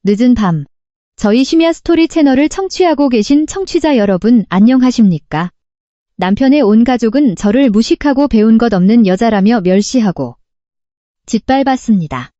늦은 밤. 저희 심야 스토리 채널을 청취하고 계신 청취자 여러분 안녕하십니까? 남편의 온 가족은 저를 무식하고 배운 것 없는 여자라며 멸시하고 짓밟았습니다.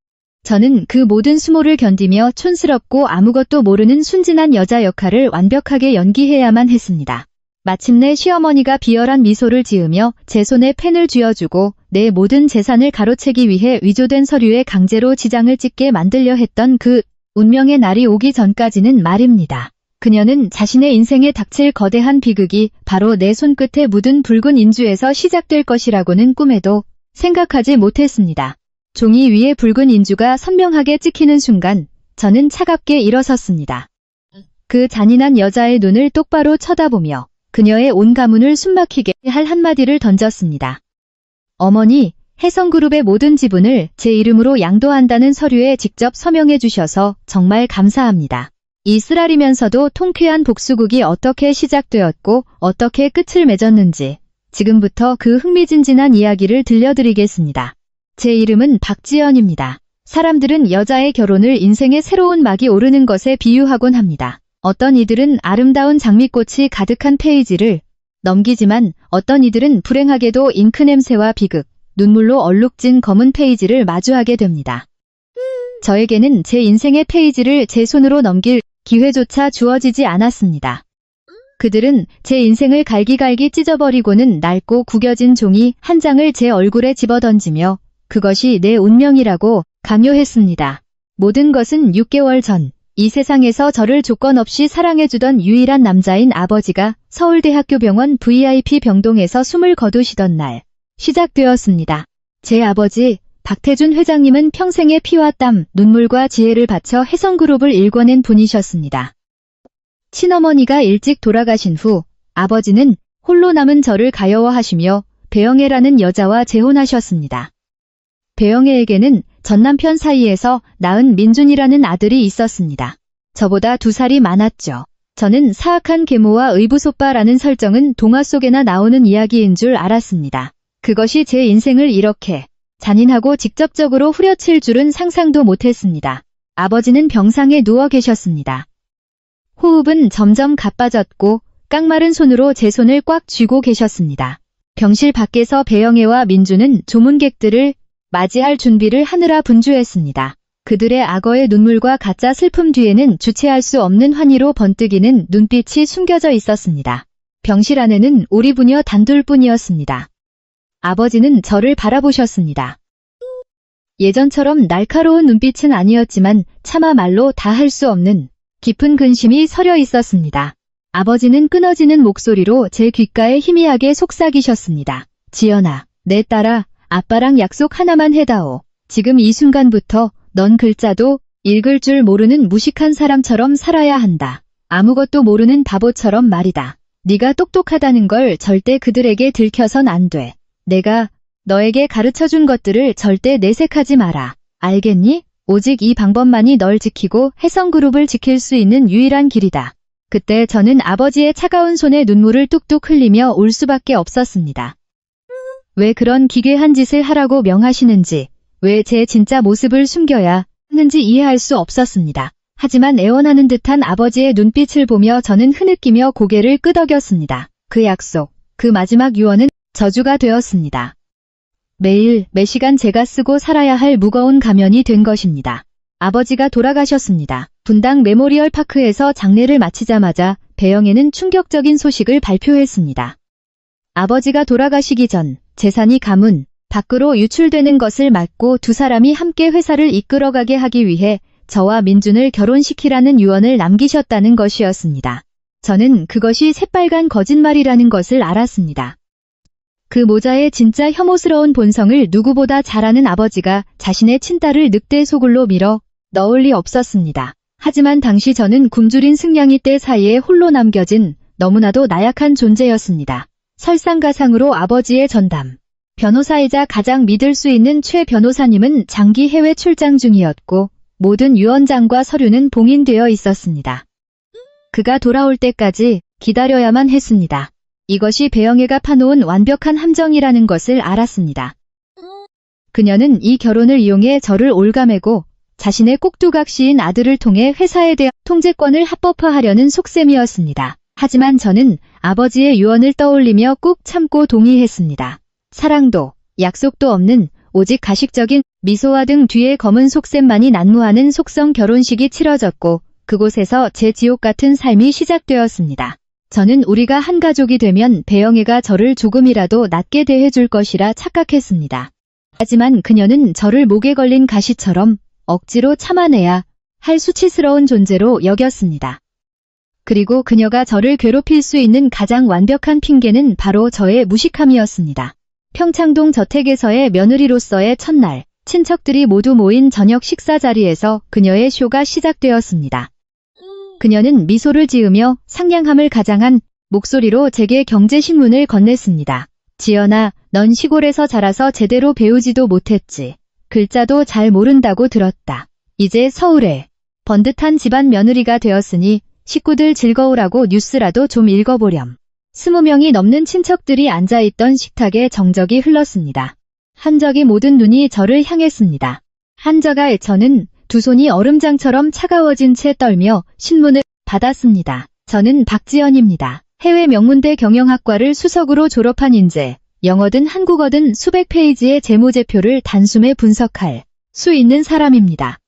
저는 그 모든 수모를 견디며 촌스럽고 아무것도 모르는 순진한 여자 역할을 완벽하게 연기해야만 했습니다. 마침내 시어머니가 비열한 미소를 지으며 제 손에 펜을 쥐어주고 내 모든 재산을 가로채기 위해 위조된 서류에 강제로 지장을 찍게 만들려 했던 그 운명의 날이 오기 전까지는 말입니다. 그녀는 자신의 인생에 닥칠 거대한 비극이 바로 내 손끝에 묻은 붉은 인주에서 시작될 것이라고는 꿈에도 생각하지 못했습니다. 종이 위에 붉은 인주가 선명하게 찍히는 순간 저는 차갑게 일어섰습니다. 그 잔인한 여자의 눈을 똑바로 쳐다보며 그녀의 온 가문을 숨막히게 할 한마디를 던졌습니다. 어머니, 혜성그룹의 모든 지분을 제 이름으로 양도한다는 서류에 직접 서명해 주셔서 정말 감사합니다. 이 쓰라리면서도 통쾌한 복수극이 어떻게 시작되었고 어떻게 끝을 맺었는지 지금부터 그 흥미진진한 이야기를 들려드리겠습니다. 제 이름은 박지연입니다. 사람들은 여자의 결혼을 인생의 새로운 막이 오르는 것에 비유하곤 합니다. 어떤 이들은 아름다운 장미꽃이 가득한 페이지를 넘기지만 어떤 이들은 불행하게도 잉크 냄새와 비극, 눈물로 얼룩진 검은 페이지를 마주하게 됩니다. 저에게는 제 인생의 페이지를 제 손으로 넘길 기회조차 주어지지 않았습니다. 그들은 제 인생을 갈기갈기 찢어버리고는 낡고 구겨진 종이 한 장을 제 얼굴에 집어던지며 그것이 내 운명이라고 강요했습니다. 모든 것은 6개월 전 이 세상에서 저를 조건 없이 사랑해주던 유일한 남자인 아버지가 서울대학교 병원 VIP 병동에서 숨을 거두시던 날 시작되었습니다. 제 아버지 박태준 회장님은 평생의 피와 땀, 눈물과 지혜를 바쳐 혜성그룹을 일궈낸 분이셨습니다. 친어머니가 일찍 돌아가신 후 아버지는 홀로 남은 저를 가여워하시며 배영애라는 여자와 재혼하셨습니다. 배영애에게는 전남편 사이에서 낳은 민준이라는 아들이 있었습니다. 저보다 2살이 많았죠. 저는 사악한 계모와 의부소빠라는 설정은 동화 속에나 나오는 이야기인 줄 알았습니다. 그것이 제 인생을 이렇게 잔인하고 직접적으로 후려칠 줄은 상상도 못했습니다. 아버지는 병상에 누워 계셨습니다. 호흡은 점점 가빠졌고 깡마른 손으로 제 손을 꽉 쥐고 계셨습니다. 병실 밖에서 배영애와 민주는 조문객들을 맞이할 준비를 하느라 분주했습니다. 그들의 악어의 눈물과 가짜 슬픔 뒤에는 주체할 수 없는 환희로 번뜩이는 눈빛이 숨겨져 있었습니다. 병실 안에는 우리 부녀 단둘뿐이었습니다. 아버지는 저를 바라보셨습니다. 예전처럼 날카로운 눈빛은 아니었지만 차마 말로 다 할 수 없는 깊은 근심이 서려 있었습니다. 아버지는 끊어지는 목소리로 제 귓가에 희미하게 속삭이셨습니다. 지연아, 내 딸아, 아빠랑 약속 하나만 해다오. 지금 이 순간부터 넌 글자도 읽을 줄 모르는 무식한 사람처럼 살아야 한다. 아무것도 모르는 바보처럼 말이다. 네가 똑똑하다는 걸 절대 그들에게 들켜선 안 돼. 내가 너에게 가르쳐준 것들을 절대 내색하지 마라. 알겠니? 오직 이 방법만이 널 지키고 혜성그룹을 지킬 수 있는 유일한 길이다. 그때 저는 아버지의 차가운 손에 눈물을 뚝뚝 흘리며 울 수밖에 없었습니다. 왜 그런 기괴한 짓을 하라고 명하시는지, 왜 제 진짜 모습을 숨겨야 하는지 이해할 수 없었습니다. 하지만 애원하는 듯한 아버지의 눈빛을 보며 저는 흐느끼며 고개를 끄덕였습니다. 그 약속, 그 마지막 유언은 저주가 되었습니다. 매일, 매시간 제가 쓰고 살아야 할 무거운 가면이 된 것입니다. 아버지가 돌아가셨습니다. 분당 메모리얼 파크에서 장례를 마치자마자 배영애는 충격적인 소식을 발표했습니다. 아버지가 돌아가시기 전 재산이 가문 밖으로 유출되는 것을 막고 두 사람이 함께 회사를 이끌어가게 하기 위해 저와 민준을 결혼시키라는 유언을 남기셨다는 것이었습니다. 저는 그것이 새빨간 거짓말이라는 것을 알았습니다. 그 모자의 진짜 혐오스러운 본성을 누구보다 잘 아는 아버지가 자신의 친딸을 늑대 소굴로 밀어 넣을 리 없었습니다. 하지만 당시 저는 굶주린 승냥이 떼 사이에 홀로 남겨진 너무나도 나약한 존재였습니다. 설상가상으로 아버지의 전담 변호사이자 가장 믿을 수 있는 최 변호사님은 장기 해외 출장 중이었고 모든 유언장과 서류는 봉인되어 있었습니다. 그가 돌아올 때까지 기다려야만 했습니다. 이것이 배영애가 파놓은 완벽한 함정이라는 것을 알았습니다. 그녀는 이 결혼을 이용해 저를 올가매고 자신의 꼭두각시인 아들을 통해 회사에 대한 통제권을 합법화하려는 속셈이었습니다. 하지만 저는 아버지의 유언을 떠올리며 꾹 참고 동의했습니다. 사랑도, 약속도 없는 오직 가식적인 미소와 등 뒤에 검은 속셈만이 난무하는 속성 결혼식이 치러졌고 그곳에서 제 지옥 같은 삶이 시작되었습니다. 저는 우리가 한 가족이 되면 배영애가 저를 조금이라도 낮게 대해줄 것이라 착각했습니다. 하지만 그녀는 저를 목에 걸린 가시처럼 억지로 참아내야 할 수치스러운 존재로 여겼습니다. 그리고 그녀가 저를 괴롭힐 수 있는 가장 완벽한 핑계는 바로 저의 무식함이었습니다. 평창동 저택에서의 며느리로서의 첫날, 친척들이 모두 모인 저녁 식사 자리에서 그녀의 쇼가 시작되었습니다. 그녀는 미소를 지으며 상냥함을 가장한 목소리로 제게 경제신문을 건넸습니다. 지연아, 넌 시골에서 자라서 제대로 배우지도 못했지. 글자도 잘 모른다고 들었다. 이제 서울에 번듯한 집안 며느리가 되었으니 식구들 즐거우라고 뉴스라도 좀 읽어보렴. 20명이 넘는 친척들이 앉아있던 식탁에 정적이 흘렀습니다. 한적이 모든 눈이 저를 향했습니다. 한적아, 저는 두 손이 얼음장처럼 차가워진 채 떨며 신문을 받았습니다. 저는 박지연입니다. 해외 명문대 경영학과를 수석으로 졸업한 인재, 영어든 한국어든 수백 페이지의 재무제표를 단숨에 분석할 수 있는 사람입니다.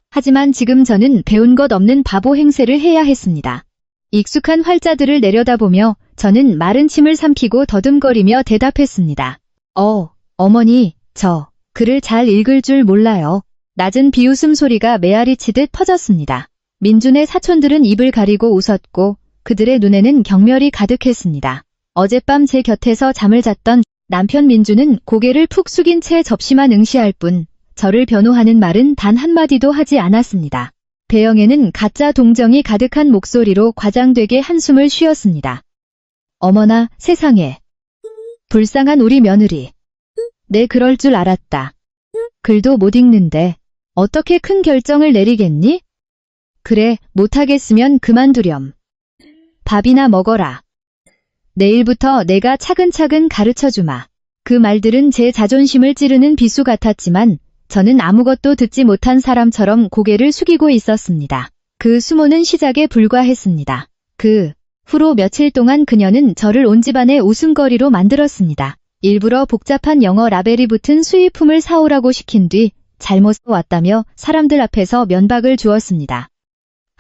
하지만 지금 저는 배운 것 없는 바보 행세를 해야 했습니다. 익숙한 활자들을 내려다보며 저는 마른 침을 삼키고 더듬거리며 대답했습니다. 어머니, 저 글을 잘 읽을 줄 몰라요. 낮은 비웃음 소리가 메아리 치듯 퍼졌습니다. 민준의 사촌들은 입을 가리고 웃었고 그들의 눈에는 경멸이 가득했습니다. 어젯밤 제 곁에서 잠을 잤던 남편 민준은 고개를 푹 숙인 채 접시만 응시할 뿐 저를 변호하는 말은 단 한마디도 하지 않았습니다. 배영애는 가짜 동정이 가득한 목소리로 과장되게 한숨을 쉬었습니다. 어머나 세상에. 불쌍한 우리 며느리. 내 그럴 줄 알았다. 글도 못 읽는데 어떻게 큰 결정을 내리겠니? 그래, 못하겠으면 그만두렴. 밥이나 먹어라. 내일부터 내가 차근차근 가르쳐주마. 그 말들은 제 자존심을 찌르는 비수 같았지만 저는 아무것도 듣지 못한 사람처럼 고개를 숙이고 있었습니다. 그 수모는 시작에 불과했습니다. 그 후로 며칠 동안 그녀는 저를 온 집안의 웃음거리로 만들었습니다. 일부러 복잡한 영어 라벨이 붙은 수입품을 사오라고 시킨 뒤 잘못 왔다며 사람들 앞에서 면박을 주었습니다.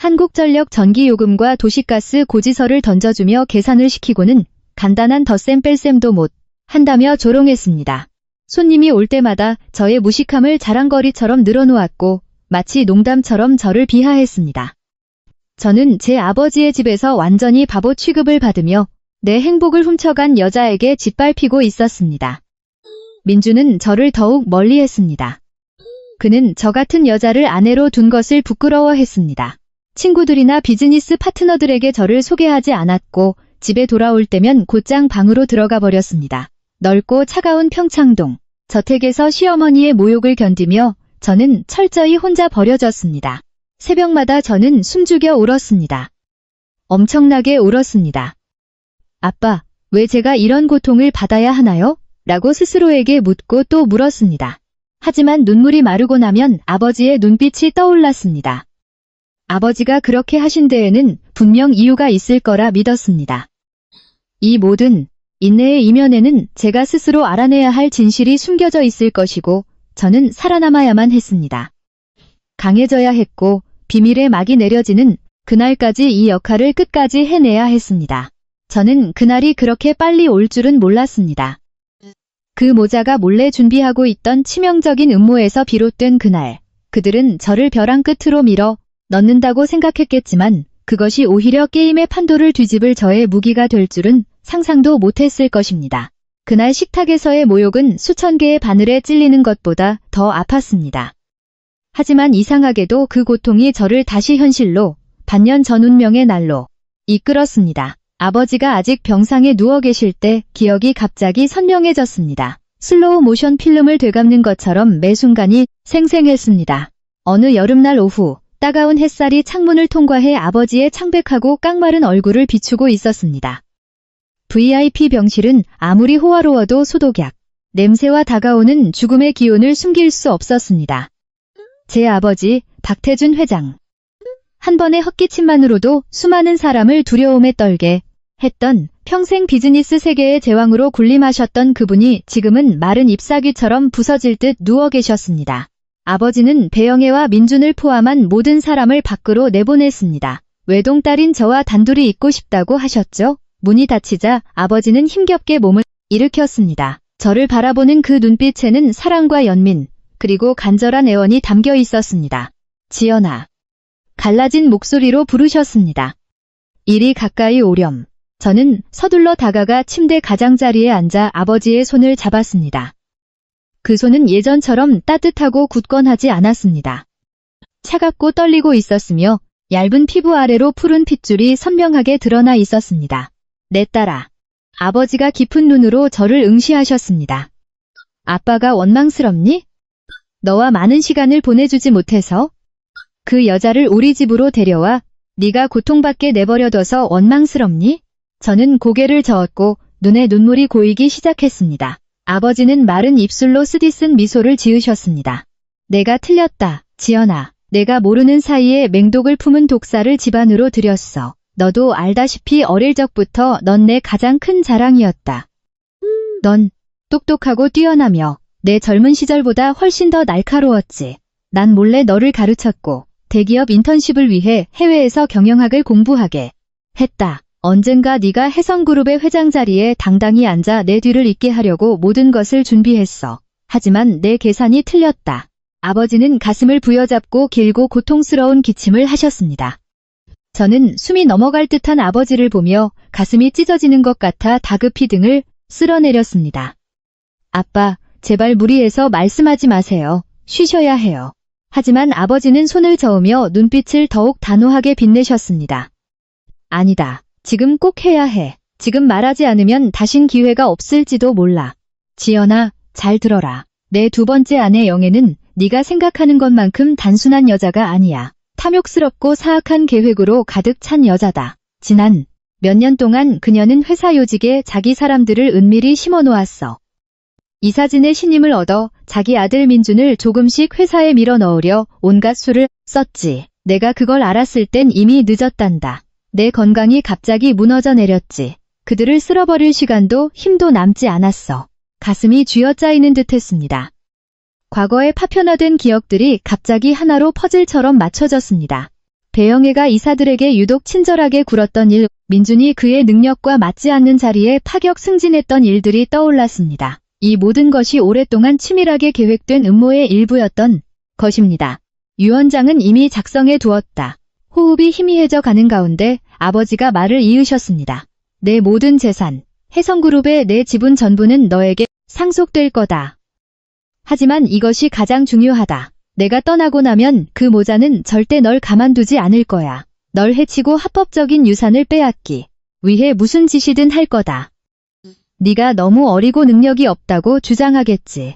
한국전력 전기요금과 도시가스 고지서를 던져주며 계산을 시키고는 간단한 덧셈 뺄셈도 못 한다며 조롱했습니다. 손님이 올 때마다 저의 무식함을 자랑거리처럼 늘어놓았고 마치 농담처럼 저를 비하했습니다. 저는 제 아버지의 집에서 완전히 바보 취급을 받으며 내 행복을 훔쳐간 여자에게 짓밟히고 있었습니다. 민주는 저를 더욱 멀리했습니다. 그는 저 같은 여자를 아내로 둔 것을 부끄러워했습니다. 친구들이나 비즈니스 파트너들에게 저를 소개하지 않았고 집에 돌아올 때면 곧장 방으로 들어가 버렸습니다. 넓고 차가운 평창동 저택에서 시어머니의 모욕을 견디며 저는 철저히 혼자 버려졌습니다. 새벽마다 저는 숨죽여 울었습니다. 엄청나게 울었습니다. 아빠, 왜 제가 이런 고통을 받아야 하나요? 라고 스스로에게 묻고 또 물었습니다. 하지만 눈물이 마르고 나면 아버지의 눈빛이 떠올랐습니다. 아버지가 그렇게 하신 데에는 분명 이유가 있을 거라 믿었습니다. 이 모든 인내의 이면에는 제가 스스로 알아내야 할 진실이 숨겨져 있을 것이고 저는 살아남아야만 했습니다. 강해져야 했고 비밀의 막이 내려지는 그날까지 이 역할을 끝까지 해내야 했습니다. 저는 그날이 그렇게 빨리 올 줄은 몰랐습니다. 그 모자가 몰래 준비하고 있던 치명적인 음모에서 비롯된 그날, 그들은 저를 벼랑 끝으로 밀어 넣는다고 생각했겠지만 그것이 오히려 게임의 판도를 뒤집을 저의 무기가 될 줄은 상상도 못했을 것입니다. 그날 식탁에서의 모욕은 수천 개의 바늘에 찔리는 것보다 더 아팠습니다. 하지만 이상하게도 그 고통이 저를 다시 현실로, 반년 전 운명의 날로 이끌었습니다. 아버지가 아직 병상에 누워 계실 때 기억이 갑자기 선명해졌습니다. 슬로우 모션 필름을 되감는 것처럼 매 순간이 생생했습니다. 어느 여름날 오후, 따가운 햇살이 창문을 통과해 아버지의 창백하고 깡마른 얼굴을 비추고 있었습니다. VIP 병실은 아무리 호화로워도 소독약, 냄새와 다가오는 죽음의 기운을 숨길 수 없었습니다. 제 아버지 박태준 회장. 한 번의 헛기침만으로도 수많은 사람을 두려움에 떨게 했던 평생 비즈니스 세계의 제왕으로 군림하셨던 그분이 지금은 마른 잎사귀처럼 부서질 듯 누워 계셨습니다. 아버지는 배영애와 민준을 포함한 모든 사람을 밖으로 내보냈습니다. 외동딸인 저와 단둘이 있고 싶다고 하셨죠? 문이 닫히자 아버지는 힘겹게 몸을 일으켰습니다. 저를 바라보는 그 눈빛에는 사랑과 연민, 그리고 간절한 애원이 담겨 있었습니다. 지연아. 갈라진 목소리로 부르셨습니다. 이리 가까이 오렴. 저는 서둘러 다가가 침대 가장자리에 앉아 아버지의 손을 잡았습니다. 그 손은 예전처럼 따뜻하고 굳건하지 않았습니다. 차갑고 떨리고 있었으며 얇은 피부 아래로 푸른 핏줄이 선명하게 드러나 있었습니다. 내 딸아. 아버지가 깊은 눈으로 저를 응시하셨습니다. 아빠가 원망스럽니? 너와 많은 시간을 보내주지 못해서? 그 여자를 우리 집으로 데려와 네가 고통받게 내버려둬서 원망스럽니? 저는 고개를 저었고 눈에 눈물이 고이기 시작했습니다. 아버지는 마른 입술로 쓰디쓴 미소를 지으셨습니다. 내가 틀렸다, 지연아. 내가 모르는 사이에 맹독을 품은 독사를 집안으로 들였어. 너도 알다시피 어릴 적부터 넌 내 가장 큰 자랑이었다. 넌 똑똑하고 뛰어나며 내 젊은 시절보다 훨씬 더 날카로웠지. 난 몰래 너를 가르쳤고 대기업 인턴십을 위해 해외에서 경영학을 공부하게 했다. 언젠가 네가 해성그룹의 회장 자리에 당당히 앉아 내 뒤를 잇게 하려고 모든 것을 준비했어. 하지만 내 계산이 틀렸다. 아버지는 가슴을 부여잡고 길고 고통스러운 기침을 하셨습니다. 저는 숨이 넘어갈 듯한 아버지를 보며 가슴이 찢어지는 것 같아 다급히 등을 쓸어내렸습니다. 아빠, 제발 무리해서 말씀하지 마세요. 쉬셔야 해요. 하지만 아버지는 손을 저으며 눈빛을 더욱 단호하게 빛내셨습니다. 아니다. 지금 꼭 해야 해. 지금 말하지 않으면 다신 기회가 없을지도 몰라. 지연아, 잘 들어라. 내 두 번째 아내 영애는 네가 생각하는 것만큼 단순한 여자가 아니야. 탐욕스럽고 사악한 계획으로 가득 찬 여자다. 지난 몇 년 동안 그녀는 회사 요직에 자기 사람들을 은밀히 심어놓았어. 이사진의 신임을 얻어 자기 아들 민준을 조금씩 회사에 밀어넣으려 온갖 수를 썼지. 내가 그걸 알았을 땐 이미 늦었단다. 내 건강이 갑자기 무너져 내렸지. 그들을 쓸어버릴 시간도 힘도 남지 않았어. 가슴이 쥐어짜이는 듯 했습니다. 과거의 파편화된 기억들이 갑자기 하나로 퍼즐처럼 맞춰졌습니다. 배영애가 이사들에게 유독 친절하게 굴었던 일, 민준이 그의 능력과 맞지 않는 자리에 파격 승진했던 일들이 떠올랐습니다. 이 모든 것이 오랫동안 치밀하게 계획된 음모의 일부였던 것입니다. 유언장은 이미 작성해 두었다. 호흡이 희미해져 가는 가운데 아버지가 말을 이으셨습니다. 내 모든 재산, 해성그룹의 내 지분 전부는 너에게 상속될 거다. 하지만 이것이 가장 중요하다. 내가 떠나고 나면 그 모자는 절대 널 가만두지 않을 거야. 널 해치고 합법적인 유산을 빼앗기 위해 무슨 짓이든 할 거다. 네가 너무 어리고 능력이 없다고 주장하겠지.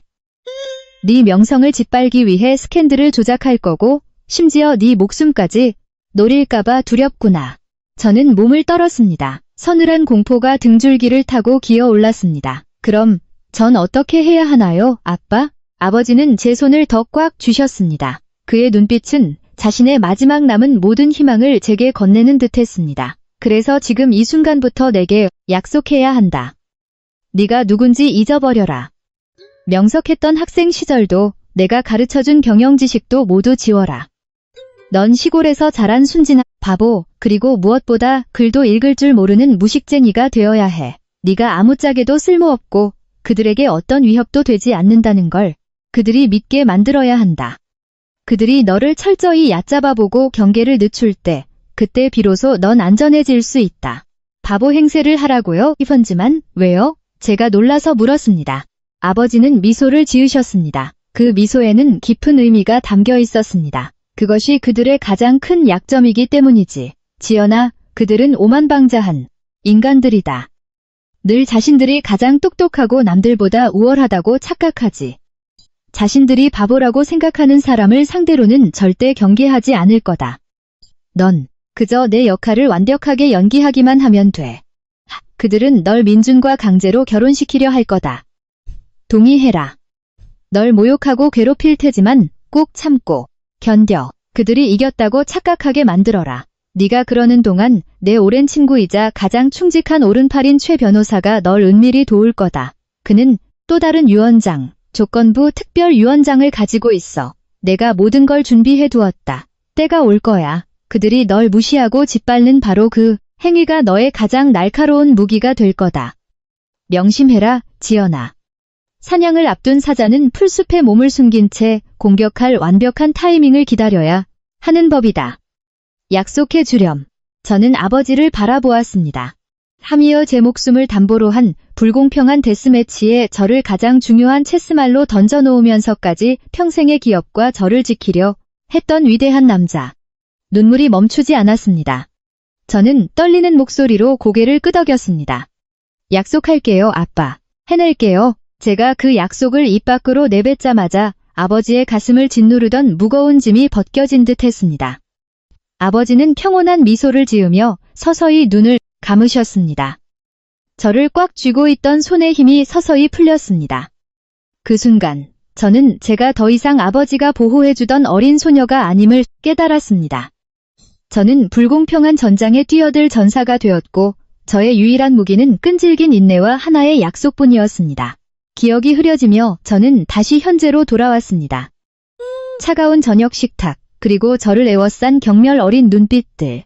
네 명성을 짓밟기 위해 스캔들을 조작할 거고 심지어 네 목숨까지 노릴까봐 두렵구나. 저는 몸을 떨었습니다. 서늘한 공포가 등줄기를 타고 기어 올랐습니다. 그럼 전 어떻게 해야 하나요, 아빠? 아버지는 제 손을 더 꽉 쥐셨습니다. 그의 눈빛은 자신의 마지막 남은 모든 희망을 제게 건네는 듯했습니다. 그래서 지금 이 순간부터 내게 약속해야 한다. 네가 누군지 잊어버려라. 명석했던 학생 시절도 내가 가르쳐준 경영 지식도 모두 지워라. 넌 시골에서 자란 순진한 바보, 그리고 무엇보다 글도 읽을 줄 모르는 무식쟁이가 되어야 해. 네가 아무짝에도 쓸모없고 그들에게 어떤 위협도 되지 않는다는 걸 그들이 믿게 만들어야 한다. 그들이 너를 철저히 얕잡아보고 경계를 늦출 때, 그때 비로소 넌 안전해질 수 있다. 바보 행세를 하라고요? 이펀지만 왜요? 제가 놀라서 물었습니다. 아버지는 미소를 지으셨습니다. 그 미소에는 깊은 의미가 담겨 있었습니다. 그것이 그들의 가장 큰 약점이기 때문이지. 지연아, 그들은 오만방자한 인간들이다. 늘 자신들이 가장 똑똑하고 남들보다 우월하다고 착각하지. 자신들이 바보라고 생각하는 사람을 상대로는 절대 경계하지 않을 거다. 넌 그저 내 역할을 완벽하게 연기하기만 하면 돼. 그들은 널 민준과 강제로 결혼시키려 할 거다. 동의해라. 널 모욕하고 괴롭힐 테지만 꼭 참고 견뎌. 그들이 이겼다고 착각하게 만들어라. 네가 그러는 동안 내 오랜 친구이자 가장 충직한 오른팔인 최 변호사가 널 은밀히 도울 거다. 그는 또 다른 유언장, 조건부 특별유언장을 가지고 있어. 내가 모든 걸 준비해 두었다. 때가 올 거야. 그들이 널 무시하고 짓밟는 바로 그 행위가 너의 가장 날카로운 무기가 될 거다. 명심해라, 지연아. 사냥을 앞둔 사자는 풀숲에 몸을 숨긴 채 공격할 완벽한 타이밍을 기다려야 하는 법이다. 약속해 주렴. 저는 아버지를 바라보았습니다. 하미어 제 목숨을 담보로 한 불공평한 데스매치에 저를 가장 중요한 체스말로 던져놓으면서까지 평생의 기업과 저를 지키려 했던 위대한 남자. 눈물이 멈추지 않았습니다. 저는 떨리는 목소리로 고개를 끄덕였습니다. 약속할게요, 아빠. 해낼게요. 제가 그 약속을 입 밖으로 내뱉자마자 아버지의 가슴을 짓누르던 무거운 짐이 벗겨진 듯 했습니다. 아버지는 평온한 미소를 지으며 서서히 눈을 감으셨습니다. 저를 꽉 쥐고 있던 손의 힘이 서서히 풀렸습니다. 그 순간 저는 제가 더 이상 아버지가 보호해주던 어린 소녀가 아님을 깨달았습니다. 저는 불공평한 전장에 뛰어들 전사가 되었고 저의 유일한 무기는 끈질긴 인내와 하나의 약속뿐이었습니다. 기억이 흐려지며 저는 다시 현재로 돌아왔습니다. 차가운 저녁 식탁, 그리고 저를 에워싼 경멸 어린 눈빛들.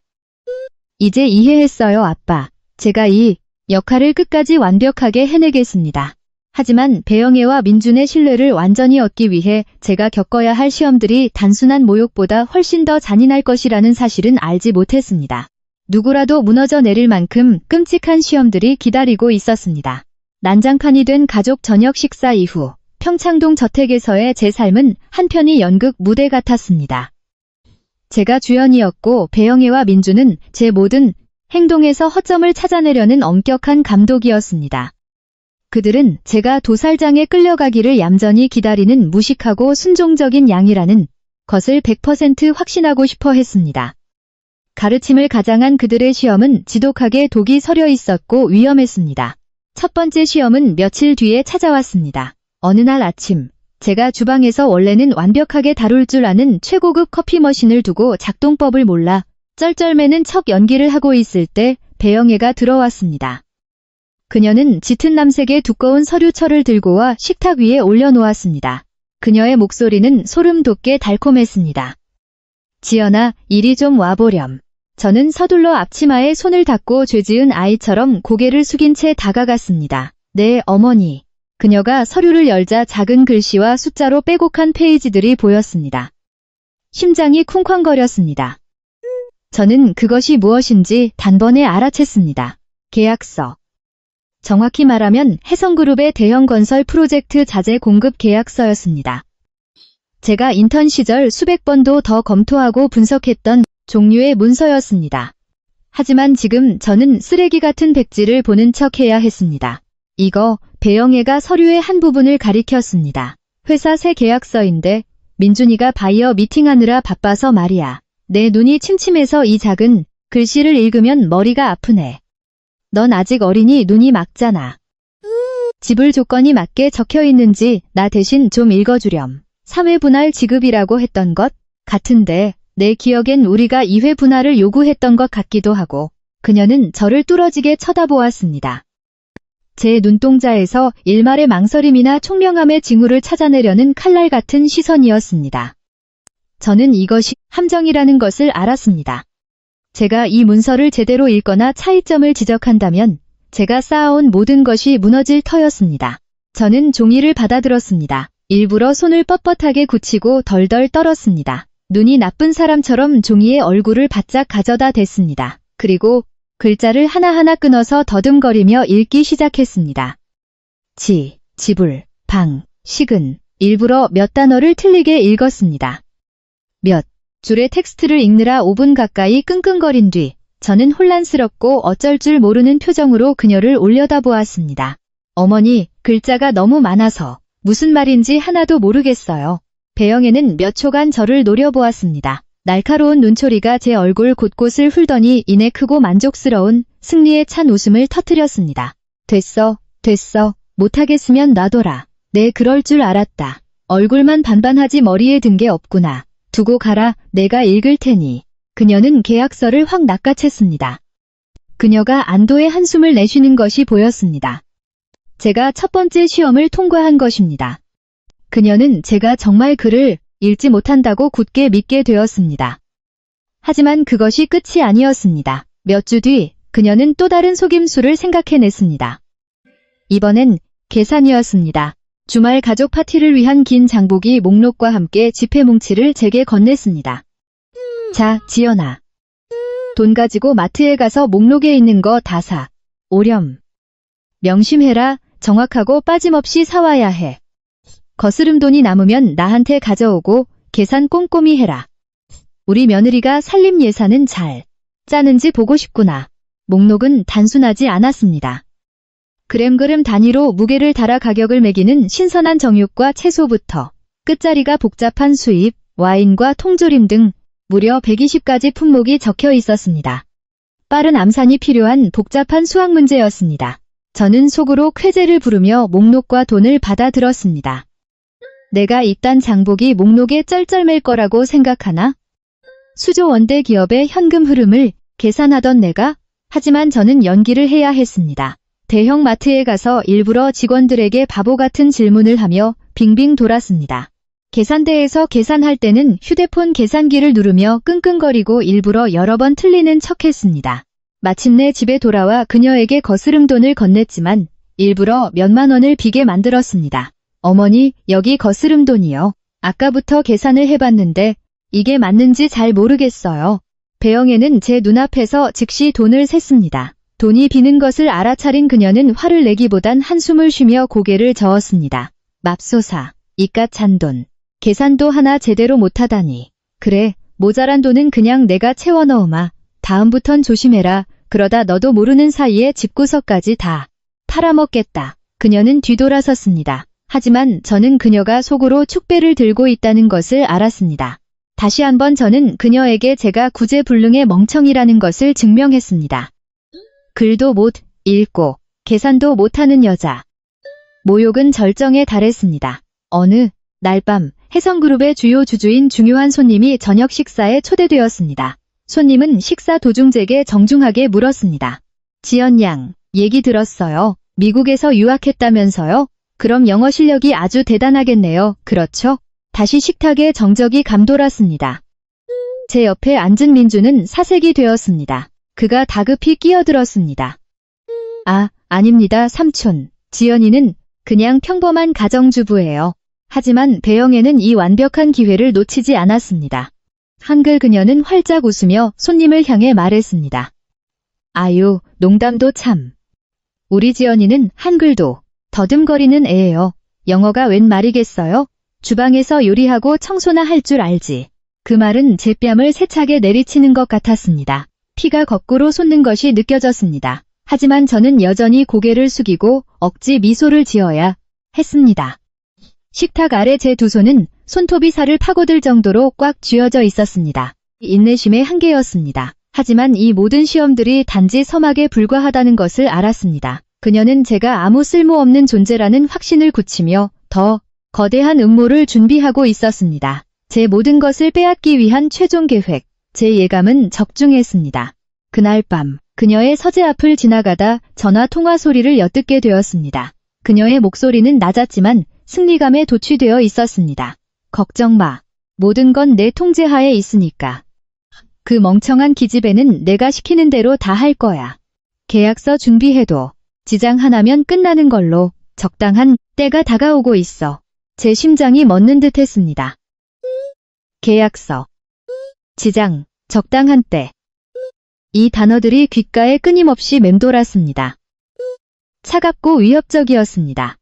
이제 이해했어요, 아빠. 제가 이 역할을 끝까지 완벽하게 해내겠습니다. 하지만 배영애와 민준의 신뢰를 완전히 얻기 위해 제가 겪어야 할 시험들이 단순한 모욕보다 훨씬 더 잔인할 것이라는 사실은 알지 못했습니다. 누구라도 무너져 내릴 만큼 끔찍한 시험들이 기다리고 있었습니다. 난장판이 된 가족 저녁 식사 이후 평창동 저택에서의 제 삶은 한편의 연극 무대 같았습니다. 제가 주연이었고 배영애와 민주는 제 모든 행동에서 허점을 찾아내려는 엄격한 감독이었습니다. 그들은 제가 도살장에 끌려가기를 얌전히 기다리는 무식하고 순종적인 양이라는 것을 100% 확신하고 싶어 했습니다. 가르침을 가장한 그들의 시험은 지독하게 독이 서려 있었고 위험했습니다. 첫 번째 시험은 며칠 뒤에 찾아왔습니다. 어느 날 아침, 제가 주방에서 원래는 완벽하게 다룰 줄 아는 최고급 커피 머신을 두고 작동법을 몰라 쩔쩔매는 척 연기를 하고 있을 때 배영애가 들어왔습니다. 그녀는 짙은 남색의 두꺼운 서류철을 들고 와 식탁 위에 올려놓았습니다. 그녀의 목소리는 소름 돋게 달콤했습니다. 지연아, 이리 좀 와보렴. 저는 서둘러 앞치마에 손을 닦고 죄지은 아이처럼 고개를 숙인 채 다가갔습니다. 네, 어머니. 그녀가 서류를 열자 작은 글씨와 숫자로 빼곡한 페이지들이 보였습니다. 심장이 쿵쾅거렸습니다. 저는 그것이 무엇인지 단번에 알아챘습니다. 계약서. 정확히 말하면 해성그룹의 대형 건설 프로젝트 자재 공급 계약서였습니다. 제가 인턴 시절 수백 번도 더 검토하고 분석했던 종류의 문서였습니다. 하지만 지금 저는 쓰레기 같은 백지를 보는 척 해야 했습니다. 이거 배영애가 서류의 한 부분을 가리켰습니다. 회사 새 계약서인데 민준이가 바이어 미팅하느라 바빠서 말이야. 내 눈이 침침해서 이 작은 글씨를 읽으면 머리가 아프네. 넌 아직 어리니 눈이 막잖아. 지불 조건이 맞게 적혀 있는지 나 대신 좀 읽어주렴. 3회 분할 지급이라고 했던 것 같은데 내 기억엔 우리가 2회 분할을 요구했던 것 같기도 하고. 그녀는 저를 뚫어지게 쳐다보았습니다. 제 눈동자에서 일말의 망설임이나 총명함의 징후를 찾아내려는 칼날 같은 시선이었습니다. 저는 이것이 함정이라는 것을 알았습니다. 제가 이 문서를 제대로 읽거나 차이점을 지적한다면 제가 쌓아온 모든 것이 무너질 터였습니다. 저는 종이를 받아들었습니다. 일부러 손을 뻣뻣하게 굳히고 덜덜 떨었습니다. 눈이 나쁜 사람처럼 종이에 얼굴을 바짝 가져다 댔습니다. 그리고 글자를 하나하나 끊어서 더듬거리며 읽기 시작했습니다. 지불, 방, 식은 일부러 몇 단어를 틀리게 읽었습니다. 몇 줄의 텍스트를 읽느라 5분 가까이 끙끙거린 뒤 저는 혼란스럽고 어쩔 줄 모르는 표정으로 그녀를 올려다보았습니다. 어머니, 글자가 너무 많아서 무슨 말인지 하나도 모르겠어요. 배영애는 몇 초간 저를 노려보았습니다. 날카로운 눈초리가 제 얼굴 곳곳을 훑더니 이내 크고 만족스러운 승리에 찬 웃음을 터뜨렸습니다. 됐어. 못하겠으면 놔둬라. 네, 그럴 줄 알았다. 얼굴만 반반하지 머리에 든 게 없구나. 두고 가라, 내가 읽을 테니. 그녀는 계약서를 확 낚아챘습니다. 그녀가 안도의 한숨을 내쉬는 것이 보였습니다. 제가 첫 번째 시험을 통과한 것입니다. 그녀는 제가 정말 글을 읽지 못한다고 굳게 믿게 되었습니다. 하지만 그것이 끝이 아니었습니다. 몇 주 뒤 그녀는 또 다른 속임수를 생각해냈습니다. 이번엔 계산이었습니다. 주말 가족 파티를 위한 긴 장보기 목록과 함께 지폐 뭉치를 제게 건넸습니다. 자, 지연아. 돈 가지고 마트에 가서 목록에 있는 거 다 사. 오렴. 명심해라. 정확하고 빠짐없이 사와야 해. 거스름 돈이 남으면 나한테 가져오고 계산 꼼꼼히 해라. 우리 며느리가 살림 예산은 잘 짜는지 보고 싶구나. 목록은 단순하지 않았습니다. 그램그램 단위로 무게를 달아 가격을 매기는 신선한 정육과 채소부터 끝자리가 복잡한 수입, 와인과 통조림 등 무려 120가지 품목이 적혀 있었습니다. 빠른 암산이 필요한 복잡한 수학 문제였습니다. 저는 속으로 쾌재를 부르며 목록과 돈을 받아들었습니다. 내가 이딴 장보기 목록에 쩔쩔맬 거라고 생각하나? 수조 원대 기업의 현금 흐름을 계산하던 내가, 하지만 저는 연기를 해야 했습니다. 대형 마트에 가서 일부러 직원들에게 바보 같은 질문을 하며 빙빙 돌았습니다. 계산대에서 계산할 때는 휴대폰 계산기를 누르며 끙끙거리고 일부러 여러 번 틀리는 척했습니다. 마침내 집에 돌아와 그녀에게 거스름 돈을 건넸지만 일부러 몇만 원을 비게 만들었습니다. 어머니, 여기 거스름 돈이요. 아까부터 계산을 해봤는데 이게 맞는지 잘 모르겠어요. 배영애는 제 눈앞에서 즉시 돈을 셌습니다. 돈이 비는 것을 알아차린 그녀는 화를 내기보단 한숨을 쉬며 고개를 저었습니다. 맙소사, 이깟 잔돈. 계산도 하나 제대로 못하다니. 그래, 모자란 돈은 그냥 내가 채워 넣으마. 다음부턴 조심해라. 그러다 너도 모르는 사이에 집구석까지 다 팔아먹겠다. 그녀는 뒤돌아섰습니다. 하지만 저는 그녀가 속으로 축배를 들고 있다는 것을 알았습니다. 다시 한번 저는 그녀에게 제가 구제불능의 멍청이라는 것을 증명했습니다. 글도 못 읽고 계산도 못하는 여자. 모욕은 절정에 달했습니다. 어느 날 밤 혜성그룹의 주요 주주인 중요한 손님이 저녁 식사에 초대되었습니다. 손님은 식사 도중 제게 정중하게 물었습니다. 지연 양, 얘기 들었어요. 미국에서 유학했다면서요? 그럼 영어 실력이 아주 대단하겠네요. 그렇죠? 다시 식탁에 정적이 감돌았습니다. 제 옆에 앉은 민주는 사색이 되었습니다. 그가 다급히 끼어들었습니다. 아, 아닙니다, 삼촌. 지연이는 그냥 평범한 가정주부예요. 하지만 배영애는 이 완벽한 기회를 놓치지 않았습니다. 한글 그녀는 활짝 웃으며 손님을 향해 말했습니다. 아유, 농담도 참. 우리 지연이는 한글도 더듬거리는 애예요. 영어가 웬 말이겠어요? 주방에서 요리하고 청소나 할 줄 알지. 그 말은 제 뺨을 세차게 내리치는 것 같았습니다. 피가 거꾸로 솟는 것이 느껴졌습니다. 하지만 저는 여전히 고개를 숙이고 억지 미소를 지어야 했습니다. 식탁 아래 제 두 손은 손톱이 살을 파고들 정도로 꽉 쥐어져 있었습니다. 인내심의 한계였습니다. 하지만 이 모든 시험들이 단지 서막에 불과하다는 것을 알았습니다. 그녀는 제가 아무 쓸모없는 존재라는 확신을 굳히며 더 거대한 음모를 준비하고 있었습니다. 제 모든 것을 빼앗기 위한 최종 계획, 제 예감은 적중했습니다. 그날 밤, 그녀의 서재 앞을 지나가다 전화 통화 소리를 엿듣게 되었습니다. 그녀의 목소리는 낮았지만 승리감에 도취되어 있었습니다. 걱정 마. 모든 건 내 통제하에 있으니까. 그 멍청한 기집애는 내가 시키는 대로 다 할 거야. 계약서 준비해둬. 지장 하나면 끝나는 걸로. 적당한 때가 다가오고 있어. 제 심장이 멎는 듯 했습니다. 계약서, 지장, 적당한 때. 이 단어들이 귓가에 끊임없이 맴돌았습니다. 차갑고 위협적이었습니다.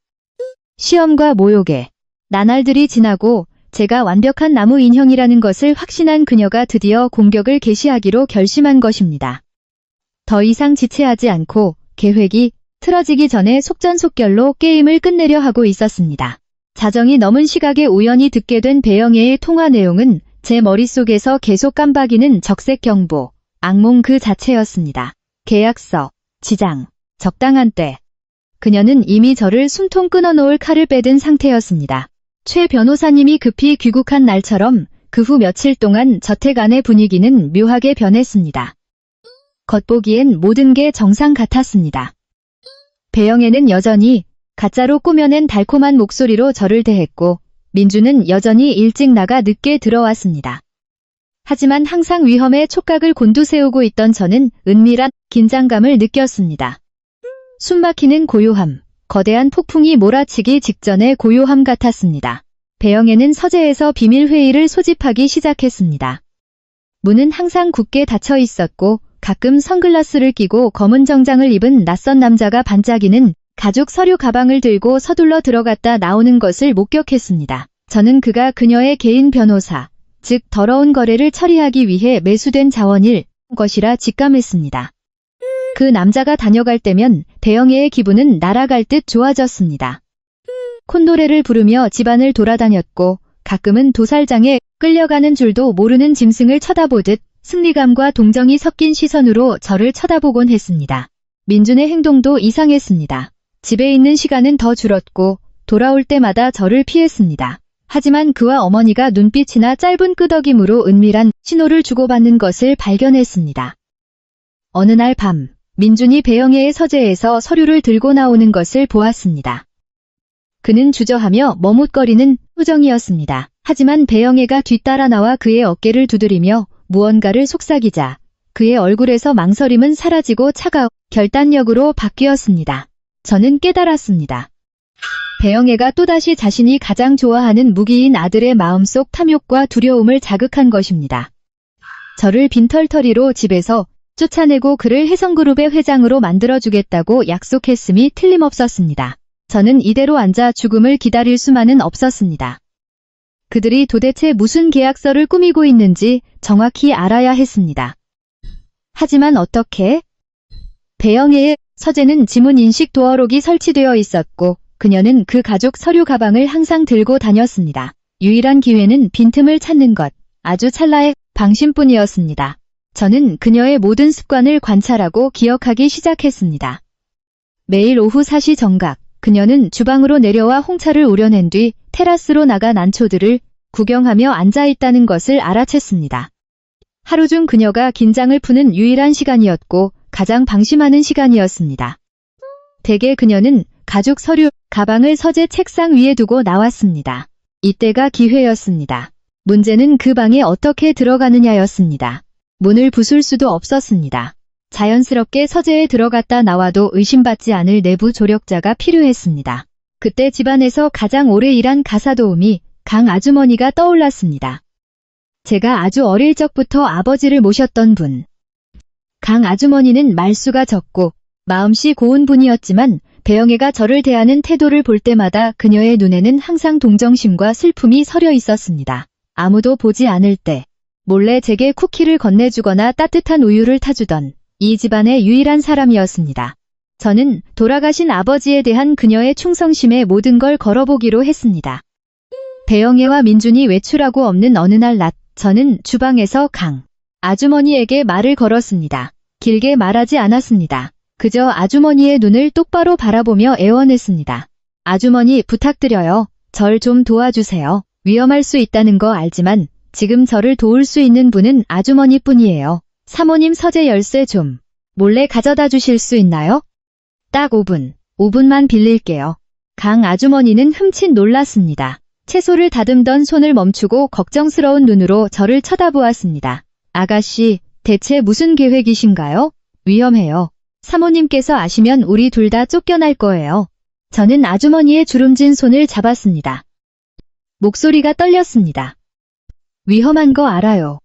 시험과 모욕에 나날들이 지나고 제가 완벽한 나무 인형이라는 것을 확신한 그녀가 드디어 공격을 개시하기로 결심한 것입니다. 더 이상 지체하지 않고 계획이 틀어지기 전에 속전속결로 게임을 끝내려 하고 있었습니다. 자정이 넘은 시각에 우연히 듣게 된 배영애의 통화 내용은 제 머릿속에서 계속 깜박이는 적색 경보, 악몽 그 자체였습니다. 계약서, 지장, 적당한 때. 그녀는 이미 저를 숨통 끊어놓을 칼을 빼든 상태였습니다. 최 변호사님이 급히 귀국한 날처럼 그 후 며칠 동안 저택 안의 분위기는 묘하게 변했습니다. 겉보기엔 모든 게 정상 같았습니다. 배영애는 여전히 가짜로 꾸며낸 달콤한 목소리로 저를 대했고 민주는 여전히 일찍 나가 늦게 들어왔습니다. 하지만 항상 위험에 촉각을 곤두세우고 있던 저는 은밀한 긴장감을 느꼈습니다. 숨막히는 고요함, 거대한 폭풍이 몰아치기 직전의 고요함 같았습니다. 배영애는 서재에서 비밀회의를 소집하기 시작했습니다. 문은 항상 굳게 닫혀 있었고 가끔 선글라스를 끼고 검은 정장을 입은 낯선 남자가 반짝이는 가죽 서류 가방을 들고 서둘러 들어갔다 나오는 것을 목격했습니다. 저는 그가 그녀의 개인 변호사, 즉 더러운 거래를 처리하기 위해 매수된 자원일 것이라 직감했습니다. 그 남자가 다녀갈 때면 배영애의 기분은 날아갈 듯 좋아졌습니다. 콧노래를 부르며 집안을 돌아다녔고 가끔은 도살장에 끌려가는 줄도 모르는 짐승을 쳐다보듯 승리감과 동정이 섞인 시선으로 저를 쳐다보곤 했습니다. 민준의 행동도 이상했습니다. 집에 있는 시간은 더 줄었고 돌아올 때마다 저를 피했습니다. 하지만 그와 어머니가 눈빛이나 짧은 끄덕임으로 은밀한 신호를 주고받는 것을 발견했습니다. 어느 날 밤, 민준이 배영애의 서재에서 서류를 들고 나오는 것을 보았습니다. 그는 주저하며 머뭇거리는 표정이었습니다. 하지만 배영애가 뒤따라 나와 그의 어깨를 두드리며 무언가를 속삭이자 그의 얼굴에서 망설임은 사라지고 차가운 결단력으로 바뀌었습니다. 저는 깨달았습니다. 배영애가 또다시 자신이 가장 좋아하는 무기인 아들의 마음속 탐욕과 두려움을 자극한 것입니다. 저를 빈털터리로 집에서 쫓아내고 그를 혜성그룹의 회장으로 만들어주겠다고 약속했음이 틀림없었습니다. 저는 이대로 앉아 죽음을 기다릴 수만은 없었습니다. 그들이 도대체 무슨 계약서를 꾸미고 있는지 정확히 알아야 했습니다. 하지만 어떻게? 배영애의 서재는 지문 인식 도어록이 설치되어 있었고 그녀는 그 가죽 서류 가방을 항상 들고 다녔습니다. 유일한 기회는 빈틈을 찾는 것, 아주 찰나의 방심뿐이었습니다. 저는 그녀의 모든 습관을 관찰하고 기억하기 시작했습니다. 매일 오후 4시 정각, 그녀는 주방으로 내려와 홍차를 우려낸 뒤 테라스로 나가 난초들을 구경하며 앉아있다는 것을 알아챘습니다. 하루 중 그녀가 긴장을 푸는 유일한 시간이었고 가장 방심하는 시간이었습니다. 대개 그녀는 가죽 서류 가방을 서재 책상 위에 두고 나왔습니다. 이때가 기회였습니다. 문제는 그 방에 어떻게 들어가느냐였습니다. 문을 부술 수도 없었습니다. 자연스럽게 서재에 들어갔다 나와도 의심받지 않을 내부 조력자가 필요했습니다. 그때 집안에서 가장 오래 일한 가사도우미 강 아주머니가 떠올랐습니다. 제가 아주 어릴 적부터 아버지를 모셨던 분. 강 아주머니는 말수가 적고 마음씨 고운 분이었지만 배영애가 저를 대하는 태도를 볼 때마다 그녀의 눈에는 항상 동정심과 슬픔이 서려 있었습니다. 아무도 보지 않을 때 몰래 제게 쿠키를 건네주거나 따뜻한 우유를 타주던 이 집안의 유일한 사람이었습니다. 저는 돌아가신 아버지에 대한 그녀의 충성심에 모든 걸 걸어보기로 했습니다. 배영애와 민준이 외출하고 없는 어느 날 낮, 저는 주방에서 강 아주머니에게 말을 걸었습니다. 길게 말하지 않았습니다. 그저 아주머니의 눈을 똑바로 바라보며 애원했습니다. 아주머니 부탁드려요. 절 좀 도와주세요. 위험할 수 있다는 거 알지만 지금 저를 도울 수 있는 분은 아주머니뿐이에요. 사모님 서재 열쇠 좀 몰래 가져다 주실 수 있나요? 딱 5분만 빌릴게요. 강 아주머니는 흠칫 놀랐습니다. 채소를 다듬던 손을 멈추고 걱정스러운 눈으로 저를 쳐다보았습니다. 아가씨, 대체 무슨 계획이신가요? 위험해요. 사모님께서 아시면 우리 둘 다 쫓겨날 거예요. 저는 아주머니의 주름진 손을 잡았습니다. 목소리가 떨렸습니다. 위험한 거 알아요.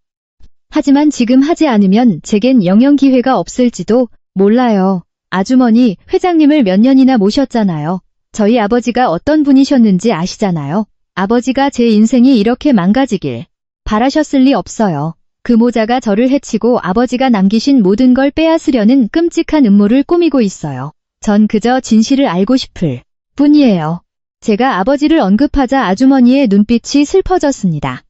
하지만 지금 하지 않으면 제겐 영영 기회가 없을지도 몰라요. 아주머니, 회장님을 몇 년이나 모셨잖아요. 저희 아버지가 어떤 분이셨는지 아시잖아요. 아버지가 제 인생이 이렇게 망가지길 바라셨을 리 없어요. 그 모자가 저를 해치고 아버지가 남기신 모든 걸 빼앗으려는 끔찍한 음모를 꾸미고 있어요. 전 그저 진실을 알고 싶을 뿐이에요. 제가 아버지를 언급하자 아주머니의 눈빛이 슬퍼졌습니다.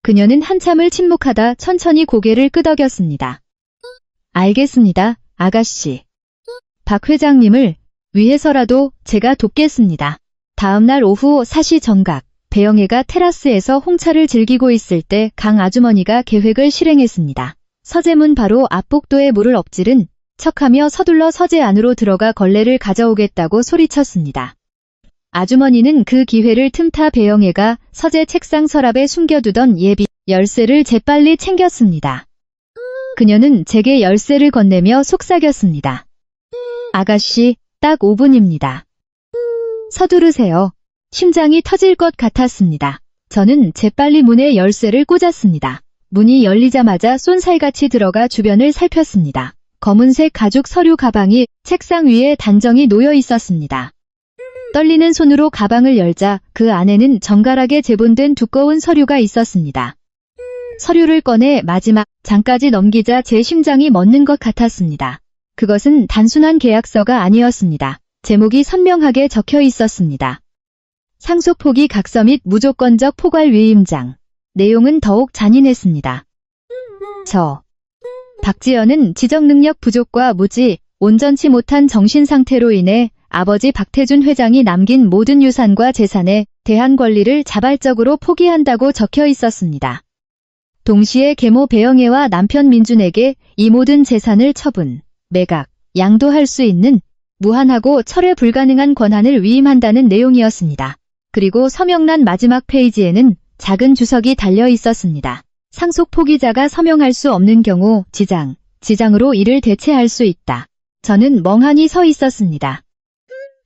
그녀는 한참을 침묵하다 천천히 고개를 끄덕였습니다. 알겠습니다, 아가씨. 박 회장님을 위해서라도 제가 돕겠습니다. 다음 날 오후 4시 정각, 배영애가 테라스에서 홍차를 즐기고 있을 때 강 아주머니가 계획을 실행했습니다. 서재문 바로 앞복도에 물을 엎지른 척하며 서둘러 서재 안으로 들어가 걸레를 가져오겠다고 소리쳤습니다. 아주머니는 그 기회를 틈타 배영애가 서재 책상 서랍에 숨겨두던 예비 열쇠를 재빨리 챙겼습니다. 그녀는 제게 열쇠를 건네며 속삭였습니다. 아가씨, 딱 5분입니다. 서두르세요. 심장이 터질 것 같았습니다. 저는 재빨리 문에 열쇠를 꽂았습니다. 문이 열리자마자 쏜살같이 들어가 주변을 살폈습니다. 검은색 가죽 서류 가방이 책상 위에 단정히 놓여 있었습니다. 떨리는 손으로 가방을 열자 그 안에는 정갈하게 제본된 두꺼운 서류가 있었습니다. 서류를 꺼내 마지막 장까지 넘기자 제 심장이 멎는 것 같았습니다. 그것은 단순한 계약서가 아니었습니다. 제목이 선명하게 적혀 있었습니다. 상속 포기 각서 및 무조건적 포괄 위임장. 내용은 더욱 잔인했습니다. 박지연은 지적능력 부족과 무지, 온전치 못한 정신상태로 인해 아버지 박태준 회장이 남긴 모든 유산과 재산에 대한 권리를 자발적으로 포기한다고 적혀 있었습니다. 동시에 계모 배영애와 남편 민준에게 이 모든 재산을 처분, 매각, 양도할 수 있는 무한하고 철회 불가능한 권한을 위임한다는 내용이었습니다. 그리고 서명란 마지막 페이지에는 작은 주석이 달려 있었습니다. 상속 포기자가 서명할 수 없는 경우 지장으로 이를 대체할 수 있다. 저는 멍하니 서 있었습니다.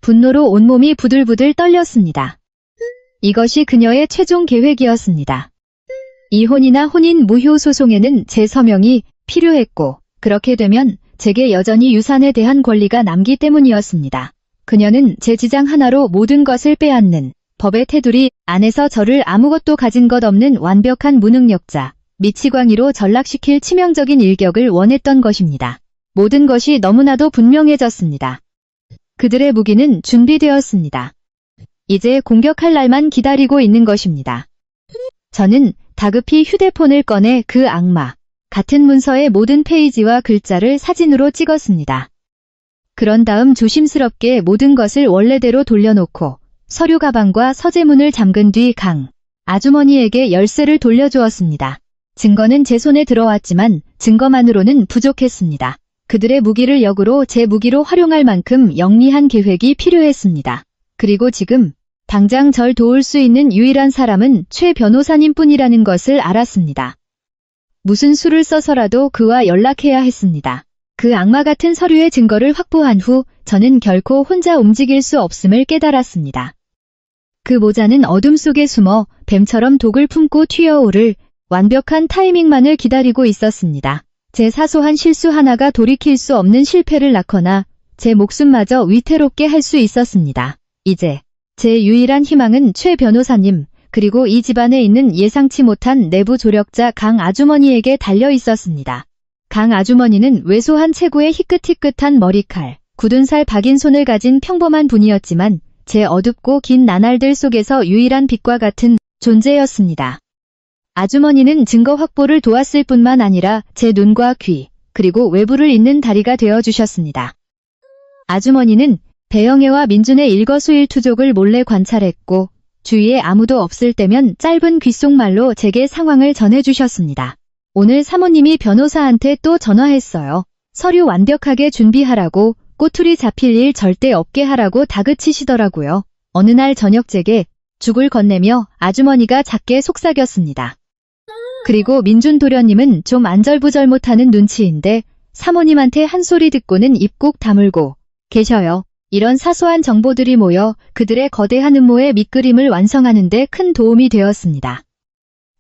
분노로 온몸이 부들부들 떨렸습니다. 이것이 그녀의 최종 계획이었습니다. 이혼이나 혼인 무효 소송에는 제 서명이 필요했고 그렇게 되면 제게 여전히 유산에 대한 권리가 남기 때문이었습니다. 그녀는 제 지장 하나로 모든 것을 빼앗는 법의 테두리 안에서 저를 아무것도 가진 것 없는 완벽한 무능력자, 미치광이로 전락시킬 치명적인 일격을 원했던 것입니다. 모든 것이 너무나도 분명해졌습니다. 그들의 무기는 준비되었습니다. 이제 공격할 날만 기다리고 있는 것입니다. 저는 다급히 휴대폰을 꺼내 그 악마 같은 문서의 모든 페이지와 글자를 사진으로 찍었습니다. 그런 다음 조심스럽게 모든 것을 원래대로 돌려놓고 서류 가방과 서재문을 잠근 뒤 강 아주머니에게 열쇠를 돌려주었습니다. 증거는 제 손에 들어왔지만 증거만으로는 부족했습니다. 그들의 무기를 역으로 제 무기로 활용할 만큼 영리한 계획이 필요했습니다. 그리고 지금 당장 절 도울 수 있는 유일한 사람은 최 변호사님뿐이라는 것을 알았습니다. 무슨 수를 써서라도 그와 연락해야 했습니다. 그 악마 같은 서류의 증거를 확보한 후 저는 결코 혼자 움직일 수 없음을 깨달았습니다. 그 모자는 어둠 속에 숨어 뱀처럼 독을 품고 튀어오를 완벽한 타이밍만을 기다리고 있었습니다. 제 사소한 실수 하나가 돌이킬 수 없는 실패를 낳거나 제 목숨마저 위태롭게 할 수 있었습니다. 이제 제 유일한 희망은 최 변호사님 그리고 이 집안에 있는 예상치 못한 내부 조력자 강 아주머니에게 달려 있었습니다. 강 아주머니는 왜소한 체구의 희끗희끗한 머리칼, 굳은 살 박인 손을 가진 평범한 분이었지만 제 어둡고 긴 나날들 속에서 유일한 빛과 같은 존재였습니다. 아주머니는 증거 확보를 도왔을 뿐만 아니라 제 눈과 귀, 그리고 외부를 잇는 다리가 되어주셨습니다. 아주머니는 배영애와 민준의 일거수일투족을 몰래 관찰했고 주위에 아무도 없을 때면 짧은 귓속말로 제게 상황을 전해주셨습니다. 오늘 사모님이 변호사한테 또 전화했어요. 서류 완벽하게 준비하라고, 꼬투리 잡힐 일 절대 없게 하라고 다그치시더라고요. 어느 날 저녁 제게 죽을 건네며 아주머니가 작게 속삭였습니다. 그리고 민준 도련님은 좀 안절부절 못하는 눈치인데 사모님한테 한 소리 듣고는 입 꼭 다물고 계셔요. 이런 사소한 정보들이 모여 그들의 거대한 음모의 밑그림을 완성하는 데 큰 도움이 되었습니다.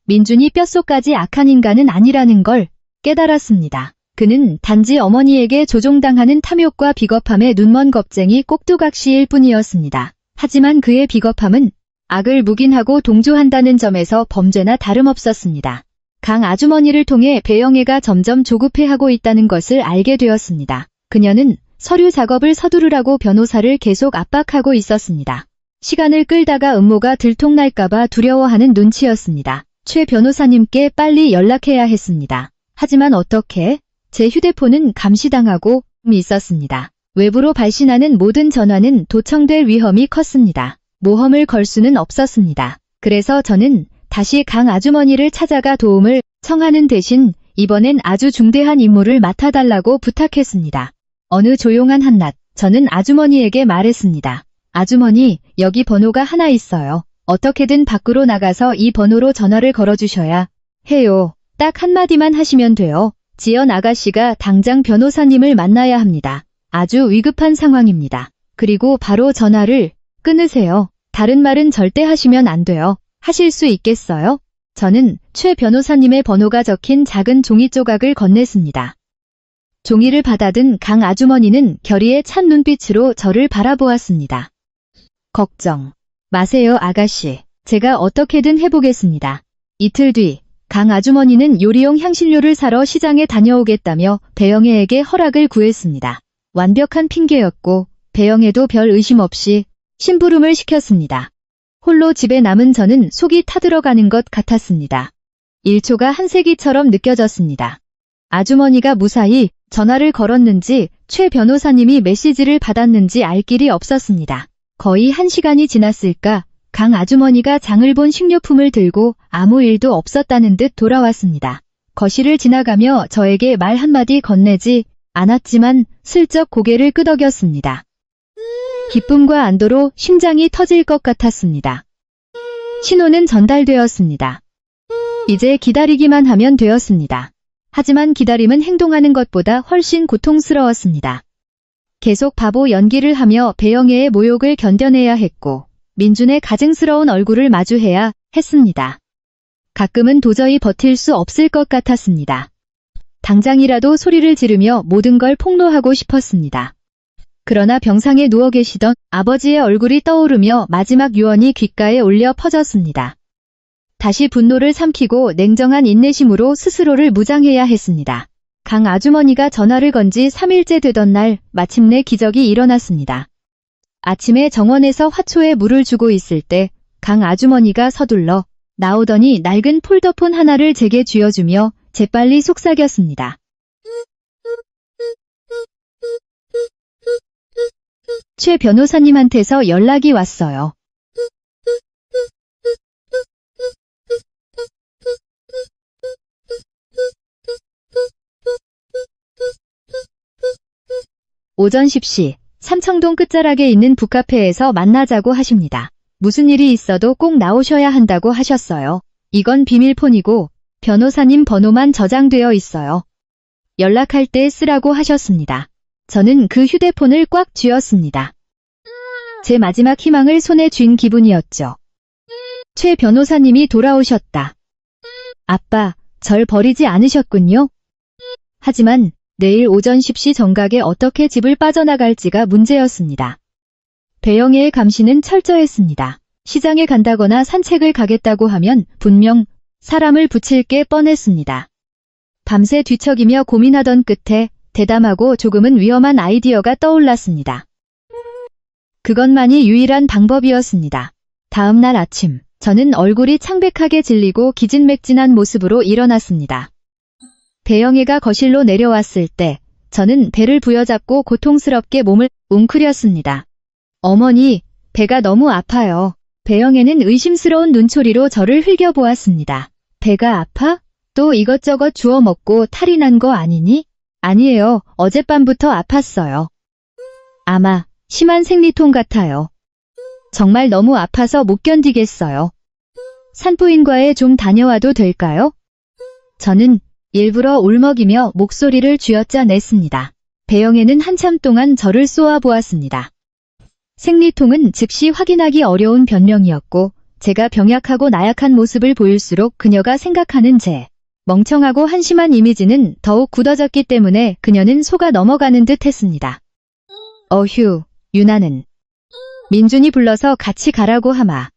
민준이 뼛속까지 악한 인간은 아니라는 걸 깨달았습니다. 그는 단지 어머니에게 조종당하는 탐욕과 비겁함에 눈먼 겁쟁이 꼭두각시일 뿐이었습니다. 하지만 그의 비겁함은 악을 묵인하고 동조한다는 점에서 범죄나 다름없었습니다. 강 아주머니를 통해 배영애가 점점 조급해하고 있다는 것을 알게 되었습니다. 그녀는 서류 작업을 서두르라고 변호사를 계속 압박하고 있었습니다. 시간을 끌다가 음모가 들통날까봐 두려워하는 눈치였습니다. 최 변호사님께 빨리 연락해야 했습니다. 하지만 어떻게? 제 휴대폰은 감시당하고 있었습니다. 외부로 발신하는 모든 전화는 도청될 위험이 컸습니다. 모험을 걸 수는 없었습니다. 그래서 저는 다시 강 아주머니를 찾아가 도움을 청하는 대신 이번엔 아주 중대한 임무를 맡아달라고 부탁했습니다. 어느 조용한 한낮, 저는 아주머니에게 말했습니다. 아주머니, 여기 번호가 하나 있어요. 어떻게든 밖으로 나가서 이 번호로 전화를 걸어주셔야 해요. 딱 한마디만 하시면 돼요. 지연 아가씨가 당장 변호사님을 만나야 합니다. 아주 위급한 상황입니다. 그리고 바로 전화를 끊으세요. 다른 말은 절대 하시면 안 돼요. 하실 수 있겠어요? 저는 최 변호사님의 번호가 적힌 작은 종이 조각을 건넸습니다. 종이를 받아든 강 아주머니는 결의에 찬 눈빛으로 저를 바라보았습니다. 걱정 마세요, 아가씨. 제가 어떻게든 해보겠습니다. 이틀 뒤, 강 아주머니는 요리용 향신료를 사러 시장에 다녀오겠다며 배영애에게 허락을 구했습니다. 완벽한 핑계였고 배영애도 별 의심 없이 심부름을 시켰습니다. 홀로 집에 남은 저는 속이 타들어가는 것 같았습니다. 1초가 한 세기처럼 느껴졌습니다. 아주머니가 무사히 전화를 걸었는지 최 변호사님이 메시지를 받았는지 알 길이 없었습니다. 거의 1시간이 지났을까 강 아주머니가 장을 본 식료품을 들고 아무 일도 없었다는 듯 돌아왔습니다. 거실을 지나가며 저에게 말 한마디 건네지 않았지만 슬쩍 고개를 끄덕였습니다. 기쁨과 안도로 심장이 터질 것 같았습니다. 신호는 전달되었습니다. 이제 기다리기만 하면 되었습니다. 하지만 기다림은 행동하는 것보다 훨씬 고통스러웠습니다. 계속 바보 연기를 하며 배영애의 모욕을 견뎌내야 했고 민준의 가증스러운 얼굴을 마주해야 했습니다. 가끔은 도저히 버틸 수 없을 것 같았습니다. 당장이라도 소리를 지르며 모든 걸 폭로하고 싶었습니다. 그러나 병상에 누워 계시던 아버지의 얼굴이 떠오르며 마지막 유언이 귓가에 울려 퍼졌습니다. 다시 분노를 삼키고 냉정한 인내심으로 스스로를 무장해야 했습니다. 강 아주머니가 전화를 건 지 3일째 되던 날 마침내 기적이 일어났습니다. 아침에 정원에서 화초에 물을 주고 있을 때 강 아주머니가 서둘러 나오더니 낡은 폴더폰 하나를 제게 쥐어주며 재빨리 속삭였습니다. 최 변호사님한테서 연락이 왔어요. 오전 10시 삼청동 끝자락에 있는 북카페에서 만나자고 하십니다. 무슨 일이 있어도 꼭 나오셔야 한다고 하셨어요. 이건 비밀폰이고 변호사님 번호만 저장되어 있어요. 연락할 때 쓰라고 하셨습니다. 저는 그 휴대폰을 꽉 쥐었습니다. 제 마지막 희망을 손에 쥔 기분이었죠. 최 변호사님이 돌아오셨다. 아빠, 절 버리지 않으셨군요. 하지만 내일 오전 10시 정각에 어떻게 집을 빠져나갈지가 문제였습니다. 배영애의 감시는 철저했습니다. 시장에 간다거나 산책을 가겠다고 하면 분명 사람을 붙일 게 뻔했습니다. 밤새 뒤척이며 고민하던 끝에 대담하고 조금은 위험한 아이디어가 떠올랐습니다. 그것만이 유일한 방법이었습니다. 다음 날 아침, 저는 얼굴이 창백하게 질리고 기진맥진한 모습으로 일어났습니다. 배영애가 거실로 내려왔을 때 저는 배를 부여잡고 고통스럽게 몸을 웅크렸습니다. 어머니, 배가 너무 아파요. 배영애는 의심스러운 눈초리로 저를 흘겨보았습니다. 배가 아파? 또 이것저것 주워 먹고 탈이 난 거 아니니? 아니에요. 어젯밤부터 아팠어요. 아마 심한 생리통 같아요. 정말 너무 아파서 못 견디겠어요. 산부인과에 좀 다녀와도 될까요? 저는 일부러 울먹이며 목소리를 쥐어짜냈습니다. 배영애는 한참 동안 저를 쏘아보았습니다. 생리통은 즉시 확인하기 어려운 변명이었고 제가 병약하고 나약한 모습을 보일수록 그녀가 생각하는 제 멍청하고 한심한 이미지는 더욱 굳어졌기 때문에 그녀는 속아 넘어가는 듯 했습니다. 어휴, 유나는 민준이 불러서 같이 가라고 하마.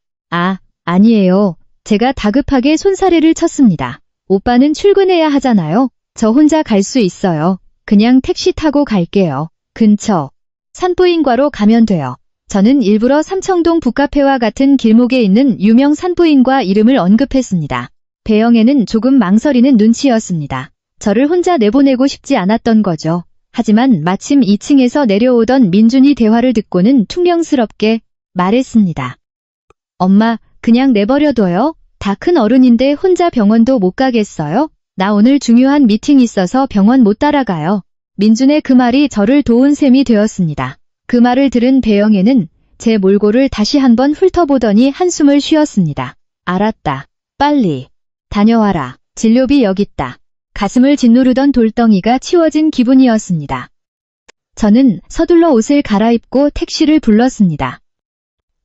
아니에요. 제가 다급하게 손사래를 쳤습니다. 오빠는 출근해야 하잖아요. 저 혼자 갈 수 있어요. 그냥 택시 타고 갈게요. 근처 산부인과로 가면 돼요. 저는 일부러 삼청동 북카페와 같은 길목에 있는 유명 산부인과 이름을 언급했습니다. 배영애는 조금 망설이는 눈치였습니다. 저를 혼자 내보내고 싶지 않았던 거죠. 하지만 마침 2층에서 내려오던 민준이 대화를 듣고는 퉁명스럽게 말했습니다. 엄마, 그냥 내버려둬요? 다 큰 어른인데 혼자 병원도 못 가겠어요? 나 오늘 중요한 미팅 있어서 병원 못 따라가요. 민준의 그 말이 저를 도운 셈이 되었습니다. 그 말을 들은 배영애는 제 몰골을 다시 한번 훑어보더니 한숨을 쉬었습니다. 알았다. 빨리 다녀와라. 진료비 여깄다. 가슴을 짓누르던 돌덩이가 치워진 기분이었습니다. 저는 서둘러 옷을 갈아입고 택시를 불렀습니다.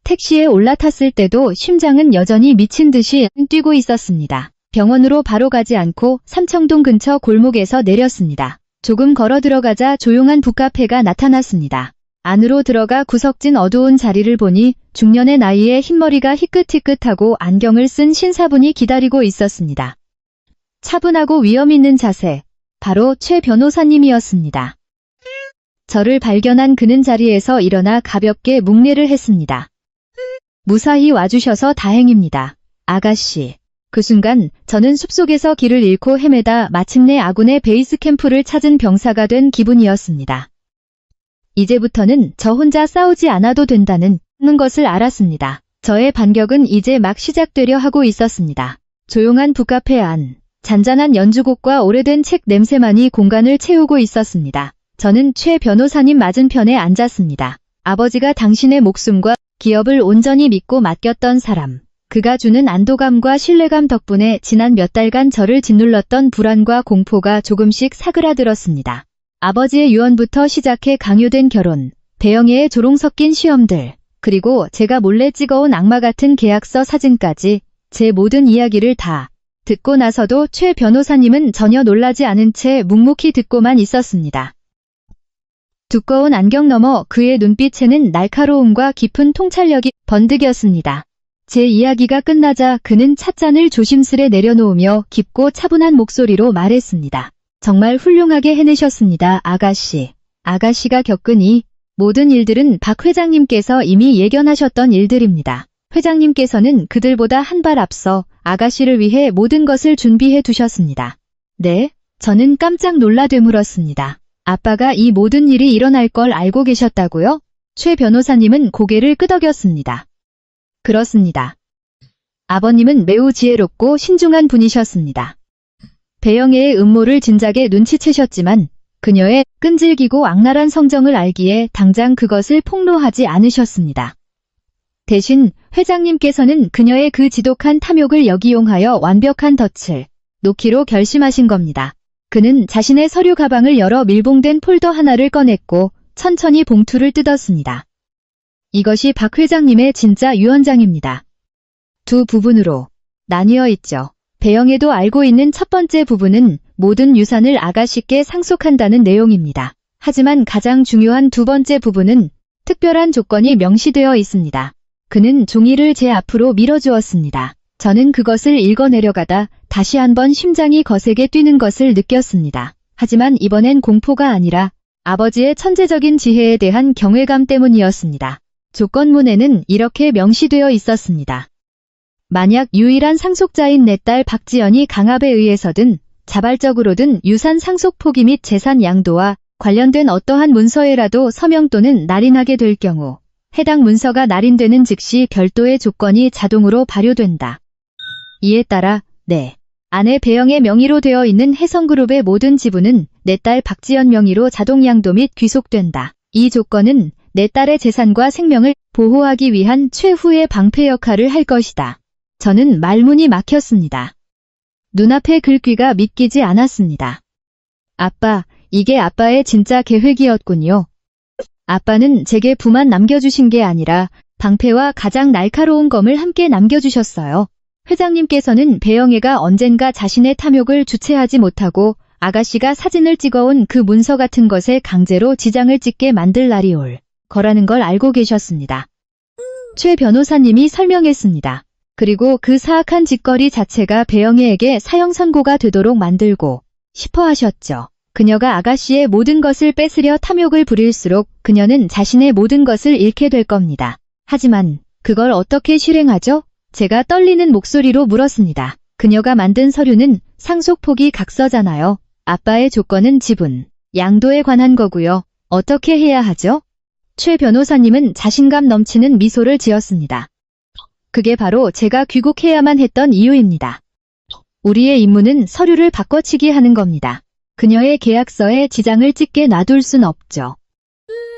택시에 올라탔을 때도 심장은 여전히 미친 듯이 뛰고 있었습니다. 병원으로 바로 가지 않고 삼청동 근처 골목에서 내렸습니다. 조금 걸어 들어가자 조용한 북카페가 나타났습니다. 안으로 들어가 구석진 어두운 자리를 보니 중년의 나이에 흰머리가 희끗희끗하고 안경을 쓴 신사분이 기다리고 있었습니다. 차분하고 위험 있는 자세, 바로 최 변호사님이었습니다. 저를 발견한 그는 자리에서 일어나 가볍게 묵례를 했습니다. 무사히 와주셔서 다행입니다. 아가씨. 그 순간 저는 숲속에서 길을 잃고 헤매다 마침내 아군의 베이스 캠프를 찾은 병사가 된 기분이었습니다. 이제부터는 저 혼자 싸우지 않아도 된다는 것을 알았습니다. 저의 반격은 이제 막 시작되려 하고 있었습니다. 조용한 북카페 안, 잔잔한 연주곡과 오래된 책 냄새만이 공간을 채우고 있었습니다. 저는 최 변호사님 맞은편에 앉았습니다. 아버지가 당신의 목숨과 기업을 온전히 믿고 맡겼던 사람. 그가 주는 안도감과 신뢰감 덕분에 지난 몇 달간 저를 짓눌렀던 불안과 공포가 조금씩 사그라들었습니다. 아버지의 유언부터 시작해 강요된 결혼, 배영애의 조롱 섞인 시험들, 그리고 제가 몰래 찍어온 악마 같은 계약서 사진까지 제 모든 이야기를 다 듣고 나서도 최 변호사님은 전혀 놀라지 않은 채 묵묵히 듣고만 있었습니다. 두꺼운 안경 너머 그의 눈빛에는 날카로움과 깊은 통찰력이 번득였습니다. 제 이야기가 끝나자 그는 찻잔을 조심스레 내려놓으며 깊고 차분한 목소리로 말했습니다. 정말 훌륭하게 해내셨습니다, 아가씨. 아가씨가 겪은 이 모든 일들은 박 회장님께서 이미 예견하셨던 일들입니다. 회장님께서는 그들보다 한 발 앞서 아가씨를 위해 모든 것을 준비해 두셨습니다. 네, 저는 깜짝 놀라 되물었습니다. 아빠가 이 모든 일이 일어날 걸 알고 계셨다고요? 최 변호사님은 고개를 끄덕였습니다. 그렇습니다. 아버님은 매우 지혜롭고 신중한 분이셨습니다. 배영애의 음모를 진작에 눈치채셨지만 그녀의 끈질기고 악랄한 성정을 알기에 당장 그것을 폭로하지 않으셨습니다. 대신 회장님께서는 그녀의 그 지독한 탐욕을 역이용하여 완벽한 덫을 놓기로 결심하신 겁니다. 그는 자신의 서류 가방을 열어 밀봉된 폴더 하나를 꺼냈고 천천히 봉투를 뜯었습니다. 이것이 박 회장님의 진짜 유언장입니다. 두 부분으로 나뉘어 있죠. 배영애도 알고 있는 첫 번째 부분은 모든 유산을 아가씨께 상속한다는 내용입니다. 하지만 가장 중요한 두 번째 부분은 특별한 조건이 명시되어 있습니다. 그는 종이를 제 앞으로 밀어주었습니다. 저는 그것을 읽어내려가다 다시 한번 심장이 거세게 뛰는 것을 느꼈습니다. 하지만 이번엔 공포가 아니라 아버지의 천재적인 지혜에 대한 경외감 때문이었습니다. 조건문에는 이렇게 명시되어 있었습니다. 만약 유일한 상속자인 내 딸 박지연이 강압에 의해서든 자발적으로든 유산 상속 포기 및 재산 양도와 관련된 어떠한 문서에라도 서명 또는 날인하게 될 경우 해당 문서가 날인되는 즉시 별도의 조건이 자동으로 발효된다. 이에 따라 내 아내 배영의 명의로 되어 있는 혜성그룹의 모든 지분은 내 딸 박지연 명의로 자동 양도 및 귀속된다. 이 조건은 내 딸의 재산과 생명을 보호하기 위한 최후의 방패 역할을 할 것이다. 저는 말문이 막혔습니다. 눈앞의 글귀가 믿기지 않았습니다. 아빠, 이게 아빠의 진짜 계획이었군요. 아빠는 제게 부만 남겨주신 게 아니라 방패와 가장 날카로운 검을 함께 남겨주셨어요. 회장님께서는 배영애가 언젠가 자신의 탐욕을 주체하지 못하고 아가씨가 사진을 찍어온 그 문서 같은 것에 강제로 지장을 찍게 만들 날이 올 거라는 걸 알고 계셨습니다. 최 변호사님이 설명했습니다. 그리고 그 사악한 짓거리 자체가 배영애에게 사형 선고가 되도록 만들고 싶어 하셨죠. 그녀가 아가씨의 모든 것을 뺏으려 탐욕을 부릴수록 그녀는 자신의 모든 것을 잃게 될 겁니다. 하지만 그걸 어떻게 실행하죠? 제가 떨리는 목소리로 물었습니다. 그녀가 만든 서류는 상속 포기 각서잖아요. 아빠의 조건은 지분, 양도에 관한 거고요. 어떻게 해야 하죠? 최 변호사님은 자신감 넘치는 미소를 지었습니다. 그게 바로 제가 귀국해야만 했던 이유입니다. 우리의 임무는 서류를 바꿔치기 하는 겁니다. 그녀의 계약서에 지장을 찍게 놔둘 순 없죠.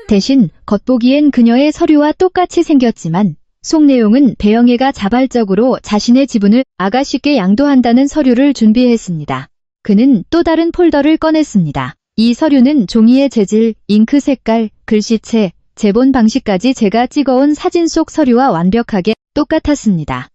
대신 겉보기엔 그녀의 서류와 똑같이 생겼지만 속 내용은 배영애가 자발적으로 자신의 지분을 아가씨께 양도한다는 서류를 준비했습니다. 그는 또 다른 폴더를 꺼냈습니다. 이 서류는 종이의 재질, 잉크 색깔, 글씨체, 제본 방식까지 제가 찍어온 사진 속 서류와 완벽하게 똑같았습니다.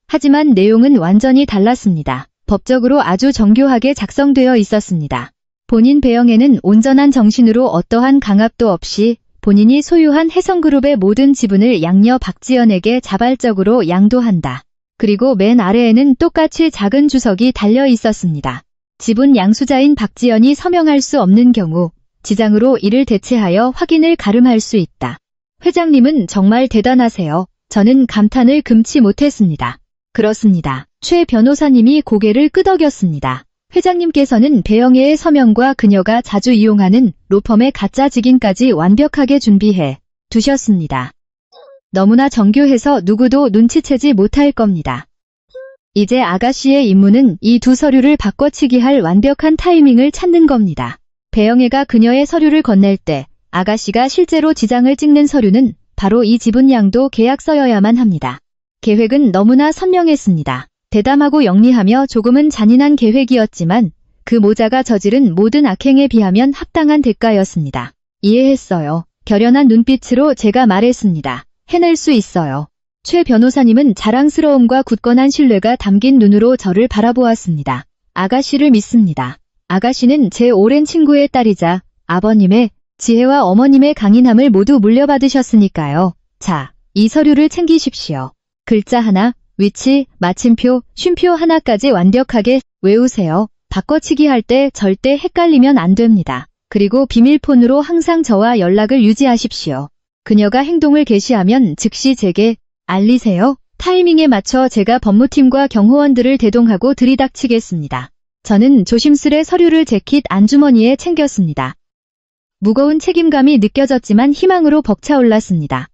하지만 내용은 완전히 달랐습니다. 법적으로 아주 정교하게 작성되어 있었습니다. 본인 배영애는 온전한 정신으로 어떠한 강압도 없이 본인이 소유한 혜성그룹의 모든 지분을 양녀 박지연에게 자발적으로 양도한다. 그리고 맨 아래에는 똑같이 작은 주석이 달려 있었습니다. 지분 양수자인 박지연이 서명할 수 없는 경우 지장으로 이를 대체하여 확인을 가름할 수 있다. 회장님은 정말 대단하세요. 저는 감탄을 금치 못했습니다. 그렇습니다. 최 변호사님이 고개를 끄덕였습니다. 회장님께서는 배영애의 서명과 그녀가 자주 이용하는 로펌의 가짜 직인까지 완벽하게 준비해 두셨습니다. 너무나 정교해서 누구도 눈치채지 못할 겁니다. 이제 아가씨의 임무는 이 두 서류를 바꿔치기 할 완벽한 타이밍을 찾는 겁니다. 배영애가 그녀의 서류를 건넬 때 아가씨가 실제로 지장을 찍는 서류는 바로 이 지분 양도 계약서여야만 합니다. 계획은 너무나 선명했습니다. 대담하고 영리하며 조금은 잔인한 계획이었지만 그 모자가 저지른 모든 악행에 비하면 합당한 대가였습니다. 이해했어요. 결연한 눈빛으로 제가 말했습니다. 해낼 수 있어요. 최 변호사님은 자랑스러움과 굳건한 신뢰가 담긴 눈으로 저를 바라보았습니다. 아가씨를 믿습니다. 아가씨는 제 오랜 친구의 딸이자 아버님의 지혜와 어머님의 강인함을 모두 물려받으셨으니까요. 자, 이 서류를 챙기십시오. 글자 하나, 위치, 마침표, 쉼표 하나까지 완벽하게 외우세요. 바꿔치기 할 때 절대 헷갈리면 안 됩니다. 그리고 비밀폰으로 항상 저와 연락을 유지하십시오. 그녀가 행동을 개시하면 즉시 제게 알리세요. 타이밍에 맞춰 제가 법무팀과 경호원들을 대동하고 들이닥치겠습니다. 저는 조심스레 서류를 재킷 안주머니에 챙겼습니다. 무거운 책임감이 느껴졌지만 희망으로 벅차올랐습니다.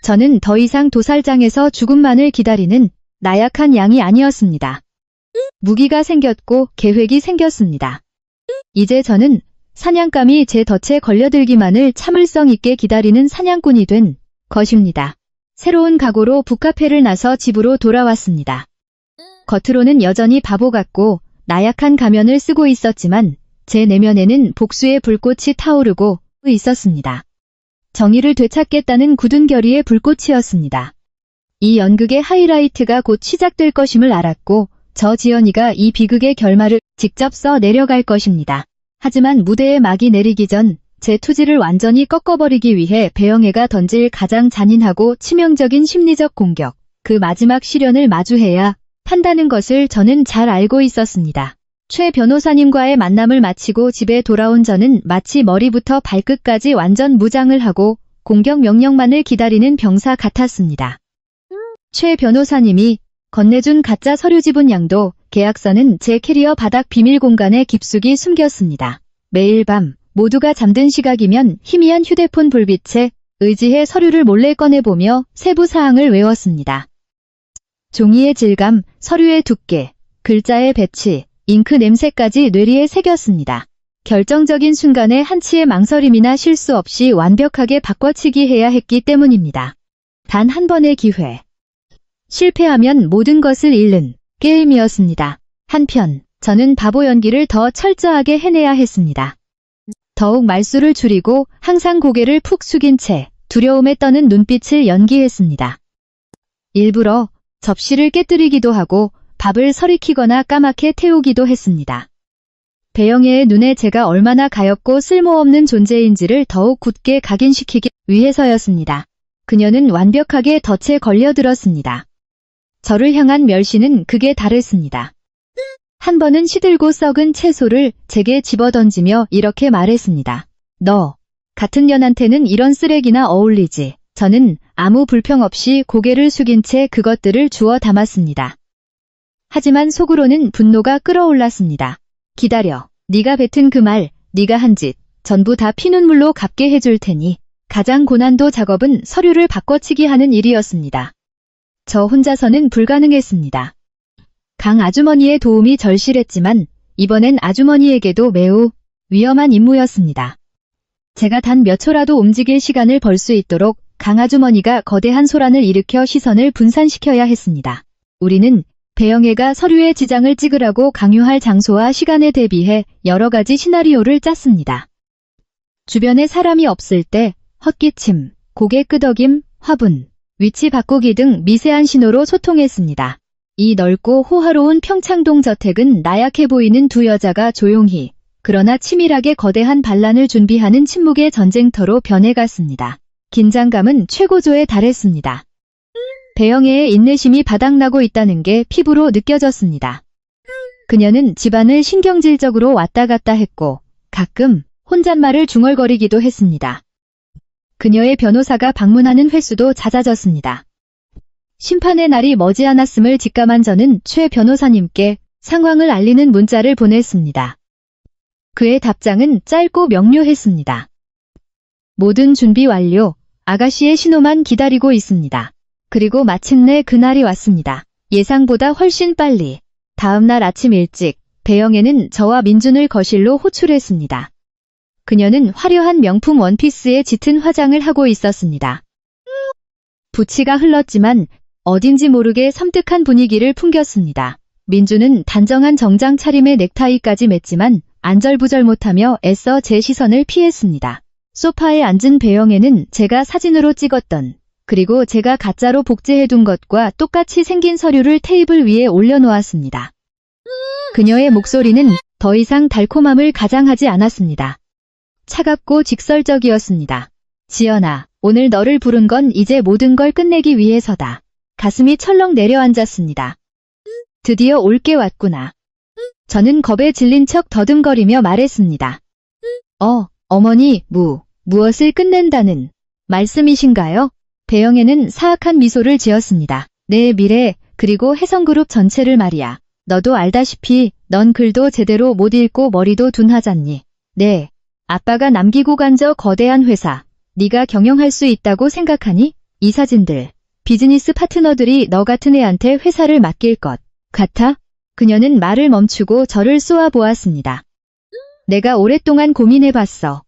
저는 더 이상 도살장에서 죽음만을 기다리는 나약한 양이 아니었습니다. 무기가 생겼고 계획이 생겼습니다. 이제 저는 사냥감이 제 덫에 걸려들기만을 참을성 있게 기다리는 사냥꾼이 된 것입니다. 새로운 각오로 북카페를 나서 집으로 돌아왔습니다. 겉으로는 여전히 바보 같고 나약한 가면을 쓰고 있었지만 제 내면에는 복수의 불꽃이 타오르고 있었습니다. 정의를 되찾겠다는 굳은 결의의 불꽃이었습니다. 이 연극의 하이라이트가 곧 시작될 것임을 알았고 저 지연이가 이 비극의 결말을 직접 써 내려갈 것입니다. 하지만 무대에 막이 내리기 전 제 투지를 완전히 꺾어버리기 위해 배영애가 던질 가장 잔인하고 치명적인 심리적 공격, 그 마지막 시련을 마주해야 한다는 것을 저는 잘 알고 있었습니다. 최 변호사님과의 만남을 마치고 집에 돌아온 저는 마치 머리부터 발끝까지 완전 무장을 하고 공격 명령만을 기다리는 병사 같았습니다. 최 변호사님이 건네준 가짜 서류 지분 양도 계약서는 제 캐리어 바닥 비밀 공간에 깊숙이 숨겼습니다. 매일 밤 모두가 잠든 시각이면 희미한 휴대폰 불빛에 의지해 서류를 몰래 꺼내보며 세부 사항을 외웠습니다. 종이의 질감, 서류의 두께, 글자의 배치, 잉크 냄새까지 뇌리에 새겼습니다. 결정적인 순간에 한치의 망설임이나 실수 없이 완벽하게 바꿔치기 해야 했기 때문입니다. 단 한 번의 기회. 실패하면 모든 것을 잃는 게임이었습니다. 한편 저는 바보 연기를 더 철저하게 해내야 했습니다. 더욱 말수를 줄이고 항상 고개를 푹 숙인 채 두려움에 떠는 눈빛을 연기했습니다. 일부러 접시를 깨뜨리기도 하고 밥을 서리키거나 까맣게 태우기도 했습니다. 배영애의 눈에 제가 얼마나 가엽고 쓸모없는 존재인지를 더욱 굳게 각인시키기 위해서였습니다. 그녀는 완벽하게 덫에 걸려들었습니다. 저를 향한 멸시는 극에 달했습니다. 한 번은 시들고 썩은 채소를 제게 집어던지며 이렇게 말했습니다. 너 같은 년한테는 이런 쓰레기나 어울리지. 저는 아무 불평 없이 고개를 숙인 채 그것들을 주워 담았습니다. 하지만 속으로는 분노가 끓어올랐습니다. 기다려. 네가 뱉은 그 말, 네가 한 짓, 전부 다 피눈물로 갚게 해줄 테니. 가장 고난도 작업은 서류를 바꿔치기 하는 일이었습니다. 저 혼자서는 불가능했습니다. 강 아주머니의 도움이 절실했지만 이번엔 아주머니에게도 매우 위험한 임무였습니다. 제가 단 몇 초라도 움직일 시간을 벌 수 있도록 강 아주머니가 거대한 소란을 일으켜 시선을 분산시켜야 했습니다. 우리는 배영애가 서류에 지장을 찍으라고 강요할 장소와 시간에 대비해 여러 가지 시나리오를 짰습니다. 주변에 사람이 없을 때 헛기침, 고개 끄덕임, 화분, 위치 바꾸기 등 미세한 신호로 소통했습니다. 이 넓고 호화로운 평창동 저택은 나약해 보이는 두 여자가 조용히 그러나 치밀하게 거대한 반란을 준비하는 침묵의 전쟁터로 변해갔습니다. 긴장감은 최고조에 달했습니다. 배영애의 인내심이 바닥나고 있다는 게 피부로 느껴졌습니다. 그녀는 집안을 신경질적으로 왔다 갔다 했고 가끔 혼잣말을 중얼거리기도 했습니다. 그녀의 변호사가 방문하는 횟수도 잦아졌습니다. 심판의 날이 머지않았음을 직감한 저는 최 변호사님께 상황을 알리는 문자를 보냈습니다. 그의 답장은 짧고 명료했습니다. 모든 준비 완료, 아가씨의 신호만 기다리고 있습니다. 그리고 마침내 그날이 왔습니다. 예상보다 훨씬 빨리. 다음 날 아침 일찍 배영애는 저와 민준을 거실로 호출했습니다. 그녀는 화려한 명품 원피스에 짙은 화장을 하고 있었습니다. 부치가 흘렀지만 어딘지 모르게 섬뜩한 분위기를 풍겼습니다. 민준은 단정한 정장 차림에 넥타이까지 맸지만 안절부절 못하며 애써 제 시선을 피했습니다. 소파에 앉은 배영애는 제가 사진으로 찍었던 그리고 제가 가짜로 복제해둔 것과 똑같이 생긴 서류를 테이블 위에 올려놓았습니다. 그녀의 목소리는 더 이상 달콤함을 가장하지 않았습니다. 차갑고 직설적이었습니다. 지연아, 오늘 너를 부른 건 이제 모든 걸 끝내기 위해서다. 가슴이 철렁 내려앉았습니다. 드디어 올 게 왔구나. 저는 겁에 질린 척 더듬거리며 말했습니다. 어머니, 무엇을 끝낸다는 말씀이신가요? 배영애는 사악한 미소를 지었습니다. 내 미래, 그리고 혜성그룹 전체를 말이야. 너도 알다시피 넌 글도 제대로 못 읽고 머리도 둔하잖니. 네, 아빠가 남기고 간 저 거대한 회사, 네가 경영할 수 있다고 생각하니? 이 사진들, 비즈니스 파트너들이 너 같은 애한테 회사를 맡길 것 같아? 그녀는 말을 멈추고 저를 쏘아보았습니다. 내가 오랫동안 고민해봤어.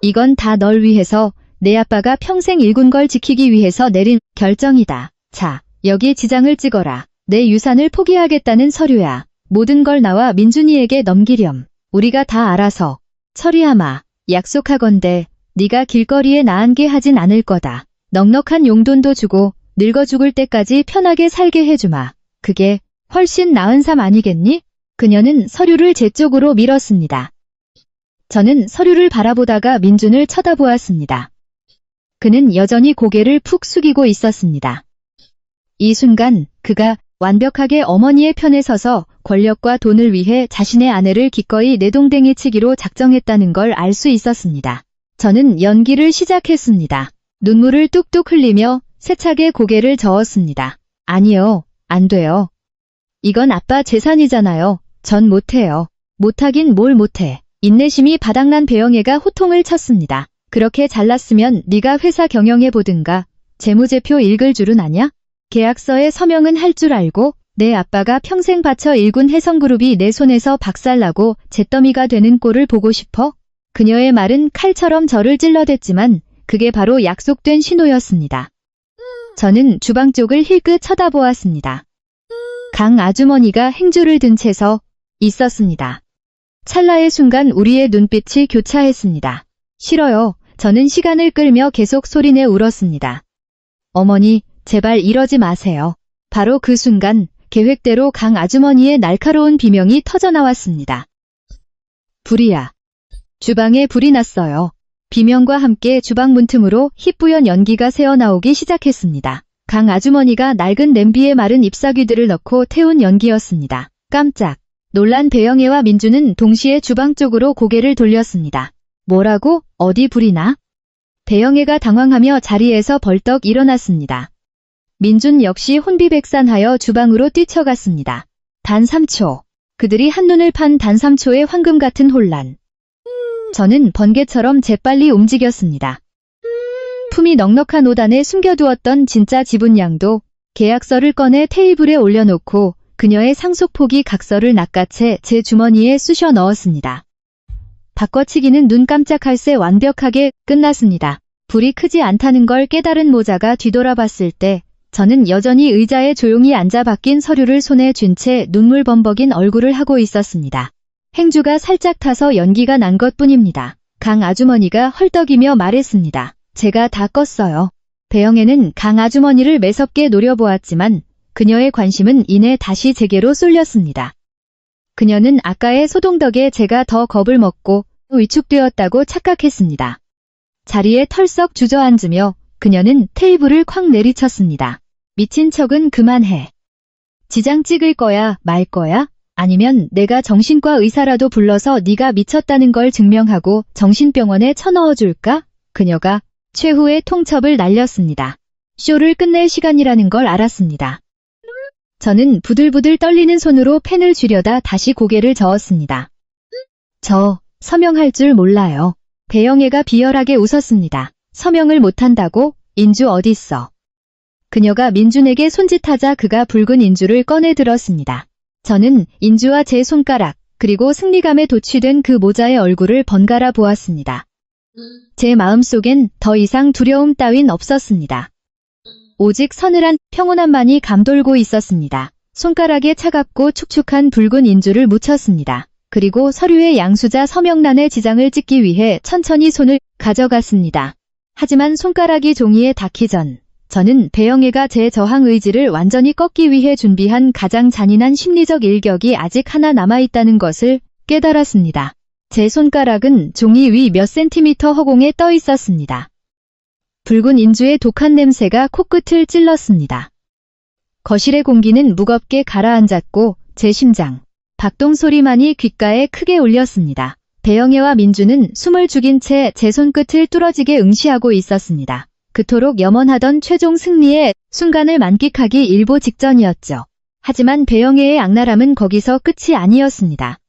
이건 다 널 위해서, 내 아빠가 평생 일군 걸 지키기 위해서 내린 결정이다. 자, 여기에 지장을 찍어라. 내 유산을 포기하겠다는 서류야. 모든 걸 나와 민준이에게 넘기렴. 우리가 다 알아서 처리하마. 약속하건대 네가 길거리에 나앉게 하진 않을 거다. 넉넉한 용돈도 주고 늙어 죽을 때까지 편하게 살게 해주마. 그게 훨씬 나은 삶 아니겠니? 그녀는 서류를 제 쪽으로 밀었습니다. 저는 서류를 바라보다가 민준을 쳐다보았습니다. 그는 여전히 고개를 푹 숙이고 있었습니다. 이 순간 그가 완벽하게 어머니의 편에 서서 권력과 돈을 위해 자신의 아내를 기꺼이 내동댕이 치기로 작정했다는 걸 알 수 있었습니다. 저는 연기를 시작했습니다. 눈물을 뚝뚝 흘리며 세차게 고개를 저었습니다. 아니요, 안 돼요. 이건 아빠 재산이잖아요. 전 못해요. 못하긴 뭘 못해. 인내심이 바닥난 배영애가 호통을 쳤습니다. 그렇게 잘났으면 네가 회사 경영해보든가. 재무제표 읽을 줄은 아냐? 계약서에 서명은 할 줄 알고 내 아빠가 평생 바쳐 일군 혜성그룹이 내 손에서 박살나고 잿더미가 되는 꼴을 보고 싶어? 그녀의 말은 칼처럼 저를 찔러댔지만 그게 바로 약속된 신호였습니다. 저는 주방 쪽을 힐끗 쳐다보았습니다. 강 아주머니가 행주를 든 채 서 있었습니다. 찰나의 순간 우리의 눈빛이 교차했습니다. 싫어요. 저는 시간을 끌며 계속 소리내 울었습니다. 어머니, 제발 이러지 마세요. 바로 그 순간 계획대로 강 아주머니의 날카로운 비명이 터져나왔습니다. 불이야. 주방에 불이 났어요. 비명과 함께 주방 문틈으로 희뿌연 연기가 새어나오기 시작했습니다. 강 아주머니가 낡은 냄비에 마른 잎사귀들을 넣고 태운 연기였습니다. 깜짝 놀란 배영애와 민주는 동시에 주방 쪽으로 고개를 돌렸습니다. 뭐라고? 어디 불이 나? 배영애가 당황하며 자리에서 벌떡 일어났습니다. 민준 역시 혼비백산하여 주방으로 뛰쳐갔습니다. 단 3초. 그들이 한눈을 판 단 3초의 황금 같은 혼란. 저는 번개처럼 재빨리 움직였습니다. 품이 넉넉한 옷 안에 숨겨두었던 진짜 지분량도 계약서를 꺼내 테이블에 올려놓고 그녀의 상속포기 각서를 낚아채 제 주머니에 쑤셔 넣었습니다. 바꿔치기는 눈 깜짝할 새 완벽하게 끝났습니다. 불이 크지 않다는 걸 깨달은 모자가 뒤돌아봤을 때 저는 여전히 의자에 조용히 앉아 바뀐 서류를 손에 쥔 채 눈물 범벅인 얼굴을 하고 있었습니다. 행주가 살짝 타서 연기가 난 것뿐입니다. 강 아주머니가 헐떡이며 말했습니다. 제가 다 껐어요. 배영애는 강 아주머니를 매섭게 노려보았지만 그녀의 관심은 이내 다시 제게로 쏠렸습니다. 그녀는 아까의 소동덕에 제가 더 겁을 먹고 위축되었다고 착각했습니다. 자리에 털썩 주저앉으며 그녀는 테이블을 콱 내리쳤습니다. 미친 척은 그만해. 지장 찍을 거야, 말 거야? 아니면 내가 정신과 의사라도 불러서 네가 미쳤다는 걸 증명하고 정신병원에 쳐넣어줄까? 그녀가 최후의 통첩을 날렸습니다. 쇼를 끝낼 시간이라는 걸 알았습니다. 저는 부들부들 떨리는 손으로 펜을 쥐려다 다시 고개를 저었습니다. 저 서명할 줄 몰라요. 배영애가 비열하게 웃었습니다. 서명을 못한다고? 인주 어딨어? 그녀가 민준에게 손짓하자 그가 붉은 인주를 꺼내 들었습니다. 저는 인주와 제 손가락, 그리고 승리감에 도취된 그 모자의 얼굴을 번갈아 보았습니다. 제 마음속엔 더 이상 두려움 따윈 없었습니다. 오직 서늘한 평온함만이 감돌고 있었습니다. 손가락에 차갑고 축축한 붉은 인주를 묻혔습니다. 그리고 서류의 양수자 서명란에 지장을 찍기 위해 천천히 손을 가져갔습니다. 하지만 손가락이 종이에 닿기 전 저는 배영애가 제 저항 의지를 완전히 꺾기 위해 준비한 가장 잔인한 심리적 일격이 아직 하나 남아있다는 것을 깨달았습니다. 제 손가락은 종이 위 몇 센티미터 허공에 떠 있었습니다. 붉은 인주의 독한 냄새가 코끝을 찔렀습니다. 거실의 공기는 무겁게 가라앉았고 제 심장, 박동 소리만이 귓가에 크게 울렸습니다. 배영애와 민주는 숨을 죽인 채 제 손끝을 뚫어지게 응시하고 있었습니다. 그토록 염원하던 최종 승리의 순간을 만끽하기 일보 직전이었죠. 하지만 배영애의 악랄함은 거기서 끝이 아니었습니다.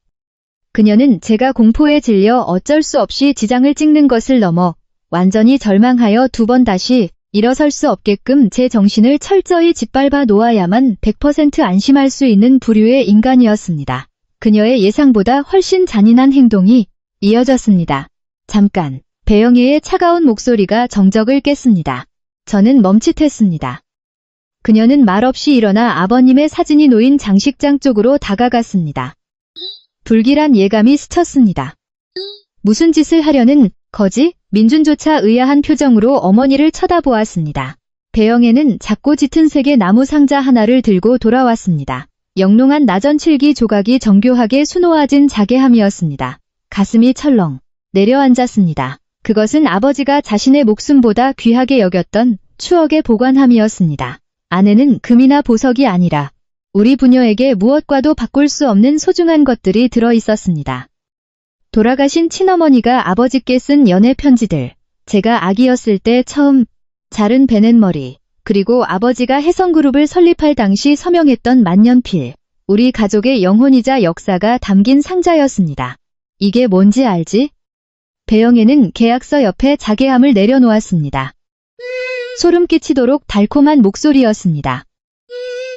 그녀는 제가 공포에 질려 어쩔 수 없이 지장을 찍는 것을 넘어 완전히 절망하여 두 번 다시 일어설 수 없게끔 제 정신을 철저히 짓밟아 놓아야만 100% 안심할 수 있는 부류의 인간이었습니다. 그녀의 예상보다 훨씬 잔인한 행동이 이어졌습니다. 잠깐, 배영애의 차가운 목소리가 정적을 깼습니다. 저는 멈칫했습니다. 그녀는 말없이 일어나 아버님의 사진이 놓인 장식장 쪽으로 다가갔습니다. 불길한 예감이 스쳤습니다. 무슨 짓을 하려는 거지? 민준조차 의아한 표정으로 어머니를 쳐다보았습니다. 배영애는 작고 짙은 색의 나무 상자 하나를 들고 돌아왔습니다. 영롱한 나전칠기 조각이 정교하게 수놓아진 자개함이었습니다. 가슴이 철렁 내려앉았습니다. 그것은 아버지가 자신의 목숨보다 귀하게 여겼던 추억의 보관함이었습니다. 안에는 금이나 보석이 아니라 우리 부녀에게 무엇과도 바꿀 수 없는 소중한 것들이 들어있었습니다. 돌아가신 친어머니가 아버지께 쓴 연애 편지들, 제가 아기였을 때 처음 자른 베넷머리, 그리고 아버지가 해성그룹을 설립할 당시 서명했던 만년필, 우리 가족의 영혼이자 역사가 담긴 상자였습니다. 이게 뭔지 알지? 배영애는 계약서 옆에 자개함을 내려놓았습니다. 소름 끼치도록 달콤한 목소리였습니다.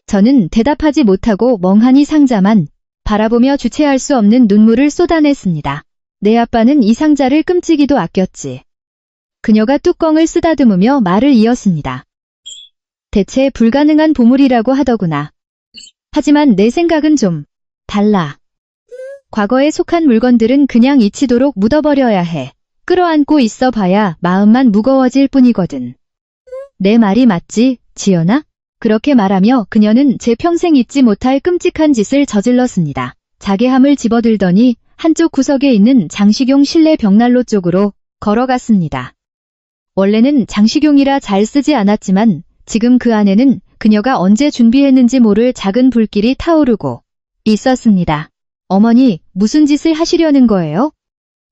저는 대답하지 못하고 멍하니 상자만 바라보며 주체할 수 없는 눈물을 쏟아냈습니다. 내 아빠는 이 상자를 끔찍이도 아꼈지. 그녀가 뚜껑을 쓰다듬으며 말을 이었습니다. 대체 불가능한 보물이라고 하더구나. 하지만 내 생각은 좀 달라. 과거에 속한 물건들은 그냥 잊히도록 묻어버려야 해. 끌어안고 있어 봐야 마음만 무거워질 뿐이거든. 내 말이 맞지, 지연아? 그렇게 말하며 그녀는 제 평생 잊지 못할 끔찍한 짓을 저질렀습니다. 자개함을 집어들더니 한쪽 구석에 있는 장식용 실내 벽난로 쪽으로 걸어갔습니다. 원래는 장식용이라 잘 쓰지 않았지만 지금 그 안에는 그녀가 언제 준비했는지 모를 작은 불길이 타오르고 있었습니다. 어머니, 무슨 짓을 하시려는 거예요?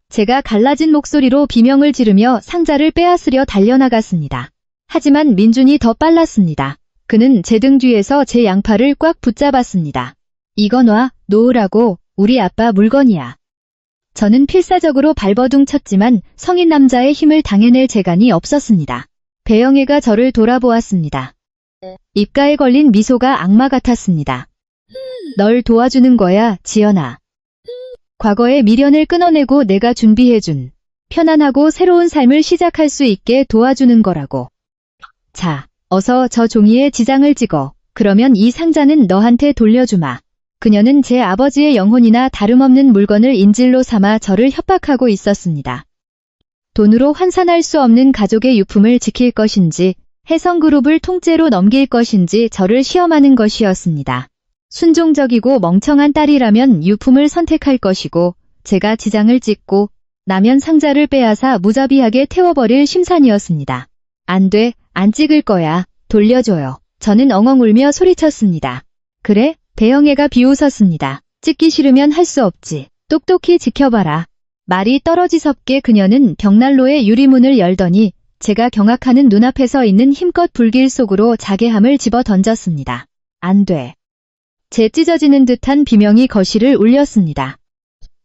제가 갈라진 목소리로 비명을 지르며 상자를 빼앗으려 달려나갔습니다. 하지만 민준이 더 빨랐습니다. 그는 제 등 뒤에서 제 양팔을 꽉 붙잡았습니다. 이거 놔, 놓으라고, 우리 아빠 물건이야. 저는 필사적으로 발버둥 쳤지만 성인 남자의 힘을 당해낼 재간이 없었습니다. 배영애가 저를 돌아보았습니다. 입가에 걸린 미소가 악마 같았습니다. 널 도와주는 거야, 지연아. 과거의 미련을 끊어내고 내가 준비해준 편안하고 새로운 삶을 시작할 수 있게 도와주는 거라고. 자, 어서 저 종이에 지장을 찍어. 그러면 이 상자는 너한테 돌려주마. 그녀는 제 아버지의 영혼이나 다름없는 물건을 인질로 삼아 저를 협박하고 있었습니다. 돈으로 환산할 수 없는 가족의 유품을 지킬 것인지, 해성그룹을 통째로 넘길 것인지 저를 시험하는 것이었습니다. 순종적이고 멍청한 딸이라면 유품을 선택할 것이고, 제가 지장을 찍고 나면 상자를 빼앗아 무자비하게 태워버릴 심산이었습니다. 안 돼, 안 찍을 거야. 돌려줘요. 저는 엉엉 울며 소리쳤습니다. 그래? 배영애가 비웃었습니다. 찍기 싫으면 할 수 없지. 똑똑히 지켜봐라. 말이 떨어지섭게 그녀는 벽난로의 유리문을 열더니 제가 경악하는 눈앞에 서 있는 힘껏 불길 속으로 자개함을 집어 던졌습니다. 안 돼. 제 찢어지는 듯한 비명이 거실을 울렸습니다.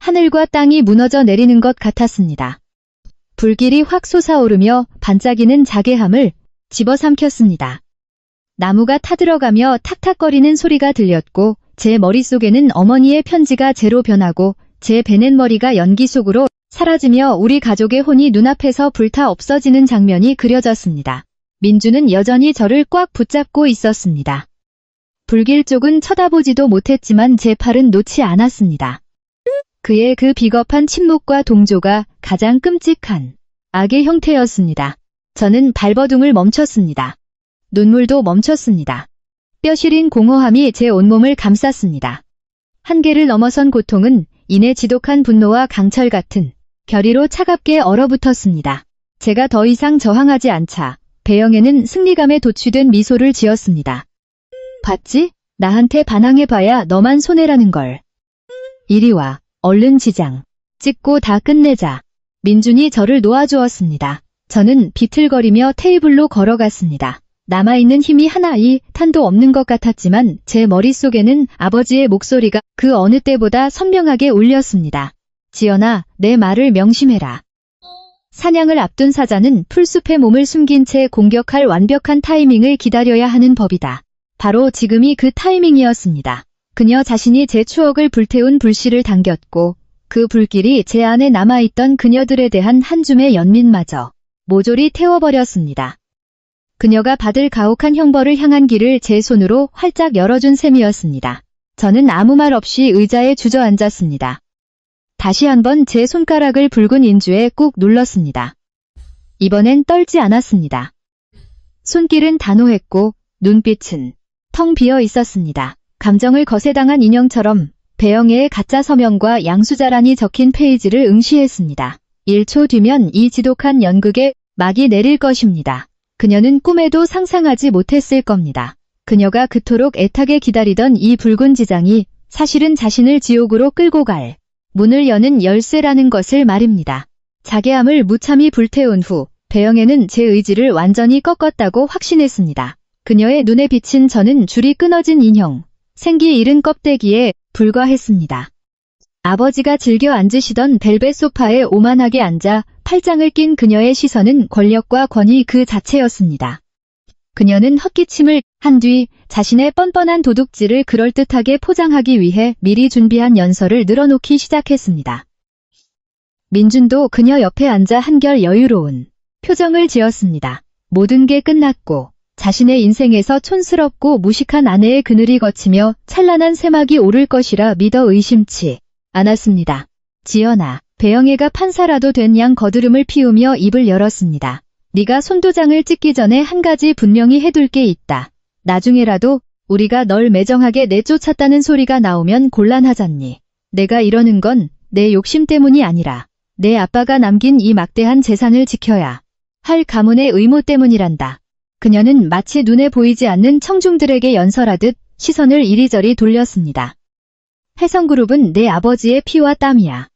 하늘과 땅이 무너져 내리는 것 같았습니다. 불길이 확 솟아오르며 반짝이는 자개함을 집어삼켰습니다. 나무가 타들어가며 탁탁거리는 소리가 들렸고 제 머릿속에는 어머니의 편지가 재로 변하고 제 베낸 머리가 연기 속으로 사라지며 우리 가족의 혼이 눈앞에서 불타 없어지는 장면이 그려졌습니다. 민주는 여전히 저를 꽉 붙잡고 있었습니다. 불길 쪽은 쳐다보지도 못했지만 제 팔은 놓지 않았습니다. 그의 그 비겁한 침묵과 동조가 가장 끔찍한 악의 형태였습니다. 저는 발버둥을 멈췄습니다. 눈물도 멈췄습니다. 뼈시린 공허함이 제 온몸을 감쌌습니다. 한계를 넘어선 고통은 이내 지독한 분노와 강철 같은 결의로 차갑게 얼어붙었습니다. 제가 더 이상 저항하지 않자 배영애는 승리감에 도취된 미소를 지었습니다. 봤지? 나한테 반항해봐야 너만 손해라는 걸. 이리 와. 얼른 지장. 찍고 다 끝내자. 민준이 저를 놓아주었습니다. 저는 비틀거리며 테이블로 걸어갔습니다. 남아있는 힘이 하나의 탄도 없는 것 같았지만 제 머릿속에는 아버지의 목소리가 그 어느 때보다 선명하게 울렸습니다. 지연아, 내 말을 명심해라. 사냥을 앞둔 사자는 풀숲에 몸을 숨긴 채 공격할 완벽한 타이밍을 기다려야 하는 법이다. 바로 지금이 그 타이밍이었습니다. 그녀 자신이 제 추억을 불태운 불씨를 당겼고 그 불길이 제 안에 남아있던 그녀들에 대한 한 줌의 연민마저 모조리 태워버렸습니다. 그녀가 받을 가혹한 형벌을 향한 길을 제 손으로 활짝 열어준 셈이었습니다. 저는 아무 말 없이 의자에 주저앉았습니다. 다시 한번 제 손가락을 붉은 인주에 꾹 눌렀습니다. 이번엔 떨지 않았습니다. 손길은 단호했고 눈빛은 텅 비어 있었습니다. 감정을 거세당한 인형처럼 배영애의 가짜 서명과 양수자란이 적힌 페이지를 응시했습니다. 1초 뒤면 이 지독한 연극에 막이 내릴 것입니다. 그녀는 꿈에도 상상하지 못했을 겁니다. 그녀가 그토록 애타게 기다리던 이 붉은 지장이 사실은 자신을 지옥으로 끌고 갈 문을 여는 열쇠라는 것을 말입니다. 자괴함을 무참히 불태운 후 배영애는 제 의지를 완전히 꺾었다고 확신했습니다. 그녀의 눈에 비친 저는 줄이 끊어진 인형, 생기 잃은 껍데기에 불과했습니다. 아버지가 즐겨 앉으시던 벨벳 소파에 오만하게 앉아 팔짱을 낀 그녀의 시선은 권력과 권위 그 자체였습니다. 그녀는 헛기침을 한 뒤 자신의 뻔뻔한 도둑질을 그럴듯하게 포장하기 위해 미리 준비한 연설을 늘어놓기 시작했습니다. 민준도 그녀 옆에 앉아 한결 여유로운 표정을 지었습니다. 모든 게 끝났고 자신의 인생에서 촌스럽고 무식한 아내의 그늘이 거치며 찬란한 새막이 오를 것이라 믿어 의심치 않았습니다. 지연아, 배영애가 판사라도 된 양 거드름을 피우며 입을 열었습니다. 네가 손도장을 찍기 전에 한 가지 분명히 해둘 게 있다. 나중에라도 우리가 널 매정하게 내쫓았다는 소리가 나오면 곤란하잖니. 내가 이러는 건 내 욕심 때문이 아니라 내 아빠가 남긴 이 막대한 재산을 지켜야 할 가문의 의무 때문이란다. 그녀는 마치 눈에 보이지 않는 청중들에게 연설하듯 시선을 이리저리 돌렸습니다. 해성그룹은 내 아버지의 피와 땀이야.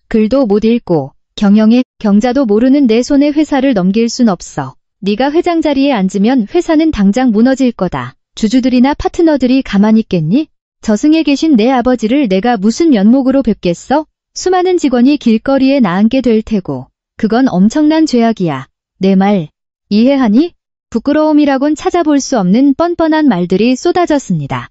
글도 못 읽고 경영에 경자도 모르는 내 손에 회사를 넘길 순 없어. 네가 회장 자리에 앉으면 회사는 당장 무너질 거다. 주주들이나 파트너들이 가만히 있겠니? 저승에 계신 내 아버지를 내가 무슨 면목으로 뵙겠어? 수많은 직원이 길거리에 나앉게 될 테고 그건 엄청난 죄악이야. 내 말 이해하니? 부끄러움이라곤 찾아볼 수 없는 뻔뻔한 말들이 쏟아졌습니다.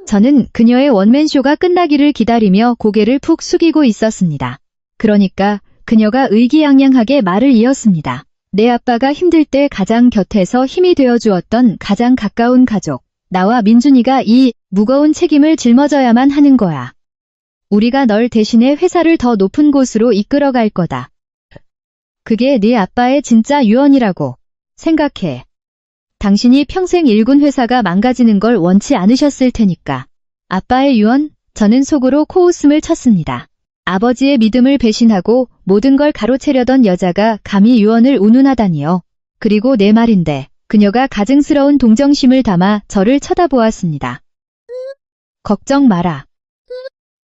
저는 그녀의 원맨쇼가 끝나기를 기다리며 고개를 푹 숙이고 있었습니다. 그러니까 그녀가 의기양양하게 말을 이었습니다. 내 아빠가 힘들 때 가장 곁에서 힘이 되어주었던 가장 가까운 가족, 나와 민준이가 이 무거운 책임을 짊어져야만 하는 거야. 우리가 널 대신해 회사를 더 높은 곳으로 이끌어갈 거다. 그게 네 아빠의 진짜 유언이라고 생각해. 당신이 평생 일군 회사가 망가지는 걸 원치 않으셨을 테니까. 아빠의 유언? 저는 속으로 코웃음을 쳤습니다. 아버지의 믿음을 배신하고 모든 걸 가로채려던 여자가 감히 유언을 운운하다니요. 그리고 내 말인데 그녀가 가증스러운 동정심을 담아 저를 쳐다보았습니다. 걱정 마라.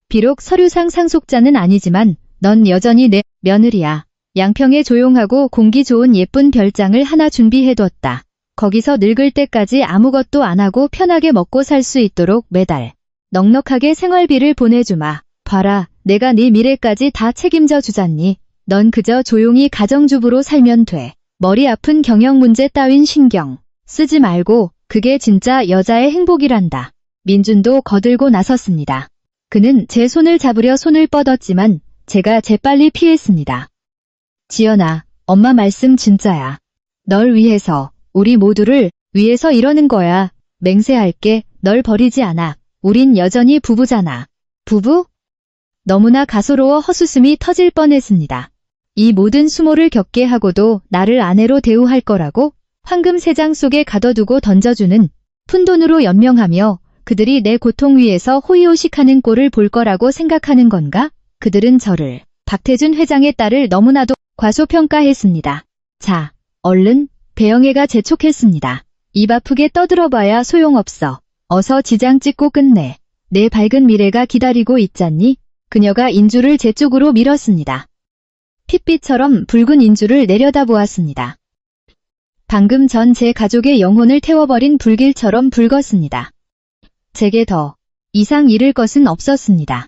비록 서류상 상속자는 아니지만 넌 여전히 내 며느리야. 양평에 조용하고 공기 좋은 예쁜 별장을 하나 준비해뒀다. 거기서 늙을 때까지 아무것도 안 하고 편하게 먹고 살 수 있도록 매달 넉넉하게 생활비를 보내주마. 봐라, 내가 네 미래까지 다 책임져 주잖니. 넌 그저 조용히 가정주부로 살면 돼. 머리 아픈 경영 문제 따윈 신경 쓰지 말고 그게 진짜 여자의 행복이란다. 민준도 거들고 나섰습니다. 그는 제 손을 잡으려 손을 뻗었지만 제가 재빨리 피했습니다. 지연아, 엄마 말씀 진짜야. 널 위해서, 우리 모두를 위해서 이러는 거야. 맹세할게, 널 버리지 않아. 우린 여전히 부부잖아. 부부? 너무나 가소로워 헛웃음이 터질 뻔했습니다. 이 모든 수모를 겪게 하고도 나를 아내로 대우할 거라고? 황금 세장 속에 가둬두고 던져주는 푼돈으로 연명하며 그들이 내 고통 위에서 호의호식하는 꼴을 볼 거라고 생각하는 건가? 그들은 저를, 박태준 회장의 딸을 너무나도 과소평가했습니다. 자, 얼른, 배영애가 재촉했습니다. 입 아프게 떠들어봐야 소용없어. 어서 지장 찍고 끝내. 내 밝은 미래가 기다리고 있잖니? 그녀가 인주를 제 쪽으로 밀었습니다. 핏빛처럼 붉은 인주를 내려다보았습니다. 방금 전 제 가족의 영혼을 태워버린 불길처럼 붉었습니다. 제게 더 이상 잃을 것은 없었습니다.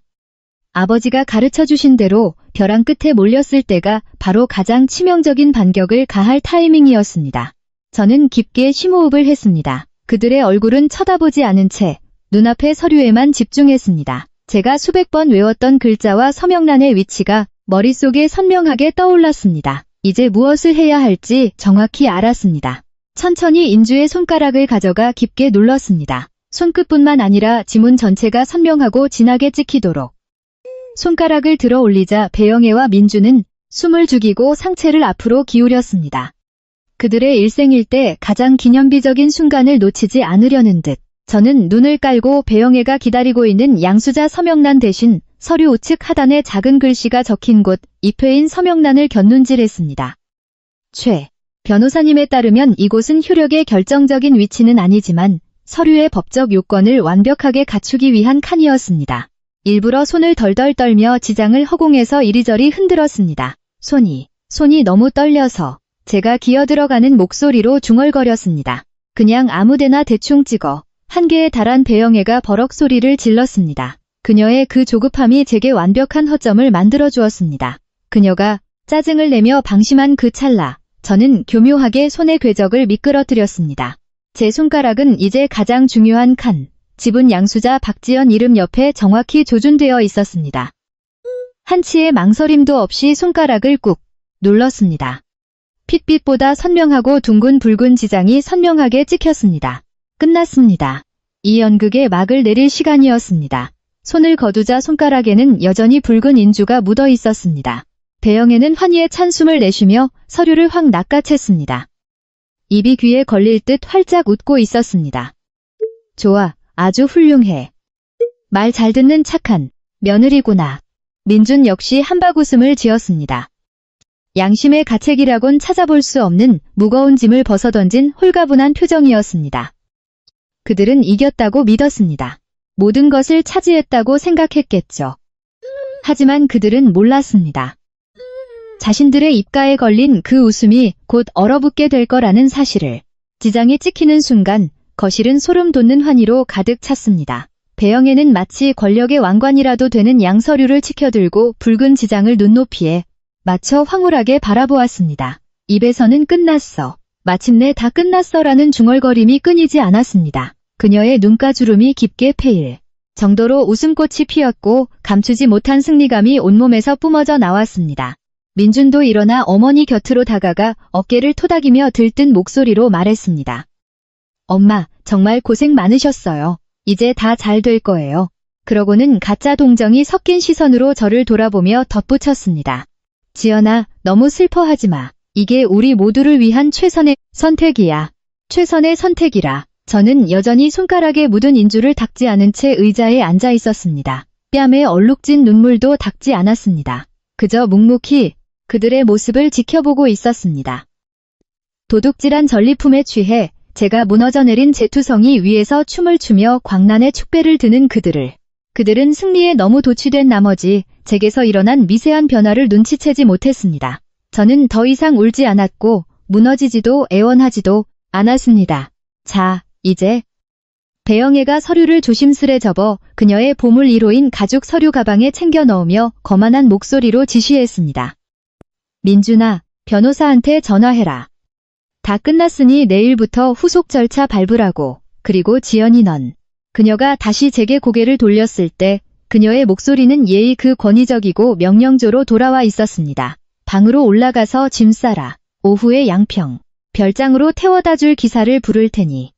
아버지가 가르쳐주신 대로 벼랑 끝에 몰렸을 때가 바로 가장 치명적인 반격을 가할 타이밍이었습니다. 저는 깊게 심호흡을 했습니다. 그들의 얼굴은 쳐다보지 않은 채 눈앞의 서류에만 집중했습니다. 제가 수백 번 외웠던 글자와 서명란의 위치가 머릿속에 선명하게 떠올랐습니다. 이제 무엇을 해야 할지 정확히 알았습니다. 천천히 인주의 손가락을 가져가 깊게 눌렀습니다. 손끝뿐만 아니라 지문 전체가 선명하고 진하게 찍히도록. 손가락을 들어 올리자 배영애와 민주는 숨을 죽이고 상체를 앞으로 기울였습니다. 그들의 일생일대 가장 기념비적인 순간을 놓치지 않으려는 듯 저는 눈을 깔고 배영애가 기다리고 있는 양수자 서명란 대신 서류 우측 하단에 작은 글씨가 적힌 곳 입회인 서명란을 곁눈질했습니다. 최 변호사님에 따르면 이곳은 효력의 결정적인 위치는 아니지만 서류의 법적 요건을 완벽하게 갖추기 위한 칸이었습니다. 일부러 손을 덜덜 떨며 지장을 허공에서 이리저리 흔들었습니다. 손이 너무 떨려서 제가 기어들어가는 목소리로 중얼거렸습니다. 그냥 아무데나 대충 찍어. 한계에 달한 배영애가 버럭 소리를 질렀습니다. 그녀의 그 조급함이 제게 완벽한 허점을 만들어 주었습니다. 그녀가 짜증을 내며 방심한 그 찰나, 저는 교묘하게 손의 궤적을 미끄러뜨렸습니다. 제 손가락은 이제 가장 중요한 칸, 지분 양수자 박지연 이름 옆에 정확히 조준되어 있었습니다. 한치의 망설임도 없이 손가락을 꾹 눌렀습니다. 핏빛보다 선명하고 둥근 붉은 지장이 선명하게 찍혔습니다. 끝났습니다. 이 연극의 막을 내릴 시간이었습니다. 손을 거두자 손가락에는 여전히 붉은 인주가 묻어 있었습니다. 배영애는 환희에 찬 숨을 내쉬며 서류를 확 낚아챘습니다. 입이 귀에 걸릴 듯 활짝 웃고 있었습니다. 좋아, 아주 훌륭해. 말 잘 듣는 착한 며느리구나. 민준 역시 한박웃음을 지었습니다. 양심의 가책이라곤 찾아볼 수 없는 무거운 짐을 벗어던진 홀가분한 표정이었습니다. 그들은 이겼다고 믿었습니다. 모든 것을 차지했다고 생각했겠죠. 하지만 그들은 몰랐습니다. 자신들의 입가에 걸린 그 웃음이 곧 얼어붙게 될 거라는 사실을. 지장이 찍히는 순간 거실은 소름 돋는 환희로 가득 찼습니다. 배영애는 마치 권력의 왕관이라도 되는 양서류를 치켜들고 붉은 지장을 눈높이에 맞춰 황홀하게 바라보았습니다. 입에서는 끝났어. 마침내 다 끝났어라는 중얼거림이 끊이지 않았습니다. 그녀의 눈가주름이 깊게 패일 정도로 웃음꽃이 피었고 감추지 못한 승리감이 온몸에서 뿜어져 나왔습니다. 민준도 일어나 어머니 곁으로 다가가 어깨를 토닥이며 들뜬 목소리로 말했습니다. 엄마, 정말 고생 많으셨어요. 이제 다 잘 될 거예요. 그러고는 가짜 동정이 섞인 시선으로 저를 돌아보며 덧붙였습니다. 지연아, 너무 슬퍼하지 마. 이게 우리 모두를 위한 최선의 선택이야. 최선의 선택이라. 저는 여전히 손가락에 묻은 인주를 닦지 않은 채 의자에 앉아 있었습니다. 뺨에 얼룩진 눈물도 닦지 않았습니다. 그저 묵묵히 그들의 모습을 지켜보고 있었습니다. 도둑질한 전리품에 취해 제가 무너져 내린 제 투성이 위에서 춤을 추며 광란의 축배를 드는 그들은 승리에 너무 도취된 나머지 제게서 일어난 미세한 변화를 눈치채지 못했습니다. 저는 더 이상 울지 않았고 무너지지도 애원하지도 않았습니다. 자, 이제 배영애가 서류를 조심스레 접어 그녀의 보물 1호인 가죽 서류 가방에 챙겨 넣으며 거만한 목소리로 지시했습니다. 민준아, 변호사한테 전화해라. 다 끝났으니 내일부터 후속 절차 밟으라고. 그리고 지연이 넌. 그녀가 다시 제게 고개를 돌렸을 때 그녀의 목소리는 예의 그 권위적이고 명령조로 돌아와 있었습니다. 방으로 올라가서 짐 싸라. 오후에 양평 별장으로 태워다 줄 기사를 부를 테니.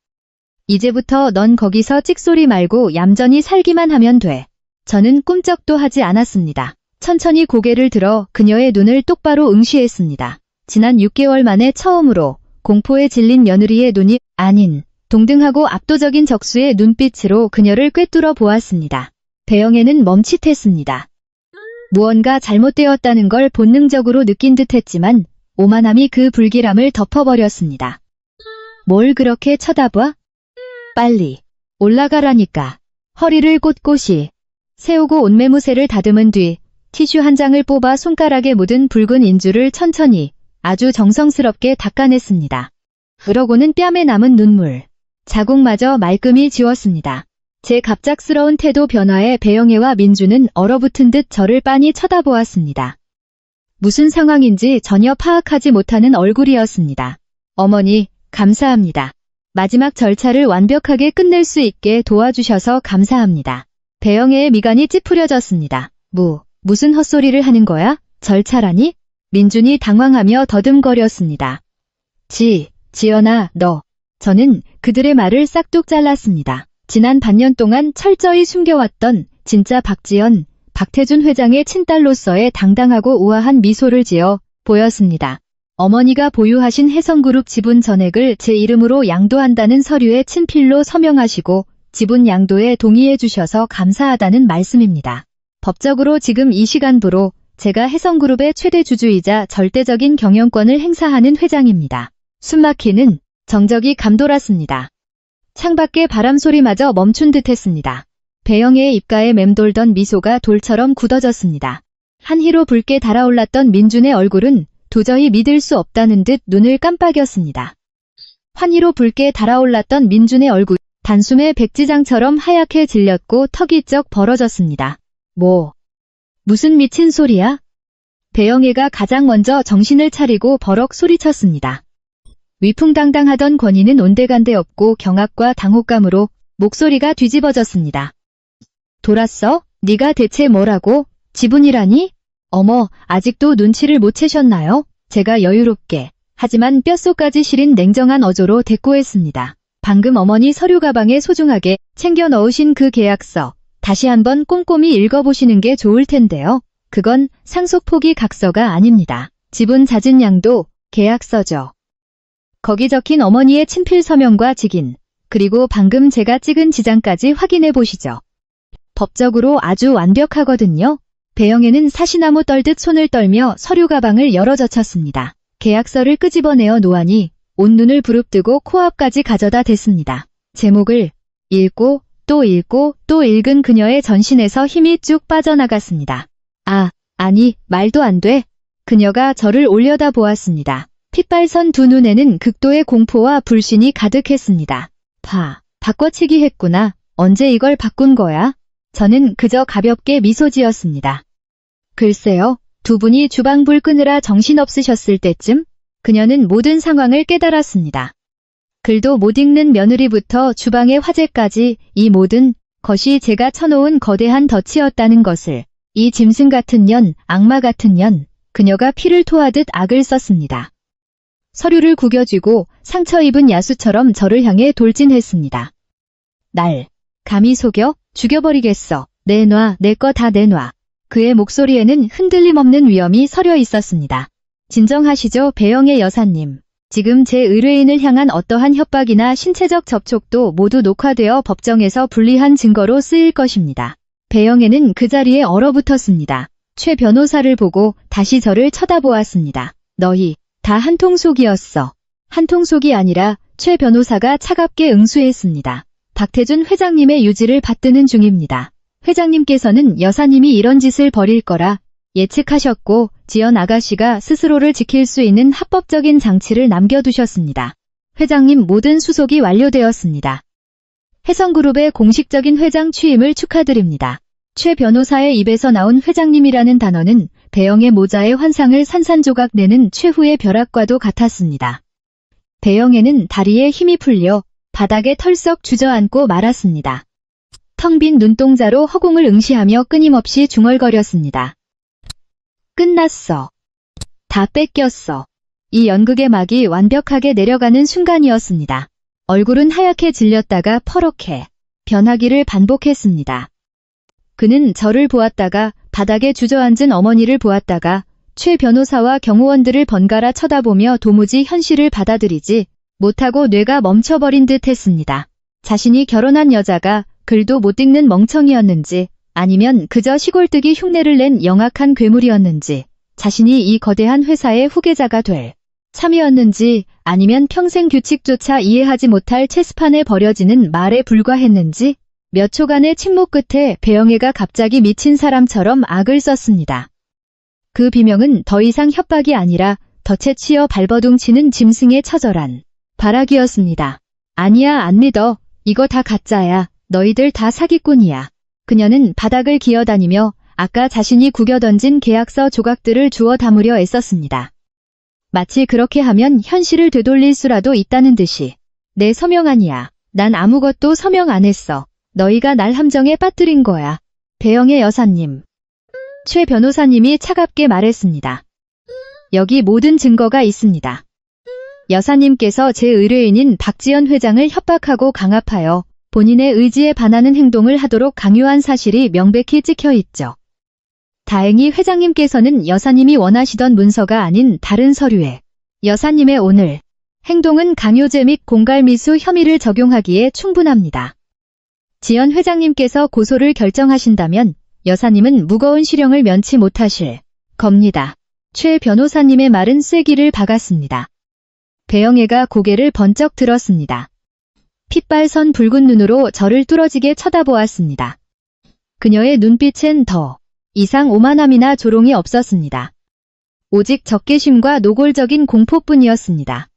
이제부터 넌 거기서 찍소리 말고 얌전히 살기만 하면 돼. 저는 꿈쩍도 하지 않았습니다. 천천히 고개를 들어 그녀의 눈을 똑바로 응시했습니다. 지난 6개월 만에 처음으로 공포에 질린 며느리의 눈이 아닌 동등하고 압도적인 적수의 눈빛으로 그녀를 꿰뚫어 보았습니다. 배영애는 멈칫했습니다. 무언가 잘못되었다는 걸 본능적으로 느낀 듯했지만 오만함이 그 불길함을 덮어버렸습니다. 뭘 그렇게 쳐다봐? 빨리 올라가라니까. 허리를 꼿꼿이 세우고 옷매무새를 다듬은 뒤 티슈 한 장을 뽑아 손가락에 묻은 붉은 인주를 천천히 아주 정성스럽게 닦아냈습니다. 그러고는 뺨에 남은 눈물 자국마저 말끔히 지웠습니다. 제 갑작스러운 태도 변화에 배영애와 민주는 얼어붙은 듯 저를 빤히 쳐다보았습니다. 무슨 상황인지 전혀 파악하지 못하는 얼굴이었습니다. 어머니, 감사합니다. 마지막 절차를 완벽하게 끝낼 수 있게 도와주셔서 감사합니다. 배영애의 미간이 찌푸려졌습니다. 무슨 헛소리를 하는 거야? 절차라니? 민준이 당황하며 더듬거렸습니다. 지연아, 너. 저는 그들의 말을 싹둑 잘랐습니다. 지난 반년 동안 철저히 숨겨왔던 진짜 박지연, 박태준 회장의 친딸로서의 당당하고 우아한 미소를 지어 보였습니다. 어머니가 보유하신 혜성그룹 지분 전액을 제 이름으로 양도한다는 서류에 친필로 서명하시고 지분 양도에 동의해 주셔서 감사하다는 말씀입니다. 법적으로 지금 이 시간부로 제가 혜성그룹의 최대 주주이자 절대적인 경영권을 행사하는 회장입니다. 숨막히는 정적이 감돌았습니다. 창밖의 바람소리마저 멈춘 듯했습니다. 배영애의 입가에 맴돌던 미소가 돌처럼 굳어졌습니다. 한희로 붉게 달아올랐던 민준의 얼굴은 도저히 믿을 수 없다는 듯 눈을 깜빡였습니다. 환희로 붉게 달아올랐던 민준의 얼굴, 단숨에 백지장처럼 하얗게 질렸고 턱이 쩍 벌어졌습니다. 무슨 미친 소리야? 배영애가 가장 먼저 정신을 차리고 버럭 소리쳤습니다. 위풍당당하던 권위는 온데간데 없고 경악과 당혹감으로 목소리가 뒤집어졌습니다. 돌았어? 네가 대체 뭐라고? 지분이라니? 어머, 아직도 눈치를 못 채셨나요? 제가 여유롭게, 하지만 뼛속까지 시린 냉정한 어조로 대꾸했습니다. 방금 어머니 서류 가방에 소중하게 챙겨 넣으신 그 계약서, 다시 한번 꼼꼼히 읽어보시는 게 좋을 텐데요. 그건 상속 포기 각서가 아닙니다. 지분 잦은 양도 계약서죠. 거기 적힌 어머니의 친필 서명과 직인, 그리고 방금 제가 찍은 지장까지 확인해 보시죠. 법적으로 아주 완벽하거든요. 배영애는 사시나무 떨듯 손을 떨며 서류 가방을 열어젖혔습니다. 계약서를 끄집어내어 놓아니 온 눈을 부릅뜨고 코앞까지 가져다 댔습니다. 제목을 읽고 또 읽고 또 읽은 그녀의 전신에서 힘이 쭉 빠져나갔습니다. 아니, 말도 안 돼. 그녀가 저를 올려다 보았습니다. 핏발선 두 눈에는 극도의 공포와 불신이 가득했습니다. 바꿔치기 했구나. 언제 이걸 바꾼 거야? 저는 그저 가볍게 미소 지었습니다. 글쎄요, 두 분이 주방불 끄느라 정신없으셨을 때쯤? 그녀는 모든 상황을 깨달았습니다. 글도 못 읽는 며느리부터 주방의 화재까지 이 모든 것이 제가 쳐놓은 거대한 덫이었다는 것을, 이 짐승 같은 년, 악마 같은 년, 그녀가 피를 토하듯 악을 썼습니다. 서류를 구겨쥐고 상처 입은 야수처럼 저를 향해 돌진했습니다. 날 감히 속여? 죽여버리겠어. 내놔, 내 거 다 내놔. 그의 목소리에는 흔들림 없는 위엄이 서려 있었습니다. 진정하시죠, 배영애 여사님. 지금 제 의뢰인을 향한 어떠한 협박이나 신체적 접촉도 모두 녹화되어 법정에서 불리한 증거로 쓰일 것입니다. 배영애는 그 자리에 얼어붙었습니다. 최 변호사를 보고 다시 저를 쳐다보았습니다. 너희 다 한통속이었어. 한통속이 아니라 최 변호사가 차갑게 응수했습니다. 박태준 회장님의 유지를 받드는 중입니다. 회장님께서는 여사님이 이런 짓을 벌일 거라 예측하셨고 지연 아가씨가 스스로를 지킬 수 있는 합법적인 장치를 남겨두셨습니다. 회장님 모든 수속이 완료되었습니다. 해성그룹의 공식적인 회장 취임을 축하드립니다. 최 변호사의 입에서 나온 회장님이라는 단어는 배영의 모자의 환상을 산산조각 내는 최후의 벼락과도 같았습니다. 배영애는 다리에 힘이 풀려 바닥에 털썩 주저앉고 말았습니다. 텅 빈 눈동자로 허공을 응시하며 끊임없이 중얼거렸습니다. 끝났어. 다 뺏겼어. 이 연극의 막이 완벽하게 내려가는 순간이었습니다. 얼굴은 하얗게 질렸다가 퍼렇게 변하기를 반복했습니다. 그는 저를 보았다가 바닥에 주저앉은 어머니를 보았다가 최 변호사와 경호원들을 번갈아 쳐다보며 도무지 현실을 받아들이지 못하고 뇌가 멈춰버린 듯 했습니다. 자신이 결혼한 여자가 글도 못 읽는 멍청이였는지 아니면 그저 시골뜨기 흉내를 낸 영악한 괴물이었는지, 자신이 이 거대한 회사의 후계자가 될 참이었는지 아니면 평생 규칙조차 이해하지 못할 체스판에 버려지는 말에 불과했는지, 몇 초간의 침묵 끝에 배영애가 갑자기 미친 사람처럼 악을 썼습니다. 그 비명은 더 이상 협박이 아니라 덫에 치여 발버둥치는 짐승의 처절한 발악이었습니다. 아니야, 안 믿어. 이거 다 가짜야. 너희들 다 사기꾼이야. 그녀는 바닥을 기어다니며 아까 자신이 구겨 던진 계약서 조각들을 주워 담으려 애썼습니다. 마치 그렇게 하면 현실을 되돌릴 수라도 있다는 듯이. 내 서명 아니야. 난 아무것도 서명 안 했어. 너희가 날 함정에 빠뜨린 거야. 배영애 여사님. 최 변호사님이 차갑게 말했습니다. 여기 모든 증거가 있습니다. 여사님께서 제 의뢰인인 박지연 회장을 협박하고 강압하여 본인의 의지에 반하는 행동을 하도록 강요한 사실이 명백히 찍혀 있죠. 다행히 회장님께서는 여사님이 원하시던 문서가 아닌 다른 서류에 여사님의 오늘 행동은 강요죄 및 공갈미수 혐의를 적용하기에 충분합니다. 지연 회장님께서 고소를 결정하신다면 여사님은 무거운 실형을 면치 못하실 겁니다. 최 변호사님의 말은 쐐기를 박았습니다. 배영애가 고개를 번쩍 들었습니다. 핏발선 붉은 눈으로 저를 뚫어지게 쳐다보았습니다. 그녀의 눈빛엔 더 이상 오만함이나 조롱이 없었습니다. 오직 적개심과 노골적인 공포뿐이었습니다.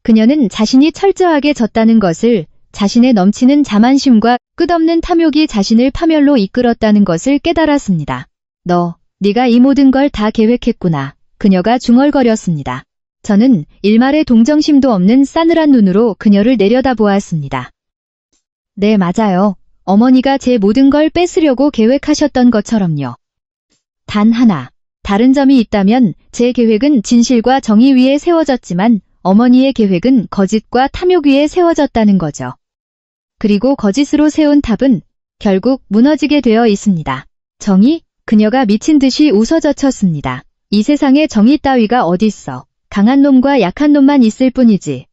그녀는 자신이 철저하게 졌다는 것을, 자신의 넘치는 자만심과 끝없는 탐욕이 자신을 파멸로 이끌었다는 것을 깨달았습니다. 네가 이 모든 걸 다 계획했구나. 그녀가 중얼거렸습니다. 저는 일말의 동정심도 없는 싸늘한 눈으로 그녀를 내려다보았습니다. 네, 맞아요. 어머니가 제 모든 걸 뺏으려고 계획하셨던 것처럼요. 단 하나, 다른 점이 있다면 제 계획은 진실과 정의 위에 세워졌지만 어머니의 계획은 거짓과 탐욕 위에 세워졌다는 거죠. 그리고 거짓으로 세운 탑은 결국 무너지게 되어 있습니다. 정의? 그녀가 미친 듯이 웃어젖혔습니다. 이 세상에 정의 따위가 어딨어. 강한 놈과 약한 놈만 있을 뿐이지.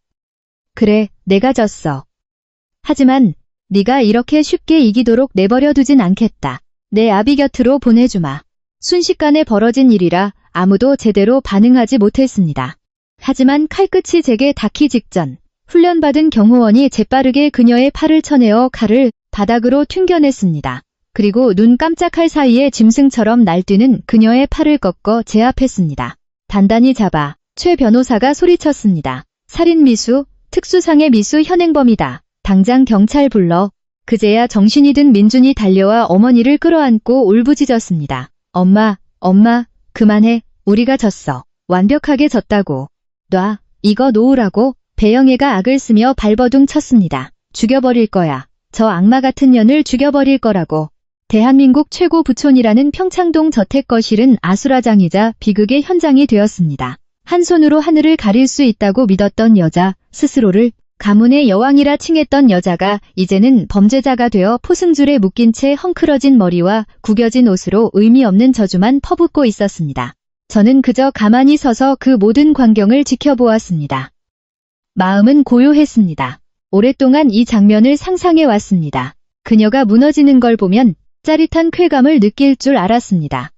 그래, 내가 졌어. 하지만 네가 이렇게 쉽게 이기도록 내버려 두진 않겠다. 내 아비 곁으로 보내주마. 순식간에 벌어진 일이라 아무도 제대로 반응하지 못했습니다. 하지만 칼끝이 제게 닿기 직전 훈련받은 경호원이 재빠르게 그녀의 팔을 쳐내어 칼을 바닥으로 튕겨냈습니다. 그리고 눈 깜짝할 사이에 짐승처럼 날뛰는 그녀의 팔을 꺾어 제압했습니다. 단단히 잡아 최 변호사가 소리쳤습니다. 살인미수, 특수상해 미수 현행범이다. 당장 경찰 불러. 그제야 정신이 든 민준이 달려와 어머니를 끌어안고 울부짖었습니다. 엄마, 그만해. 우리가 졌어. 완벽하게 졌다고. 놔, 이거 놓으라고 배영애가 악을 쓰며 발버둥 쳤습니다. 죽여버릴 거야. 저 악마 같은 년을 죽여버릴 거라고. 대한민국 최고 부촌이라는 평창동 저택거실은 아수라장이자 비극의 현장이 되었습니다. 한 손으로 하늘을 가릴 수 있다고 믿었던 여자, 스스로를 가문의 여왕이라 칭했던 여자가 이제는 범죄자가 되어 포승줄에 묶인 채 헝클어진 머리와 구겨진 옷으로 의미 없는 저주만 퍼붓고 있었습니다. 저는 그저 가만히 서서 그 모든 광경을 지켜보았습니다. 마음은 고요했습니다. 오랫동안 이 장면을 상상해 왔습니다. 그녀가 무너지는 걸 보면 짜릿한 쾌감을 느낄 줄 알았습니다.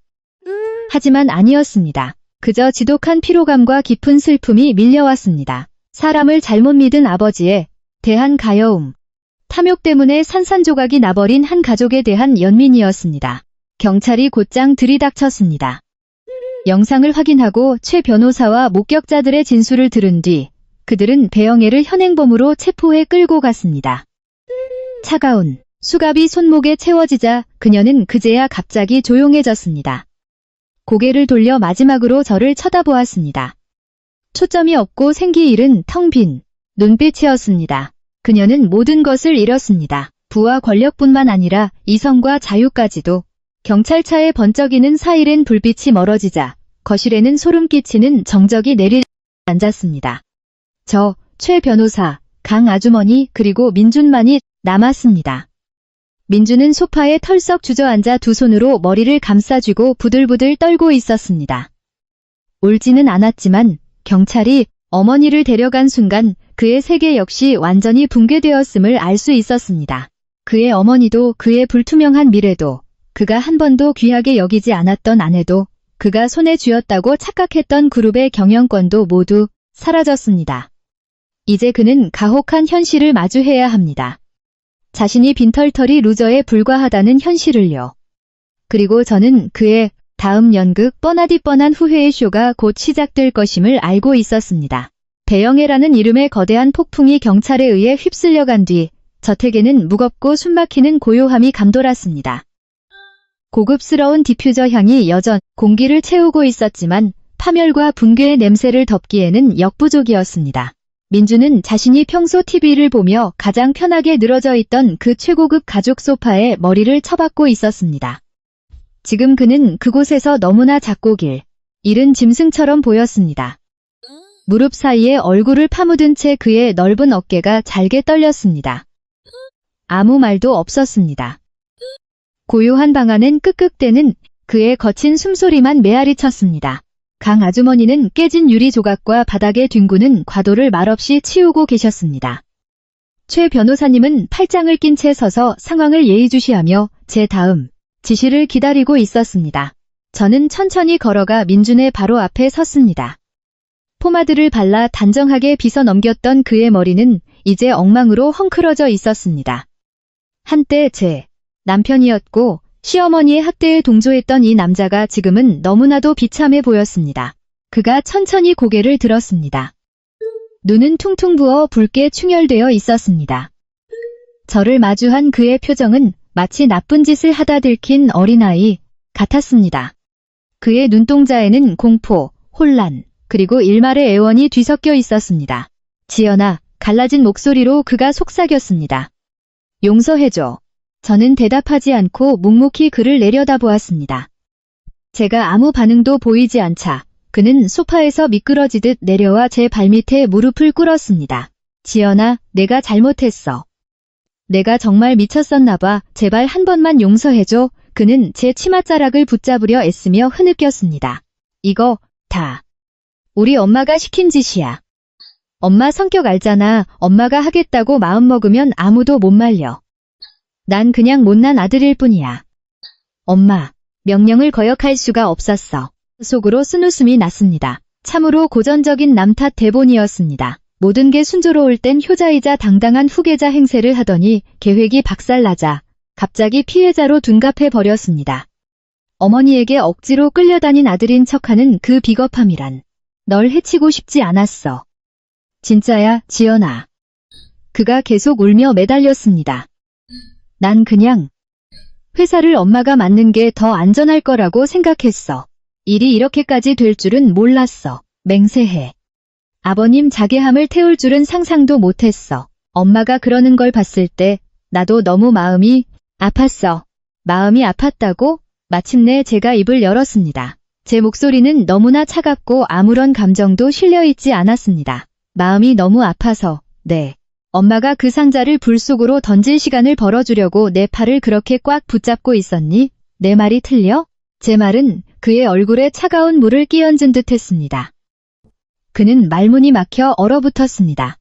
하지만 아니었습니다. 그저 지독한 피로감과 깊은 슬픔이 밀려왔습니다. 사람을 잘못 믿은 아버지에 대한 가여움, 탐욕 때문에 산산조각이 나버린 한 가족에 대한 연민이었습니다. 경찰이 곧장 들이닥쳤습니다. 영상을 확인하고 최 변호사와 목격자들의 진술을 들은 뒤 그들은 배영애를 현행범으로 체포해 끌고 갔습니다. 차가운 수갑이 손목에 채워지자 그녀는 그제야 갑자기 조용해졌습니다. 고개를 돌려 마지막으로 저를 쳐다보았습니다. 초점이 없고 생기 잃은 텅 빈 눈빛이었습니다. 그녀는 모든 것을 잃었습니다. 부와 권력뿐만 아니라 이성과 자유까지도. 경찰차에 번쩍이는 사이렌 불빛이 멀어지자 거실에는 소름 끼치는 정적이 앉았습니다. 저, 최 변호사, 강 아주머니 그리고 민준만이 남았습니다. 민준은 소파에 털썩 주저앉아 두 손으로 머리를 감싸쥐고 부들부들 떨고 있었습니다. 울지는 않았지만 경찰이 어머니를 데려간 순간 그의 세계 역시 완전히 붕괴되었음을 알 수 있었습니다. 그의 어머니도 그의 불투명한 미래도 그가 한 번도 귀하게 여기지 않았던 아내도 그가 손에 쥐었다고 착각했던 그룹의 경영권도 모두 사라졌습니다. 이제 그는 가혹한 현실을 마주해야 합니다. 자신이 빈털터리 루저에 불과하다는 현실을요. 그리고 저는 그의 다음 연극 뻔하디 뻔한 후회의 쇼가 곧 시작될 것임을 알고 있었습니다. 배영애라는 이름의 거대한 폭풍이 경찰에 의해 휩쓸려간 뒤 저택에는 무겁고 숨막히는 고요함이 감돌았습니다. 고급스러운 디퓨저 향이 여전 공기를 채우고 있었지만 파멸과 붕괴의 냄새를 덮기에는 역부족이었습니다. 민주는 자신이 평소 TV를 보며 가장 편하게 늘어져 있던 그 최고급 가죽 소파에 머리를 쳐박고 있었습니다. 지금 그는 그곳에서 너무나 작고 잃은 짐승처럼 보였습니다. 무릎 사이에 얼굴을 파묻은 채 그의 넓은 어깨가 잘게 떨렸습니다. 아무 말도 없었습니다. 고요한 방 안엔 끄끄대는 그의 거친 숨소리만 메아리 쳤습니다. 강 아주머니는 깨진 유리 조각과 바닥에 뒹구는 과도를 말없이 치우고 계셨습니다. 최 변호사님은 팔짱을 낀 채 서서 상황을 예의주시하며 제 다음 지시를 기다리고 있었습니다. 저는 천천히 걸어가 민준의 바로 앞에 섰습니다. 포마드를 발라 단정하게 빗어 넘겼던 그의 머리는 이제 엉망으로 헝클어져 있었습니다. 한때 제 남편이었고 시어머니의 학대에 동조했던 이 남자가 지금은 너무나도 비참해 보였습니다. 그가 천천히 고개를 들었습니다. 눈은 퉁퉁 부어 붉게 충혈되어 있었습니다. 저를 마주한 그의 표정은 마치 나쁜 짓을 하다 들킨 어린아이 같았습니다. 그의 눈동자에는 공포, 혼란, 그리고 일말의 애원이 뒤섞여 있었습니다. 지연아, 갈라진 목소리로 그가 속삭였습니다. 용서해줘. 저는 대답하지 않고 묵묵히 그를 내려다보았습니다. 제가 아무 반응도 보이지 않자 그는 소파에서 미끄러지듯 내려와 제 발밑에 무릎을 꿇었습니다. 지연아, 내가 잘못했어. 내가 정말 미쳤었나 봐. 제발 한 번만 용서해줘. 그는 제 치맛자락을 붙잡으려 애쓰며 흐느꼈습니다. 이거 다 우리 엄마가 시킨 짓이야. 엄마 성격 알잖아. 엄마가 하겠다고 마음먹으면 아무도 못 말려. 난 그냥 못난 아들일 뿐이야. 엄마, 명령을 거역할 수가 없었어. 속으로 쓴웃음이 났습니다. 참으로 고전적인 남탓 대본이었습니다. 모든 게 순조로울 땐 효자이자 당당한 후계자 행세를 하더니 계획이 박살나자 갑자기 피해자로 둔갑해버렸습니다. 어머니에게 억지로 끌려다닌 아들인 척하는 그 비겁함이란. 널 해치고 싶지 않았어. 진짜야, 지연아. 그가 계속 울며 매달렸습니다. 난 그냥 회사를 엄마가 맡는 게 더 안전할 거라고 생각했어. 일이 이렇게까지 될 줄은 몰랐어. 맹세해. 아버님 자괴함을 태울 줄은 상상도 못했어. 엄마가 그러는 걸 봤을 때 나도 너무 마음이 아팠어. 마음이 아팠다고? 마침내 제가 입을 열었습니다. 제 목소리는 너무나 차갑고 아무런 감정도 실려있지 않았습니다. 마음이 너무 아파서, 네. 엄마가 그 상자를 불 속으로 던질 시간을 벌어주려고 내 팔을 그렇게 꽉 붙잡고 있었니? 내 말이 틀려? 제 말은 그의 얼굴에 차가운 물을 끼얹은 듯 했습니다. 그는 말문이 막혀 얼어붙었습니다.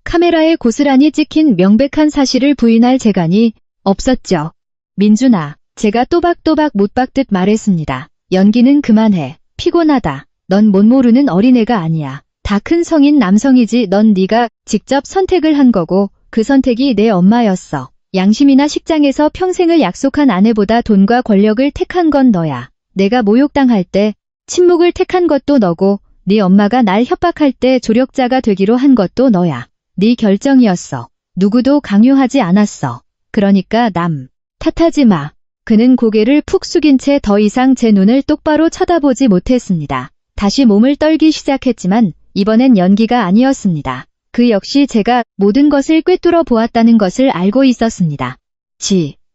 카메라에 고스란히 찍힌 명백한 사실을 부인할 재간이 없었죠. 민준아, 제가 또박또박 못 박듯 말했습니다. 연기는 그만해. 피곤하다. 넌 못 모르는 어린애가 아니야. 다 큰 성인 남성이지. 넌 네가 직접 선택을 한 거고 그 선택이 내 엄마였어. 양심이나 식장에서 평생을 약속한 아내보다 돈과 권력을 택한 건 너야. 내가 모욕당할 때 침묵을 택한 것도 너고 네 엄마가 날 협박할 때 조력자가 되기로 한 것도 너야. 네 결정이었어. 누구도 강요하지 않았어. 그러니까 남 탓하지 마. 그는 고개를 푹 숙인 채 더 이상 제 눈을 똑바로 쳐다보지 못했습니다. 다시 몸을 떨기 시작했지만 이번엔 연기가 아니었습니다. 그 역시 제가 모든 것을 꿰뚫어 보았다는 것을 알고 있었습니다.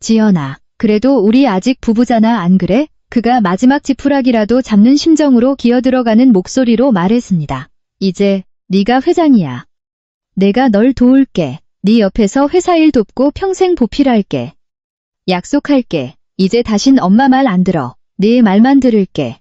지연아, 그래도 우리 아직 부부잖아, 안 그래? 그가 마지막 지푸라기라도 잡는 심정으로 기어들어가는 목소리로 말했습니다. 이제 네가 회장이야. 내가 널 도울게. 네 옆에서 회사 일 돕고 평생 보필할게. 약속할게. 이제 다신 엄마 말 안 들어. 네 말만 들을게.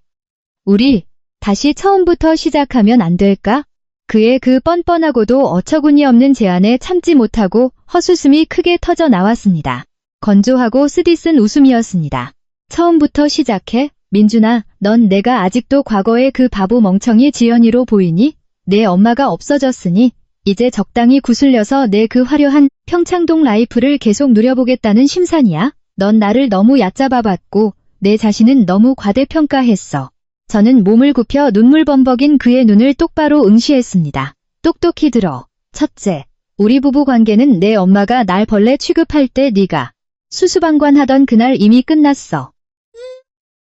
우리 다시 처음부터 시작하면 안 될까? 그의 그 뻔뻔하고도 어처구니 없는 제안에 참지 못하고 헛웃음이 크게 터져 나왔습니다. 건조하고 쓰디쓴 웃음이었습니다. 처음부터 시작해? 민준아, 넌 내가 아직도 과거의 그 바보 멍청이 지연이로 보이니? 내 엄마가 없어졌으니 이제 적당히 구슬려서 내 그 화려한 평창동 라이프를 계속 누려보겠다는 심산이야? 넌 나를 너무 얕잡아봤고 내 자신은 너무 과대평가했어. 저는 몸을 굽혀 눈물 범벅인 그의 눈을 똑바로 응시했습니다. 똑똑히 들어. 첫째, 우리 부부 관계는 내 엄마가 날 벌레 취급할 때 네가 수수방관하던 그날 이미 끝났어.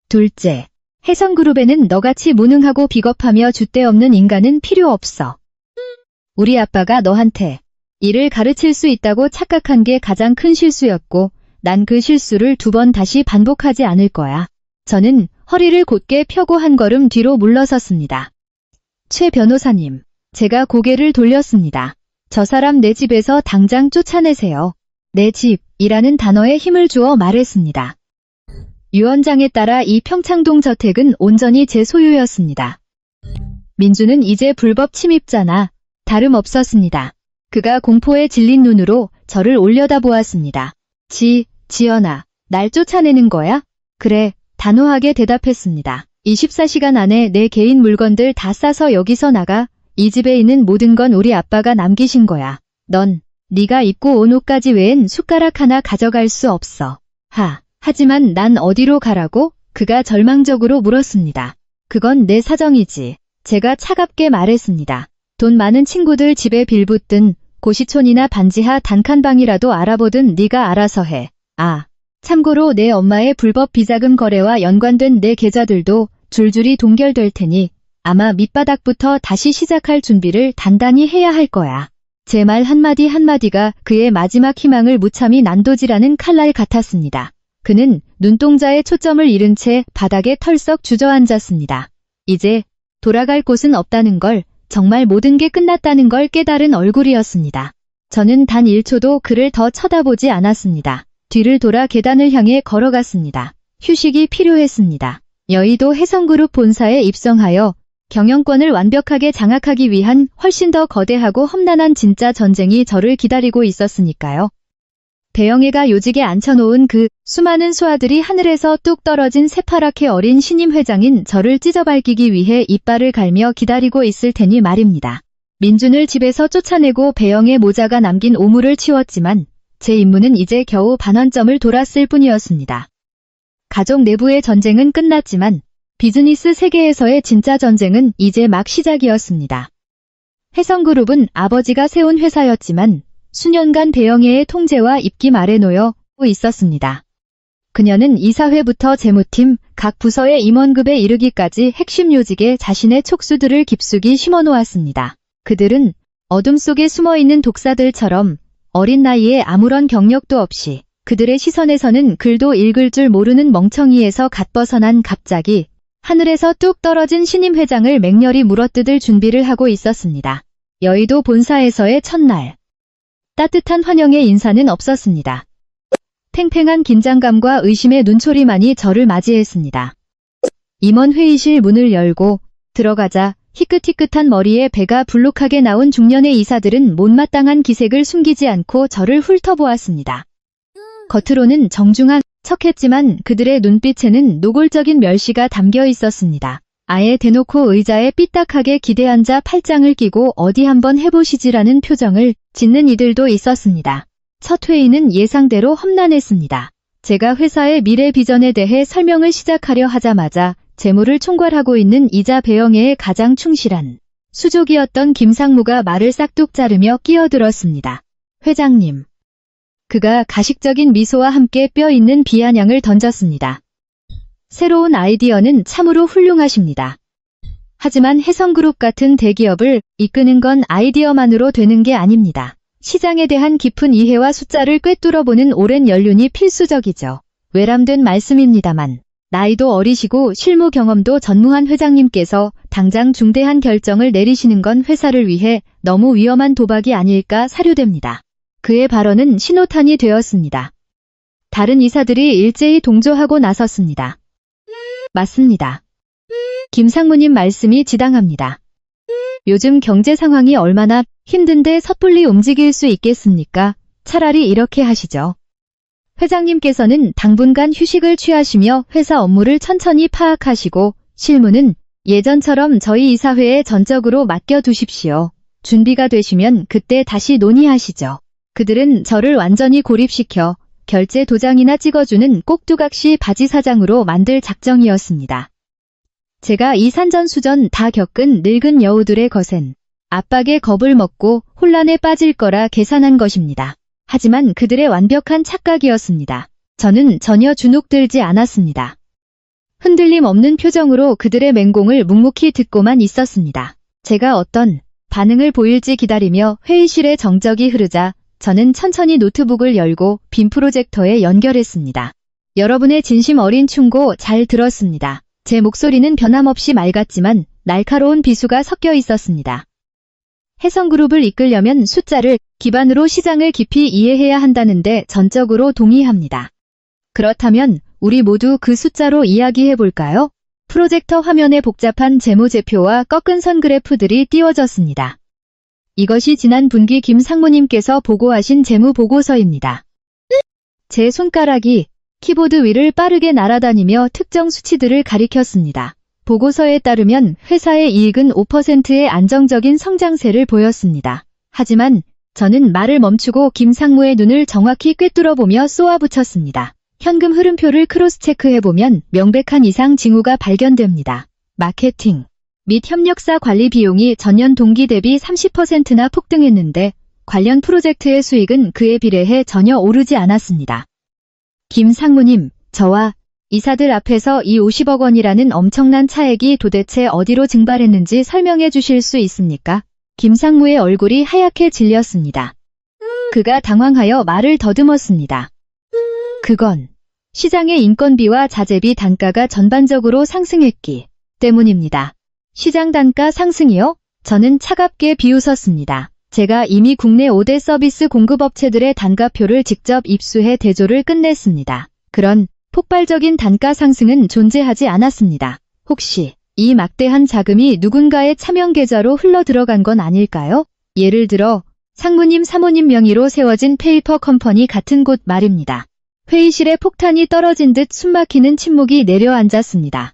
둘째, 혜성그룹에는 너같이 무능하고 비겁하며 줏대없는 인간은 필요 없어. 우리 아빠가 너한테 일을 가르칠 수 있다고 착각한 게 가장 큰 실수였고 난 그 실수를 2번 다시 반복하지 않을 거야. 저는 허리를 곧게 펴고 한 걸음 뒤로 물러섰습니다. 최 변호사님, 제가 고개를 돌렸습니다. 저 사람 내 집에서 당장 쫓아내세요. 내 집이라는 단어에 힘을 주어 말했습니다. 유언장에 따라 이 평창동 저택은 온전히 제 소유였습니다. 민주는 이제 불법 침입자나 다름없었습니다. 그가 공포에 질린 눈으로 저를 올려다보았습니다. 지연아, 날 쫓아내는 거야? 그래, 단호하게 대답했습니다. 24시간 안에 내 개인 물건들 다 싸서 여기서 나가. 이 집에 있는 모든 건 우리 아빠가 남기신 거야. 넌 네가 입고 온 옷까지 외엔 숟가락 하나 가져갈 수 없어. 하지만 난 어디로 가라고? 그가 절망적으로 물었습니다. 그건 내 사정이지. 제가 차갑게 말했습니다. 돈 많은 친구들 집에 빌붙든 고시촌이나 반지하 단칸방이라도 알아보든 네가 알아서 해. 참고로 내 엄마의 불법 비자금 거래와 연관된 내 계좌들도 줄줄이 동결될 테니 아마 밑바닥부터 다시 시작할 준비를 단단히 해야 할 거야. 제 말 한마디 한마디가 그의 마지막 희망을 무참히 난도질하는 칼날 같았습니다. 그는 눈동자에 초점을 잃은 채 바닥에 털썩 주저앉았습니다. 이제 돌아갈 곳은 없다는 걸, 정말 모든 게 끝났다는 걸 깨달은 얼굴이었습니다. 저는 단 1초도 그를 더 쳐다보지 않았습니다. 뒤를 돌아 계단을 향해 걸어갔습니다. 휴식이 필요했습니다. 여의도 혜성그룹 본사에 입성하여 경영권을 완벽하게 장악하기 위한 훨씬 더 거대하고 험난한 진짜 전쟁이 저를 기다리고 있었으니까요. 배영애가 요직에 앉혀놓은 그 수많은 수하들이 하늘에서 뚝 떨어진 새파랗게 어린 신임 회장인 저를 찢어밟기기 위해 이빨을 갈며 기다리고 있을 테니 말입니다. 민준을 집에서 쫓아내고 배영애 모자가 남긴 오물을 치웠지만 제 임무는 이제 겨우 반환점을 돌았을 뿐이었습니다. 가족 내부의 전쟁은 끝났지만 비즈니스 세계에서의 진짜 전쟁은 이제 막 시작이었습니다. 혜성그룹은 아버지가 세운 회사였지만 수년간 배영애의 통제와 입김 아래 놓여 있었습니다. 그녀는 이사회부터 재무팀, 각 부서의 임원급에 이르기까지 핵심 요직에 자신의 촉수들을 깊숙이 심어놓았습니다. 그들은 어둠 속에 숨어있는 독사들처럼 어린 나이에 아무런 경력도 없이 그들의 시선에서는 글도 읽을 줄 모르는 멍청이에서 갓 벗어난 갑자기 하늘에서 뚝 떨어진 신임 회장을 맹렬히 물어뜯을 준비를 하고 있었습니다. 여의도 본사에서의 첫날. 따뜻한 환영의 인사는 없었습니다. 팽팽한 긴장감과 의심의 눈초리만이 저를 맞이했습니다. 임원 회의실 문을 열고 들어가자 희끗희끗한 머리에 배가 불룩하게 나온 중년의 이사들은 못마땅한 기색을 숨기지 않고 저를 훑어보았습니다. 겉으로는 정중한 척했지만 그들의 눈빛에는 노골적인 멸시가 담겨 있었습니다. 아예 대놓고 의자에 삐딱하게 기대앉아 팔짱을 끼고 어디 한번 해보시지라는 표정을 짓는 이들도 있었습니다. 첫 회의는 예상대로 험난했습니다. 제가 회사의 미래 비전에 대해 설명을 시작하려 하자마자 재무를 총괄하고 있는 이자 배영애의 가장 충실한 수족이었던 김상무가 말을 싹둑 자르며 끼어들었습니다. 회장님. 그가 가식적인 미소와 함께 뼈 있는 비아냥을 던졌습니다. 새로운 아이디어는 참으로 훌륭하십니다. 하지만 해성그룹 같은 대기업을 이끄는 건 아이디어만으로 되는 게 아닙니다. 시장에 대한 깊은 이해와 숫자를 꿰뚫어보는 오랜 연륜이 필수적이죠. 외람된 말씀입니다만 나이도 어리시고 실무 경험도 전무한 회장님께서 당장 중대한 결정을 내리시는 건 회사를 위해 너무 위험한 도박이 아닐까 사료됩니다. 그의 발언은 신호탄이 되었습니다. 다른 이사들이 일제히 동조하고 나섰습니다. 맞습니다. 김상무님 말씀이 지당합니다. 요즘 경제 상황이 얼마나 힘든데 섣불리 움직일 수 있겠습니까? 차라리 이렇게 하시죠. 회장님께서는 당분간 휴식을 취하시며 회사 업무를 천천히 파악하시고 실무는 예전처럼 저희 이사회에 전적으로 맡겨두십시오. 준비가 되시면 그때 다시 논의하시죠. 그들은 저를 완전히 고립시켜 결제 도장이나 찍어주는 꼭두각시 바지 사장으로 만들 작정이었습니다. 제가 이 산전수전 다 겪은 늙은 여우들의 거센 압박에 겁을 먹고 혼란에 빠질 거라 계산한 것입니다. 하지만 그들의 완벽한 착각이었습니다. 저는 전혀 주눅들지 않았습니다. 흔들림 없는 표정으로 그들의 맹공을 묵묵히 듣고만 있었습니다. 제가 어떤 반응을 보일지 기다리며 회의실에 정적이 흐르자 저는 천천히 노트북을 열고 빔 프로젝터에 연결했습니다. 여러분의 진심 어린 충고 잘 들었습니다. 제 목소리는 변함없이 맑았지만 날카로운 비수가 섞여 있었습니다. 해성그룹을 이끌려면 숫자를 기반으로 시장을 깊이 이해해야 한다는데 전적으로 동의합니다. 그렇다면 우리 모두 그 숫자로 이야기해볼까요? 프로젝터 화면에 복잡한 재무제표와 꺾은 선 그래프들이 띄워졌습니다. 이것이 지난 분기 김 상무님께서 보고하신 재무보고서입니다. 제 손가락이 키보드 위를 빠르게 날아다니며 특정 수치들을 가리켰습니다. 보고서에 따르면 회사의 이익은 5%의 안정적인 성장세를 보였습니다. 하지만 저는 말을 멈추고 김상무의 눈을 정확히 꿰뚫어보며 쏘아붙였습니다. 현금 흐름표를 크로스체크해보면 명백한 이상 징후가 발견됩니다. 마케팅 및 협력사 관리 비용이 전년 동기 대비 30%나 폭등했는데 관련 프로젝트의 수익은 그에 비례해 전혀 오르지 않았습니다. 김 상무님, 저와 이사들 앞에서 이 50억 원이라는 엄청난 차액이 도대체 어디로 증발했는지 설명해 주실 수 있습니까? 김 상무의 얼굴이 하얗게 질렸습니다. 그가 당황하여 말을 더듬었습니다. 그건 시장의 인건비와 자재비 단가가 전반적으로 상승했기 때문입니다. 시장 단가 상승이요? 저는 차갑게 비웃었습니다. 제가 이미 국내 5대 서비스 공급업체들의 단가표를 직접 입수해 대조를 끝냈습니다. 그런 폭발적인 단가 상승은 존재하지 않았습니다. 혹시 이 막대한 자금이 누군가의 차명 계좌로 흘러들어간 건 아닐까요? 예를 들어 상무님 사모님 명의로 세워진 페이퍼 컴퍼니 같은 곳 말입니다. 회의실에 폭탄이 떨어진 듯 숨막히는 침묵이 내려앉았습니다.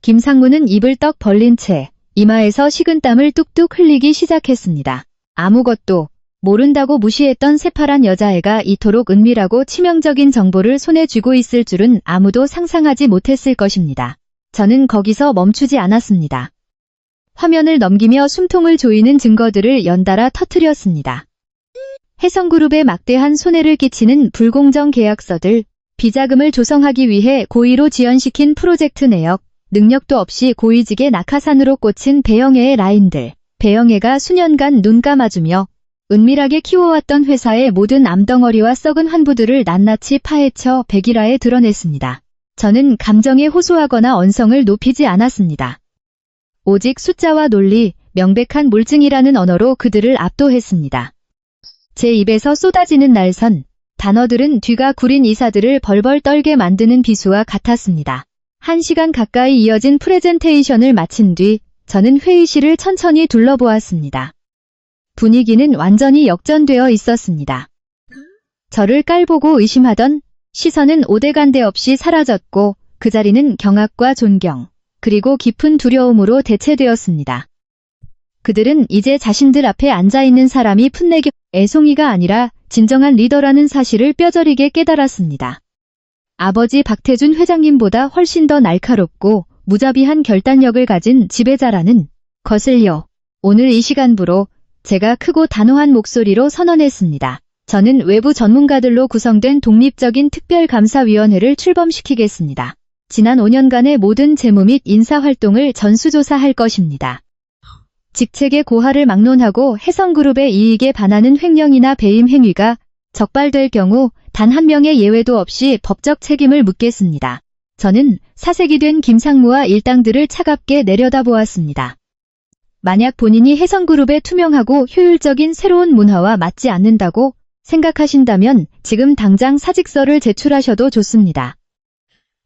김 상무는 입을 떡 벌린 채 이마에서 식은땀을 뚝뚝 흘리기 시작했습니다. 아무것도 모른다고 무시했던 새파란 여자애가 이토록 은밀하고 치명적인 정보를 손에 쥐고 있을 줄은 아무도 상상하지 못했을 것입니다. 저는 거기서 멈추지 않았습니다. 화면을 넘기며 숨통을 조이는 증거들을 연달아 터뜨렸습니다. 해성그룹에 막대한 손해를 끼치는 불공정 계약서들, 비자금을 조성하기 위해 고의로 지연시킨 프로젝트 내역, 능력도 없이 고위직의 낙하산으로 꽂힌 배영애의 라인들. 배영애가 수년간 눈 감아주며 은밀하게 키워왔던 회사의 모든 암덩어리와 썩은 환부들을 낱낱이 파헤쳐 백일화에 드러냈습니다. 저는 감정에 호소하거나 언성을 높이지 않았습니다. 오직 숫자와 논리, 명백한 물증이라는 언어로 그들을 압도했습니다. 제 입에서 쏟아지는 날선, 단어들은 뒤가 구린 이사들을 벌벌 떨게 만드는 비수와 같았습니다. 1시간 가까이 이어진 프레젠테이션을 마친 뒤 저는 회의실을 천천히 둘러보았습니다. 분위기는 완전히 역전되어 있었습니다. 저를 깔보고 의심하던 시선은 오대간대 없이 사라졌고 그 자리는 경악과 존경, 그리고 깊은 두려움으로 대체되었습니다. 그들은 이제 자신들 앞에 앉아있는 사람이 풋내겨 애송이가 아니라 진정한 리더라는 사실을 뼈저리게 깨달았습니다. 아버지 박태준 회장님보다 훨씬 더 날카롭고 무자비한 결단력을 가진 지배자라는 것을요. 오늘 이 시간부로 제가 크고 단호한 목소리로 선언했습니다. 저는 외부 전문가들로 구성된 독립적인 특별감사위원회를 출범시키겠습니다. 지난 5년간의 모든 재무 및 인사활동을 전수조사할 것입니다. 직책의 고하를 막론하고 해성그룹의 이익에 반하는 횡령이나 배임 행위가 적발될 경우 단 한 명의 예외도 없이 법적 책임을 묻겠습니다. 저는 사색이 된 김상무와 일당들을 차갑게 내려다보았습니다. 만약 본인이 해성그룹의 투명하고 효율적인 새로운 문화와 맞지 않는다고 생각하신다면 지금 당장 사직서를 제출하셔도 좋습니다.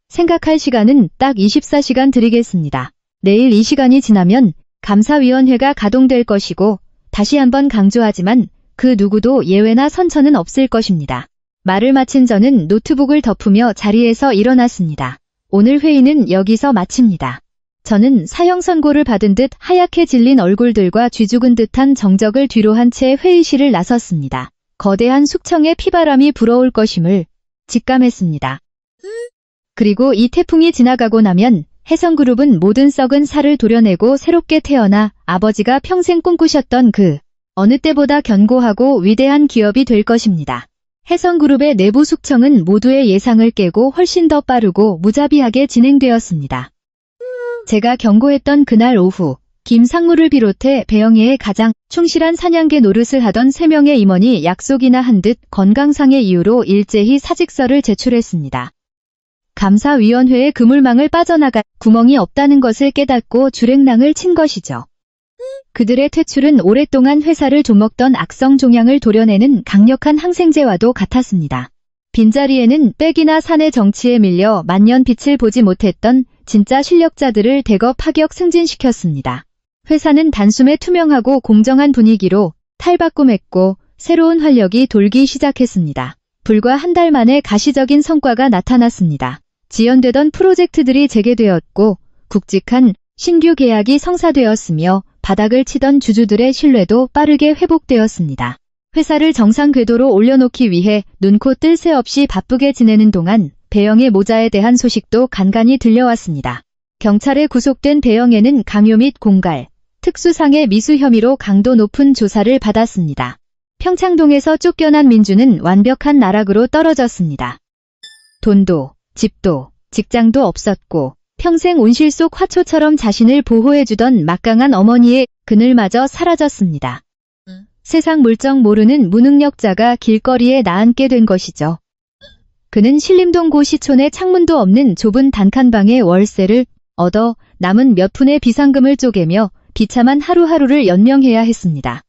생각할 시간은 딱 24시간 드리겠습니다. 내일 이 시간이 지나면 감사위원회가 가동될 것이고 다시 한번 강조하지만 그 누구도 예외나 선처는 없을 것입니다. 말을 마친 저는 노트북을 덮으며 자리에서 일어났습니다. 오늘 회의는 여기서 마칩니다. 저는 사형 선고를 받은 듯 하얗게 질린 얼굴들과 쥐죽은 듯한 정적을 뒤로 한 채 회의실을 나섰습니다. 거대한 숙청의 피바람이 불어올 것임을 직감했습니다. 그리고 이 태풍이 지나가고 나면 해성그룹은 모든 썩은 살을 도려내고 새롭게 태어나 아버지가 평생 꿈꾸셨던 그 어느 때보다 견고하고 위대한 기업이 될 것입니다. 해성그룹의 내부 숙청은 모두의 예상을 깨고 훨씬 더 빠르고 무자비하게 진행되었습니다. 제가 경고했던 그날 오후, 김상무를 비롯해 배영애의 가장 충실한 사냥개 노릇을 하던 3명의 임원이 약속이나 한 듯 건강상의 이유로 일제히 사직서를 제출했습니다. 감사위원회의 그물망을 빠져나갈 구멍이 없다는 것을 깨닫고 주랭랑을 친 것이죠. 그들의 퇴출은 오랫동안 회사를 좀먹던 악성 종양을 도려내는 강력한 항생제와도 같았습니다. 빈자리에는 빽이나 사내 정치에 밀려 만년 빛을 보지 못했던 진짜 실력자들을 대거 파격 승진시켰습니다. 회사는 단숨에 투명하고 공정한 분위기로 탈바꿈했고 새로운 활력이 돌기 시작했습니다. 불과 한 달 만에 가시적인 성과가 나타났습니다. 지연되던 프로젝트들이 재개되었고 굵직한 신규 계약이 성사되었으며 바닥을 치던 주주들의 신뢰도 빠르게 회복되었습니다. 회사를 정상 궤도로 올려놓기 위해 눈코 뜰 새 없이 바쁘게 지내는 동안 배영애 모자에 대한 소식도 간간히 들려왔습니다. 경찰에 구속된 배영애는 강요 및 공갈, 특수상해 미수 혐의로 강도 높은 조사를 받았습니다. 평창동에서 쫓겨난 민주는 완벽한 나락으로 떨어졌습니다. 돈도, 집도, 직장도 없었고 평생 온실 속 화초처럼 자신을 보호해주던 막강한 어머니의 그늘마저 사라졌습니다. 세상 물정 모르는 무능력자가 길거리에 나앉게 된 것이죠. 그는 신림동 고 시촌에 창문도 없는 좁은 단칸방에 월세를 얻어 남은 몇 푼의 비상금을 쪼개며 비참한 하루하루를 연명해야 했습니다.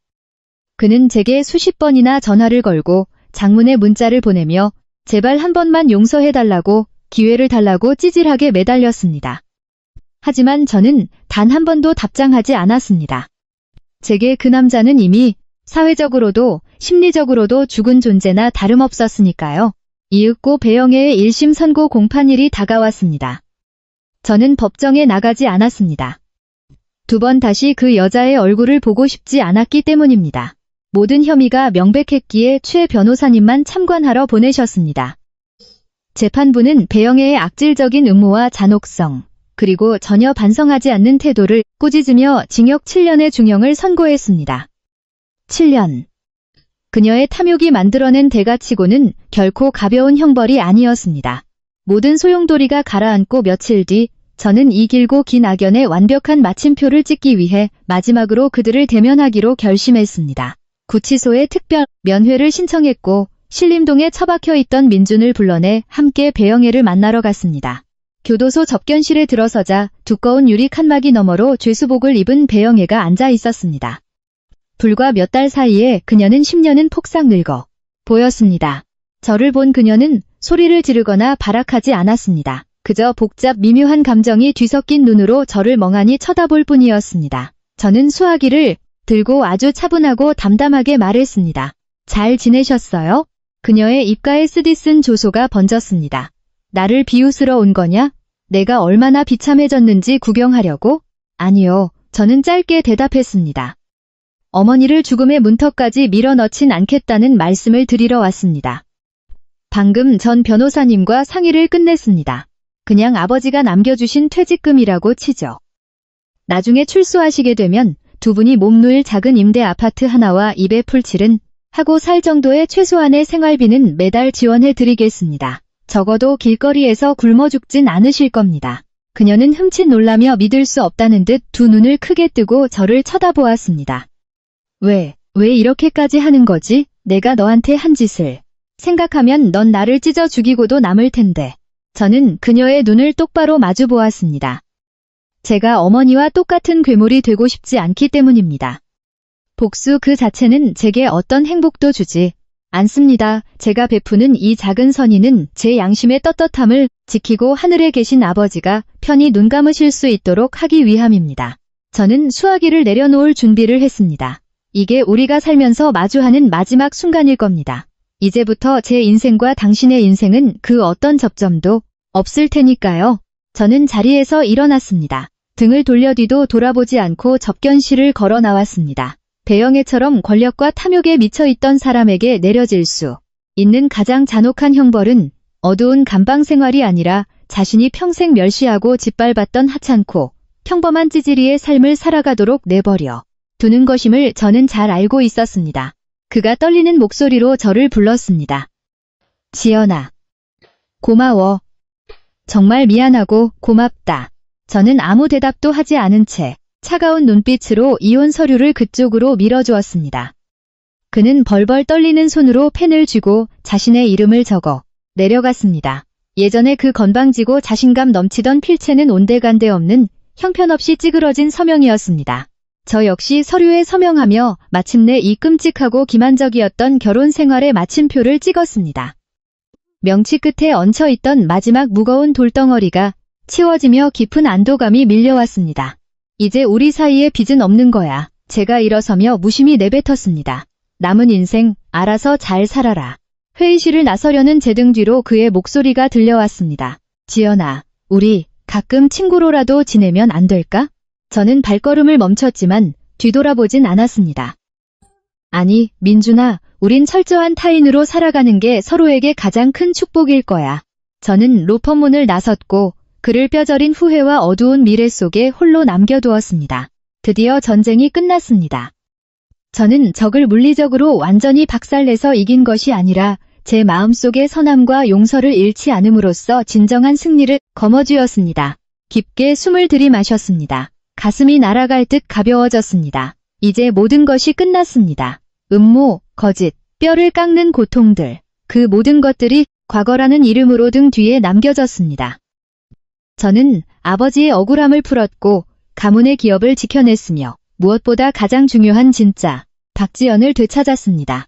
그는 제게 수십 번이나 전화를 걸고 장문의 문자를 보내며 제발 한 번만 용서해달라고 기회를 달라고 찌질하게 매달렸습니다. 하지만 저는 단 한 번도 답장하지 않았습니다. 제게 그 남자는 이미 사회적으로도 심리적으로도 죽은 존재나 다름없었으니까요. 이윽고 배영애의 1심 선고 공판일이 다가왔습니다. 저는 법정에 나가지 않았습니다. 2번 다시 그 여자의 얼굴을 보고 싶지 않았기 때문입니다. 모든 혐의가 명백했기에 최 변호사님만 참관하러 보내셨습니다. 재판부는 배영애의 악질적인 음모와 잔혹성, 그리고 전혀 반성하지 않는 태도를 꾸짖으며 징역 7년의 중형을 선고했습니다. 7년. 그녀의 탐욕이 만들어낸 대가치고는 결코 가벼운 형벌이 아니었습니다. 모든 소용돌이가 가라앉고 며칠 뒤 저는 이 길고 긴 악연의 완벽한 마침표를 찍기 위해 마지막으로 그들을 대면하기로 결심했습니다. 구치소에 특별 면회를 신청했고 신림동에 처박혀 있던 민준을 불러내 함께 배영애를 만나러 갔습니다. 교도소 접견실에 들어서자 두꺼운 유리 칸막이 너머로 죄수복을 입은 배영애가 앉아 있었습니다. 불과 몇 달 사이에 그녀는 10년은 폭삭 늙어 보였습니다. 저를 본 그녀는 소리를 지르거나 발악하지 않았습니다. 그저 복잡 미묘한 감정이 뒤섞인 눈으로 저를 멍하니 쳐다볼 뿐이었습니다. 저는 수화기를 들고 아주 차분하고 담담하게 말했습니다. 잘 지내셨어요? 그녀의 입가에 쓰디쓴 조소가 번졌습니다. 나를 비웃으러 온 거냐? 내가 얼마나 비참해졌는지 구경하려고? 아니요, 저는 짧게 대답했습니다. 어머니를 죽음의 문턱까지 밀어넣진 않겠다는 말씀을 드리러 왔습니다. 방금 전 변호사님과 상의를 끝냈습니다. 그냥 아버지가 남겨주신 퇴직금이라고 치죠. 나중에 출소하시게 되면 두 분이 몸 놓일 작은 임대 아파트 하나와 입에 풀칠은 하고 살 정도의 최소한의 생활비는 매달 지원해 드리겠습니다. 적어도 길거리에서 굶어 죽진 않으실 겁니다. 그녀는 흠칫 놀라며 믿을 수 없다는 듯 두 눈을 크게 뜨고 저를 쳐다보았습니다. 왜 이렇게까지 하는 거지? 내가 너한테 한 짓을 생각하면 넌 나를 찢어 죽이고도 남을 텐데. 저는 그녀의 눈을 똑바로 마주 보았습니다. 제가 어머니와 똑같은 괴물이 되고 싶지 않기 때문입니다. 복수 그 자체는 제게 어떤 행복도 주지 않습니다. 제가 베푸는 이 작은 선의는 제 양심의 떳떳함을 지키고 하늘에 계신 아버지가 편히 눈 감으실 수 있도록 하기 위함입니다. 저는 수화기를 내려놓을 준비를 했습니다. 이게 우리가 살면서 마주하는 마지막 순간일 겁니다. 이제부터 제 인생과 당신의 인생은 그 어떤 접점도 없을 테니까요. 저는 자리에서 일어났습니다. 등을 돌려뒤도 돌아보지 않고 접견실을 걸어 나왔습니다. 배영애처럼 권력과 탐욕에 미쳐있던 사람에게 내려질 수 있는 가장 잔혹한 형벌은 어두운 감방 생활이 아니라 자신이 평생 멸시하고 짓밟았던 하찮고 평범한 찌질이의 삶을 살아가도록 내버려 두는 것임을 저는 잘 알고 있었습니다. 그가 떨리는 목소리로 저를 불렀습니다. 지연아. 고마워. 정말 미안하고 고맙다. 저는 아무 대답도 하지 않은 채 차가운 눈빛으로 이혼 서류를 그쪽으로 밀어주었습니다. 그는 벌벌 떨리는 손으로 펜을 쥐고 자신의 이름을 적어 내려갔습니다. 예전에 그 건방지고 자신감 넘치던 필체는 온데간데 없는 형편없이 찌그러진 서명이었습니다. 저 역시 서류에 서명하며 마침내 이 끔찍하고 기만적이었던 결혼 생활의 마침표를 찍었습니다. 명치 끝에 얹혀있던 마지막 무거운 돌덩어리가 치워지며 깊은 안도감이 밀려왔습니다. 이제 우리 사이에 빚은 없는 거야. 제가 일어서며 무심히 내뱉었습니다. 남은 인생 알아서 잘 살아라. 회의실을 나서려는 제 등 뒤로 그의 목소리가 들려왔습니다. 지연아, 우리 가끔 친구로라도 지내면 안 될까? 저는 발걸음을 멈췄지만 뒤돌아보진 않았습니다. 아니, 민준아, 우린 철저한 타인으로 살아가는 게 서로에게 가장 큰 축복일 거야. 저는 로펌문을 나섰고 그를 뼈저린 후회와 어두운 미래 속에 홀로 남겨두었습니다. 드디어 전쟁이 끝났습니다. 저는 적을 물리적으로 완전히 박살내서 이긴 것이 아니라 제 마음속의 선함과 용서를 잃지 않음으로써 진정한 승리를 거머쥐었습니다. 깊게 숨을 들이마셨습니다. 가슴이 날아갈 듯 가벼워졌습니다. 이제 모든 것이 끝났습니다. 음모, 거짓, 뼈를 깎는 고통들, 그 모든 것들이 과거라는 이름으로 등 뒤에 남겨졌습니다. 저는 아버지의 억울함을 풀었고 가문의 기업을 지켜냈으며 무엇보다 가장 중요한 진짜 박지연을 되찾았습니다.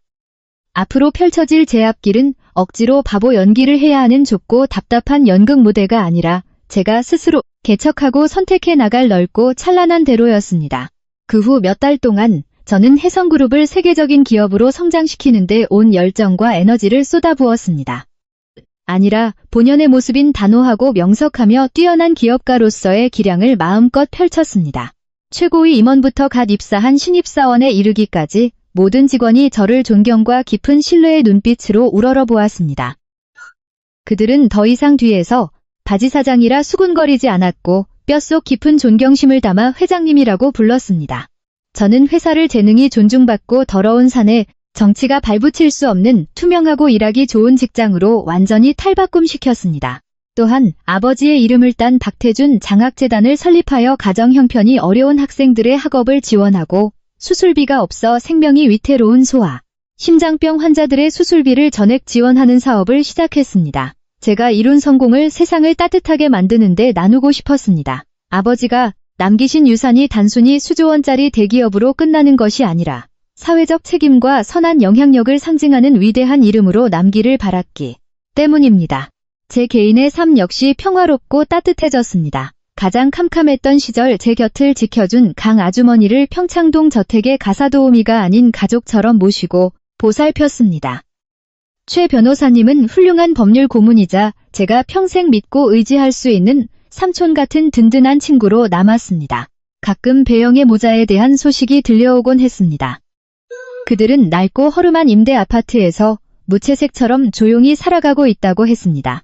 앞으로 펼쳐질 제 앞길은 억지로 바보 연기를 해야 하는 좁고 답답한 연극 무대가 아니라 제가 스스로 개척하고 선택해 나갈 넓고 찬란한 대로였습니다. 그 후 몇 달 동안 저는 혜성그룹을 세계적인 기업으로 성장시키는 데 온 열정과 에너지를 쏟아부었습니다. 아니라 본연의 모습인 단호하고 명석하며 뛰어난 기업가로서의 기량을 마음껏 펼쳤습니다. 최고위 임원부터 갓 입사한 신입사원에 이르기까지 모든 직원이 저를 존경과 깊은 신뢰의 눈빛으로 우러러보았습니다. 그들은 더 이상 뒤에서 바지사장이라 수군거리지 않았고 뼛속 깊은 존경심을 담아 회장님이라고 불렀습니다. 저는 회사를 재능이 존중받고 더러운 산에 정치가 발붙일 수 없는 투명하고 일하기 좋은 직장으로 완전히 탈바꿈시켰습니다. 또한 아버지의 이름을 딴 박태준 장학재단을 설립하여 가정 형편이 어려운 학생들의 학업을 지원하고 수술비가 없어 생명이 위태로운 소아, 심장병 환자들의 수술비를 전액 지원하는 사업을 시작했습니다. 제가 이룬 성공을 세상을 따뜻하게 만드는 데 나누고 싶었습니다. 아버지가 남기신 유산이 단순히 수조 원짜리 대기업으로 끝나는 것이 아니라 사회적 책임과 선한 영향력을 상징하는 위대한 이름으로 남기를 바랐기 때문입니다. 제 개인의 삶 역시 평화롭고 따뜻해졌습니다. 가장 캄캄했던 시절 제 곁을 지켜준 강 아주머니를 평창동 저택의 가사도우미가 아닌 가족처럼 모시고 보살폈습니다. 최 변호사님은 훌륭한 법률 고문이자 제가 평생 믿고 의지할 수 있는 삼촌 같은 든든한 친구로 남았습니다. 가끔 배영의 모자에 대한 소식이 들려오곤 했습니다. 그들은 낡고 허름한 임대 아파트에서 무채색처럼 조용히 살아가고 있다고 했습니다.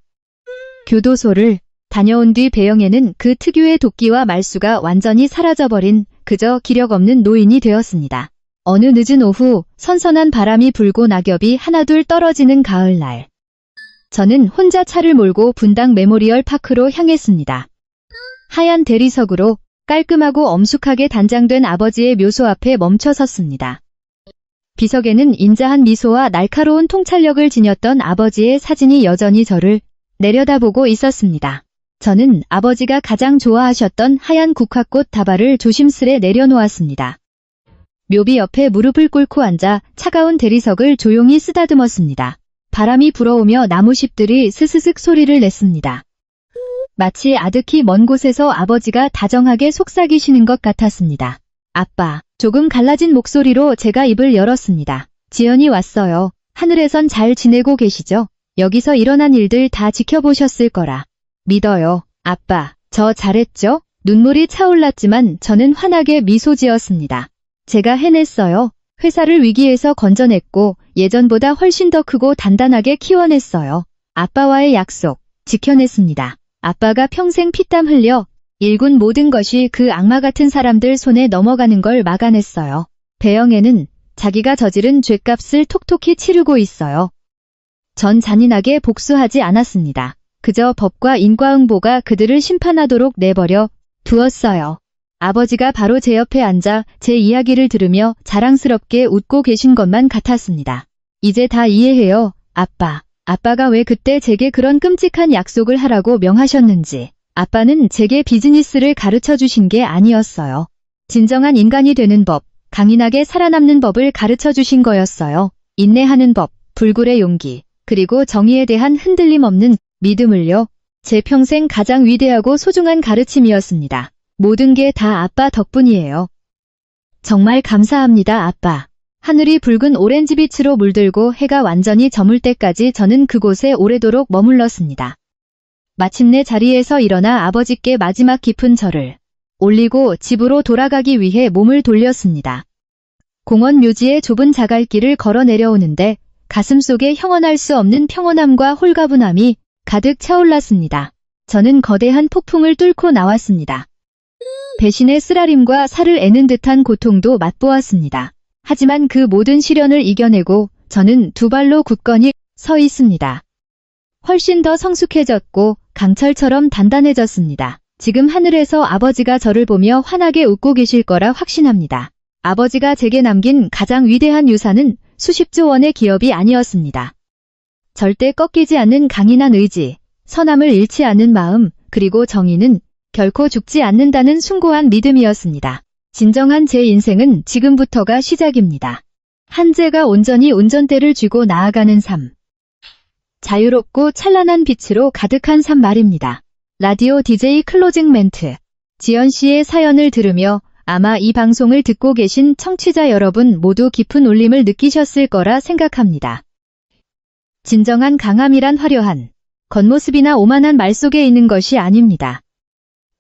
교도소를 다녀온 뒤 배영애는 그 특유의 도끼와 말수가 완전히 사라져버린 그저 기력 없는 노인이 되었습니다. 어느 늦은 오후 선선한 바람이 불고 낙엽이 하나둘 떨어지는 가을날. 저는 혼자 차를 몰고 분당 메모리얼 파크로 향했습니다. 하얀 대리석으로 깔끔하고 엄숙하게 단장된 아버지의 묘소 앞에 멈춰 섰습니다. 비석에는 인자한 미소와 날카로운 통찰력을 지녔던 아버지의 사진이 여전히 저를 내려다보고 있었습니다. 저는 아버지가 가장 좋아하셨던 하얀 국화꽃 다발을 조심스레 내려놓았습니다. 묘비 옆에 무릎을 꿇고 앉아 차가운 대리석을 조용히 쓰다듬었습니다. 바람이 불어오며 나무잎들이 스스슥 소리를 냈습니다. 마치 아득히 먼 곳에서 아버지가 다정하게 속삭이시는 것 같았습니다. 아빠, 조금 갈라진 목소리로 제가 입을 열었습니다. 지연이 왔어요. 하늘에선 잘 지내고 계시죠? 여기서 일어난 일들 다 지켜보셨을 거라. 믿어요. 아빠, 저 잘했죠? 눈물이 차올랐지만 저는 환하게 미소 지었습니다. 제가 해냈어요. 회사를 위기에서 건져냈고 예전보다 훨씬 더 크고 단단하게 키워냈어요. 아빠와의 약속, 지켜냈습니다. 아빠가 평생 피땀 흘려 일군 모든 것이 그 악마 같은 사람들 손에 넘어가는 걸 막아냈어요. 배영애는 자기가 저지른 죗값을 톡톡히 치르고 있어요. 전 잔인하게 복수하지 않았습니다. 그저 법과 인과응보가 그들을 심판하도록 내버려 두었어요. 아버지가 바로 제 옆에 앉아 제 이야기를 들으며 자랑스럽게 웃고 계신 것만 같았습니다. 이제 다 이해해요, 아빠. 아빠가 왜 그때 제게 그런 끔찍한 약속을 하라고 명하셨는지. 아빠는 제게 비즈니스를 가르쳐 주신 게 아니었어요. 진정한 인간이 되는 법, 강인하게 살아남는 법을 가르쳐 주신 거였어요. 인내하는 법, 불굴의 용기, 그리고 정의에 대한 흔들림 없는 믿음을요. 제 평생 가장 위대하고 소중한 가르침이었습니다. 모든 게 다 아빠 덕분이에요. 정말 감사합니다, 아빠. 하늘이 붉은 오렌지빛으로 물들고 해가 완전히 저물 때까지 저는 그곳에 오래도록 머물렀습니다. 마침내 자리에서 일어나 아버지께 마지막 깊은 절을 올리고 집으로 돌아가기 위해 몸을 돌렸습니다. 공원 묘지의 좁은 자갈길을 걸어 내려오는데 가슴속에 형언할 수 없는 평온함과 홀가분함이 가득 차올랐습니다. 저는 거대한 폭풍을 뚫고 나왔습니다. 배신의 쓰라림과 살을 애는 듯한 고통도 맛보았습니다. 하지만 그 모든 시련을 이겨내고 저는 두 발로 굳건히 서 있습니다. 훨씬 더 성숙해졌고 강철처럼 단단해졌습니다. 지금 하늘에서 아버지가 저를 보며 환하게 웃고 계실 거라 확신합니다. 아버지가 제게 남긴 가장 위대한 유산은 수십조 원의 기업이 아니었습니다. 절대 꺾이지 않는 강인한 의지, 선함을 잃지 않는 마음, 그리고 정의는 결코 죽지 않는다는 숭고한 믿음이었습니다. 진정한 제 인생은 지금부터가 시작입니다. 한재가 온전히 운전대를 쥐고 나아가는 삶. 자유롭고 찬란한 빛으로 가득한 삶 말입니다. 라디오 DJ 클로징 멘트. 지연 씨의 사연을 들으며 아마 이 방송을 듣고 계신 청취자 여러분 모두 깊은 울림을 느끼셨을 거라 생각합니다. 진정한 강함이란 화려한 겉모습이나 오만한 말 속에 있는 것이 아닙니다.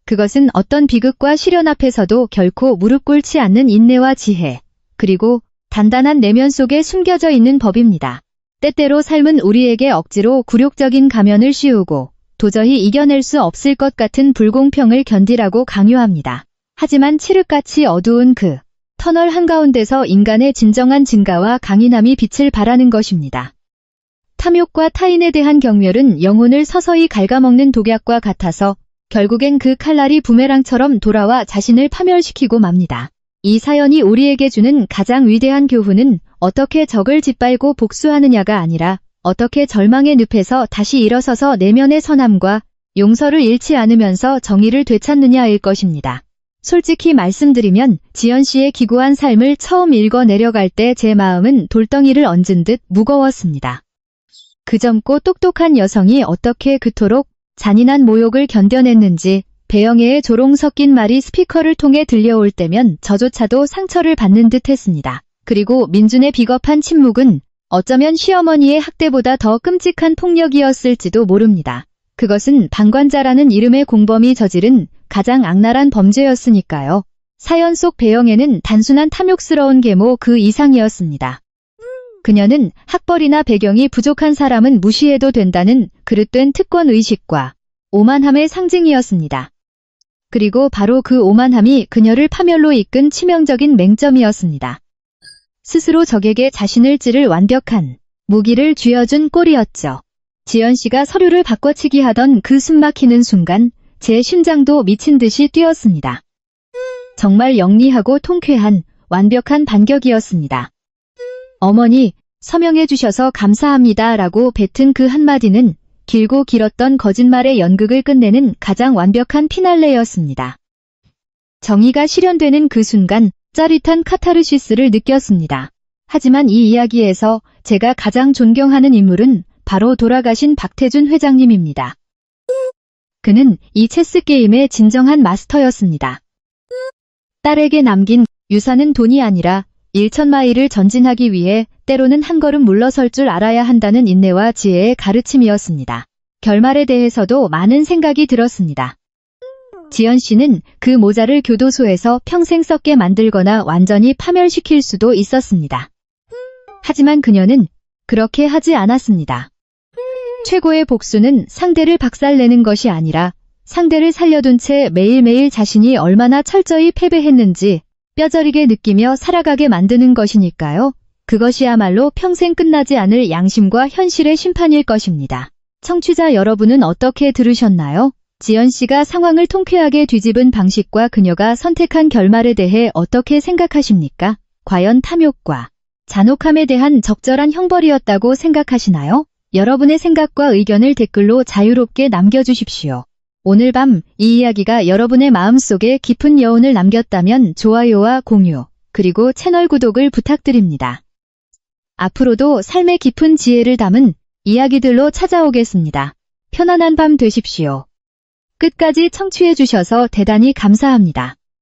그것은 어떤 비극과 시련 앞에서도 결코 무릎 꿇지 않는 인내와 지혜, 그리고 단단한 내면 속에 숨겨져 있는 법입니다. 때때로 삶은 우리에게 억지로 굴욕적인 가면을 씌우고 도저히 이겨낼 수 없을 것 같은 불공평을 견디라고 강요합니다. 하지만 칠흑같이 어두운 그 터널 한가운데서 인간의 진정한 진가와 강인함이 빛을 발하는 것입니다. 탐욕과 타인에 대한 경멸은 영혼을 서서히 갉아먹는 독약과 같아서 결국엔 그 칼날이 부메랑처럼 돌아와 자신을 파멸시키고 맙니다. 이 사연이 우리에게 주는 가장 위대한 교훈은 어떻게 적을 짓밟고 복수하느냐가 아니라 어떻게 절망의 늪에서 다시 일어서서 내면의 선함과 용서를 잃지 않으면서 정의를 되찾느냐일 것입니다. 솔직히 말씀드리면 지연 씨의 기구한 삶을 처음 읽어 내려갈 때 제 마음은 돌덩이를 얹은 듯 무거웠습니다. 그 젊고 똑똑한 여성이 어떻게 그토록 잔인한 모욕을 견뎌냈는지 배영애의 조롱 섞인 말이 스피커를 통해 들려올 때면 저조차도 상처를 받는 듯 했습니다. 그리고 민준의 비겁한 침묵은 어쩌면 시어머니의 학대보다 더 끔찍한 폭력이었을지도 모릅니다. 그것은 방관자라는 이름의 공범이 저지른 가장 악랄한 범죄였으니까요. 사연 속 배영애는 단순한 탐욕스러운 계모 그 이상이었습니다. 그녀는 학벌이나 배경이 부족한 사람은 무시해도 된다는 그릇된 특권의식과 오만함의 상징이었습니다. 그리고 바로 그 오만함이 그녀를 파멸로 이끈 치명적인 맹점이었습니다. 스스로 적에게 자신을 찌를 완벽한 무기를 쥐어준 꼴이었죠. 지연 씨가 서류를 바꿔치기 하던 그 숨막히는 순간 제 심장도 미친 듯이 뛰었습니다. 정말 영리하고 통쾌한 완벽한 반격이었습니다. 어머니, 서명해 주셔서 감사합니다 라고 뱉은 그 한마디는 길고 길었던 거짓말의 연극을 끝내는 가장 완벽한 피날레였습니다. 정의가 실현되는 그 순간 짜릿한 카타르시스를 느꼈습니다. 하지만 이 이야기에서 제가 가장 존경하는 인물은 바로 돌아가신 박태준 회장님입니다. 그는 이 체스 게임의 진정한 마스터였습니다. 딸에게 남긴 유산은 돈이 아니라 1,000마일을 전진하기 위해 때로는 한 걸음 물러설 줄 알아야 한다는 인내와 지혜의 가르침이었습니다. 결말에 대해서도 많은 생각이 들었습니다. 지연 씨는 그 모자를 교도소에서 평생 썩게 만들거나 완전히 파멸시킬 수도 있었습니다. 하지만 그녀는 그렇게 하지 않았습니다. 최고의 복수는 상대를 박살내는 것이 아니라 상대를 살려둔 채 매일매일 자신이 얼마나 철저히 패배했는지 뼈저리게 느끼며 살아가게 만드는 것이니까요. 그것이야말로 평생 끝나지 않을 양심과 현실의 심판일 것입니다. 청취자 여러분은 어떻게 들으셨나요? 지연 씨가 상황을 통쾌하게 뒤집은 방식과 그녀가 선택한 결말에 대해 어떻게 생각하십니까? 과연 탐욕과 잔혹함에 대한 적절한 형벌이었다고 생각하시나요? 여러분의 생각과 의견을 댓글로 자유롭게 남겨주십시오. 오늘 밤 이 이야기가 여러분의 마음속에 깊은 여운을 남겼다면 좋아요와 공유, 그리고 채널 구독을 부탁드립니다. 앞으로도 삶의 깊은 지혜를 담은 이야기들로 찾아오겠습니다. 편안한 밤 되십시오. 끝까지 청취해주셔서 대단히 감사합니다.